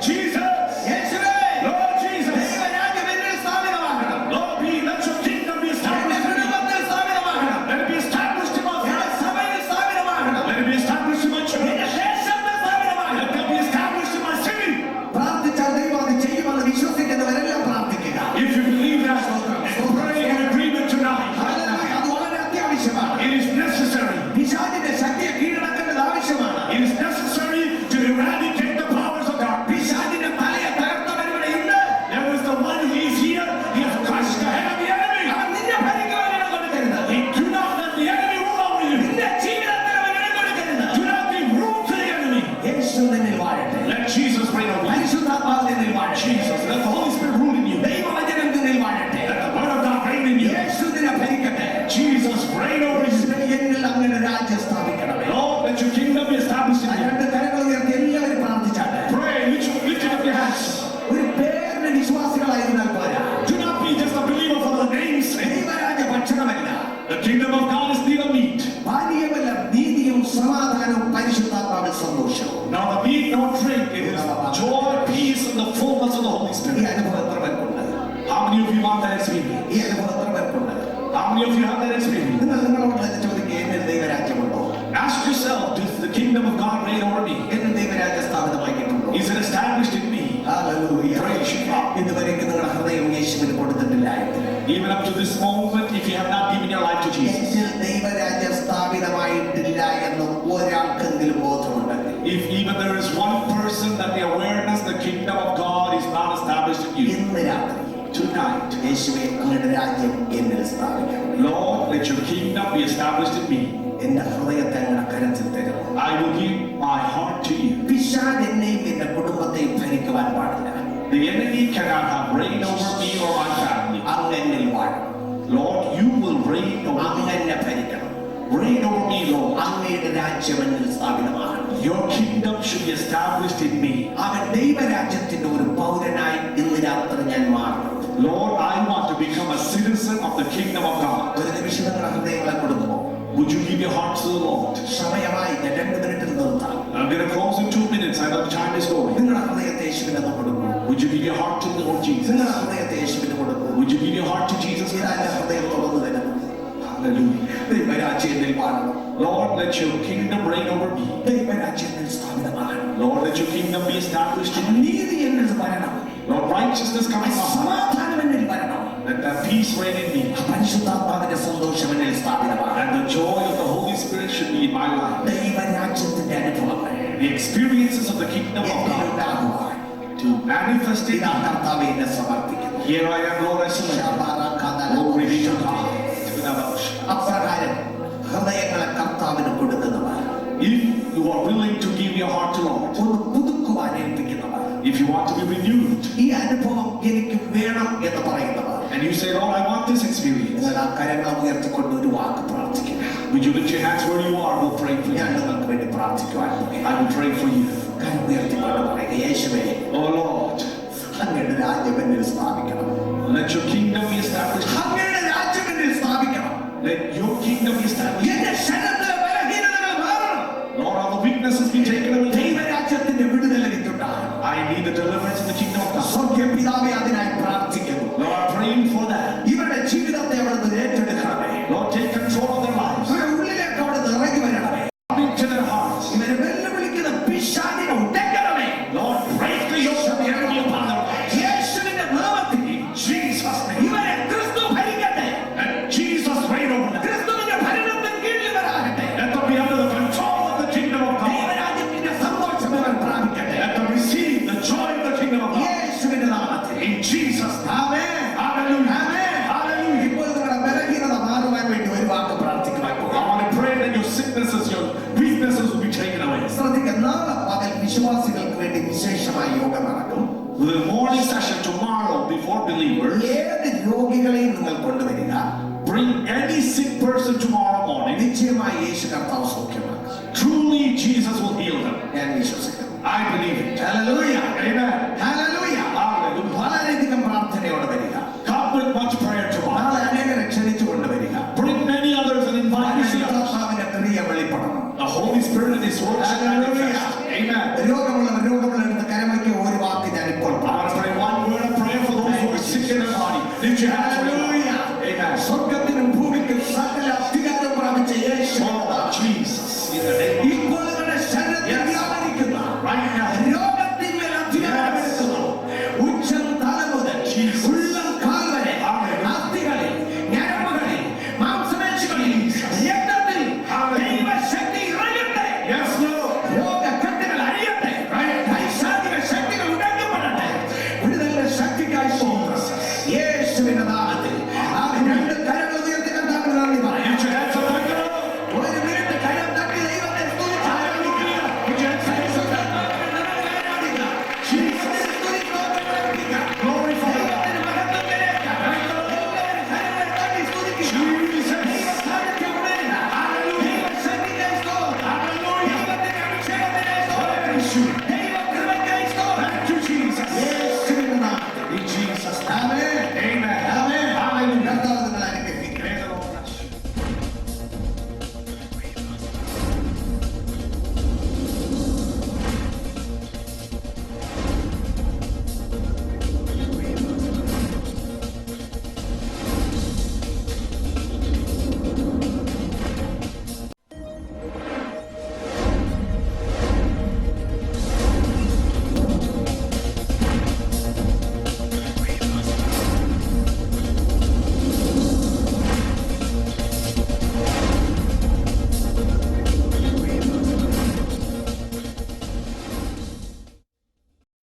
Jesus. യേശുവേ, Lord Jesus. ദൈവരാജ്യം എന്നിൽ സ്ഥാപിതമാകണം. Lord, let your kingdom be എന്റെ established in me. കുടുംബത്തിൽ സ്ഥാപിതമാകണം. Let it be established in my എന്റെ family. സഭയിൽ സ്ഥാപിതമാകണം. Let it be established in my church. എന്റെ ദേശത്ത് സ്ഥാപിതമാകണം. Let it be established in my city. പ്രാർത്ഥിച്ചാൽ ദൈവം അത് ചെയ്യുമെന്ന് വിശ്വസിക്കുന്നവരെല്ലാം പ്രാർത്ഥിക്കുക. If you believe that, pray in agreement tonight. Hallelujah. അത് വളരെ അത്യാവശ്യമാണ്. It is necessary. പിശാചിന്റെ ശക്തിയെ കീഴടക്കേണ്ടത് ആവശ്യമാണ്. It is necessary to eradicate the powers of darkness. പിശാചിന്റെ തലയെ തകർത്തവൻ ഇവിടെയുണ്ട്. There is the one who is here. He has crushed the head of the enemy. അവൻ നിന്നെ ഭരിക്കുവാൻ ഇടം കൊടുക്കരുത്. Do not let the enemy rule over you. നിന്റെ ജീവിതത്തിൽ അവൻ ഇടം കൊടുക്കരുത്. Do not give room to the enemy. യേശു നിന്നിൽ വാഴട്ടെ. Let Jesus reign over you. പരിശുദ്ധാത്മാവ് നിന്നിൽ വാഴട്ടെ. Jesus, let the Holy Spirit rule in you. ദൈവവചനം നിന്നിൽ വാഴട്ടെ. Let the word of God reign in you. യേശു നിന്നെ ഭരിക്കട്ടെ. Jesus, reign over you. എന്നിൽ അങ്ങനെ രാജ്യം സ്ഥാപിക്കണമേ. Lord, let your kingdom be established ആ in you. രണ്ട് കരങ്ങൾ ഉയർത്തി എല്ലാവരും പ്രാർത്ഥിച്ചാട്ടെ. Pray, lift up your hands. ഒരു പേരിന് വിശ്വാസികളായിരുന്നാൽ പോരാ. Do not be just a believer for the name's sake. ദൈവരാജ്യ ഭക്ഷണമല്ല, The kingdom of God is neither meat, പാനീയമല്ല, നീതിയും സമാധാനവും പരിശുദ്ധാത്മാവിൽ സന്തോഷവും. nor the meat, nor drink. It is joy, peace, and the fullness of the Holy ഈ Spirit. അനുഭവം എത്ര പേർക്കുണ്ട്? How many of you want that experience? ഈ അനുഭവം എത്ര പേർക്കുണ്ട്? How many of you have that experience? നിങ്ങൾ നിങ്ങളോട് തന്നെ ചോദിക്കുക, എന്നിൽ ദൈവരാജ്യമുണ്ടോ? Ask yourself, does the kingdom of God reign over me? എന്നിൽ ദൈവരാജ്യം സ്ഥാപിതമാക്കിയിട്ടുണ്ടോ? Is it established in me? Hallelujah. Praise God. ഇതുവരെയ്ക്ക് നിങ്ങളുടെ ഹൃദയം യേശുവിന് കൊടുത്തിട്ടില്ല എങ്കിൽ, Even up to this moment, if you have not given your life to Jesus, എന്നിൽ ദൈവരാജ്യം സ്ഥാപിതമായിട്ടില്ല എന്ന് ഒരാൾക്കെങ്കിലും ബോധമുണ്ടെങ്കിൽ, if even there is one person that the awareness the kingdom of God is not established in you, ഇന്ന് രാത്രി tonight, യേശുവേ, അങ്ങയുടെ രാജ്യം എന്നിൽ സ്ഥാപിക്കണം. Lord, let your kingdom be established in me. എന്റെ ഹൃദയത്തെ അങ്ങയുടെ കരത്തിൽ തരുന്നു. I will give my heart to you. പിശാച് എന്നെയും എന്റെ കുടുംബത്തെയും ഭരിക്കുവാൻ പാടില്ല. The enemy cannot have reign over me or my family. അങ്ങ് എന്നിൽ വാഴണം. Lord, you will reign over അങ്ങ് me. എന്നെ ഭരിക്കണം. Reign over me, Lord. അങ്ങയുടെ രാജ്യം എന്നിൽ സ്ഥാപിതമാണ്. Your kingdom should be established in me. അവൻ ദൈവരാജ്യത്തിന്റെ ഒരു പൗരനായി ഇന്ന് രാത്രി ഞാൻ മാറണം. Lord, I want to become a citizen of the kingdom of God. ഒരു നിമിഷം നിങ്ങളുടെ ഹൃദയങ്ങളെ കൊടുക്കുമോ? Would you give your heart to the Lord? സമയമായി, ഞാൻ 2 മിനിറ്റിൽ നിർത്താം. I'm going to close in 2 minutes. I know the time is going. നിങ്ങളുടെ ഹൃദയത്തെ യേശുവിന് കൊടുക്കൂ. Would you give your heart to the Lord Jesus? നിങ്ങളുടെ ഹൃദയത്തെ യേശുവിന് കൊടുക്കൂ. Would you give your heart to Jesus? ഇതാ എന്റെ ഹൃദയം തുറന്നു തരുന്നു. Hallelujah. ദൈവരാജ്യം എന്നിൽ വാഴണം. Lord, let your kingdom reign over me. ദൈവരാജ്യം എന്നിൽ സ്ഥാപിതമാകണം. Lord, let your kingdom be established in me. നീതി എന്നിൽ വരണം. Lord, righteousness come in my heart. സമാധാനം എന്നിൽ വരണം. Let that peace reign in me. പരിശുദ്ധാത്മാവിന്റെ സന്തോഷം എന്നിൽ സ്ഥാപിതമാകണം. And the joy of the Holy Spirit should be in my life. ദൈവരാജ്യത്തിന്റെ അനുഭവങ്ങൾ The experiences of the kingdom of God എന്നിലുണ്ടാകുവാൻ to manifest in ഇതാ me. കർത്താവേ എന്നെ സമർപ്പിക്കുന്നു. Here I am, Lord, I surrender. Glory be to God. അപ്രകാരം ഹൃദയങ്ങളെ കർത്താവിന് കൊടുക്കുന്നവർ, If you are willing to give your heart to Lord, ഒന്ന് പുതുക്കുവാൻ ഏൽപ്പിക്കുന്നവർ, if you want to be renewed, ഈ അനുഭവം എനിക്ക് വേണം എന്ന് പറയുന്നവർ, and you say, Lord, I want this experience, നിങ്ങൾ ആ കരങ്ങൾ ഉയർത്തിക്കൊണ്ട് ഒരു വാക്ക് പ്രാർത്ഥിക്കുക. would you lift your hands where you are? We'll pray for ഞാൻ you. നിങ്ങൾക്ക് വേണ്ടി പ്രാർത്ഥിക്കുവാൻ പോകുകയാണ്. I will pray for you. കരം ഉയർത്തിക്കൊണ്ട് പറയുക, യേശുവേ, Oh Lord, അങ്ങയുടെ രാജ്യം എന്നിൽ സ്ഥാപിക്കണം. let your kingdom be established. അങ്ങയുടെ രാജ്യം എന്നിൽ സ്ഥാപിക്കണം. Let your kingdom be established. എന്റെ ശരീരത്തിലെ ബലഹീനതകൾ മാറണം. Lord, all the weaknesses be taken away. ദൈവരാജ്യത്തിന്റെ വിടുതൽ എനിക്കുണ്ടാകണം. I need the deliverance deliverance in the kingdom of God. സ്വർഗ്ഗപിതാവേ അതിനായി പ്രാർത്ഥിക്കുന്നു. Lord, praying for that. ഇവരുടെ ജീവിതത്തെ അവിടുന്ന് ഏറ്റെടുക്കണമേ. Lord, take control of their lives. ഇവരുടെ ഉള്ളിലേക്ക് അവിടുന്ന് ഇറങ്ങി വരണമേ. Come into their hearts. ഇവരെ വെല്ലുവിളിക്കുന്ന പിശാചിനെ ഉടയ്ക്കണമേ. Lord, break the yoke of the enemy upon their lives. യേശുവിന്റെ നാമത്തിൽ In Jesus' name. ഇവരെ ക്രിസ്തു ഭരിക്കട്ടെ. And Jesus reign over them. ക്രിസ്തുവിന്റെ ഭരണത്തിന് കീഴിൽ വരാകട്ടെ. Let them be under the control of the kingdom of God. ദൈവരാജ്യത്തിന്റെ സന്തോഷം ഇവർ പ്രാപിക്കട്ടെ. Let them receive the joy of the kingdom of God. യേശുവിന്റെ നാമത്തിൽ. In Jesus' name. Amen. Hallelujah. Amen. Hallelujah. ഇപ്പോൾ നിങ്ങളുടെ ബലഹീനത മാറുവാൻ വേണ്ടി ഒരു വാക്ക് പ്രാർത്ഥിക്കുവാൻ പോകുന്നു. I want to pray that your sicknesses, your weaknesses will be taken away. ശ്രദ്ധിക്കുക, നാളെ പകൽ വിശ്വാസികൾക്ക് വേണ്ടി വിശേഷമായ യോഗം നടക്കും. The morning session tomorrow before believers, ഏത് രോഗികളെയും നിങ്ങൾ കൊണ്ടുവരിക. bring any sick person tomorrow morning. നിശ്ചയമായി യേശു കർത്താവ് സൗഖ്യമാക്കും. Truly Jesus will heal them. ഞാൻ വിശ്വസിക്കുന്നു. I believe it. Hallelujah. Amen. Hallelujah. Hallelujah. വളരെയധികം പ്രാർത്ഥനയോടെ വരിക. Come with much prayer tomorrow. നാളെ അനേകരെ ക്ഷണിച്ചു കൊണ്ടുവരിക. Bring many others and invite many others. പരിശുദ്ധാത്മാവിന്റെ ക്രിയ വെളിപ്പെടണം. The Holy Spirit and His word shall manifest. Amen. രോഗമുള്ളവരുടെ കരമയ്ക്ക് ഒരു വാക്ക് ഞാൻ ഇപ്പോൾ I want to pray one word of prayer for those who are sick in their body. Lift your hands.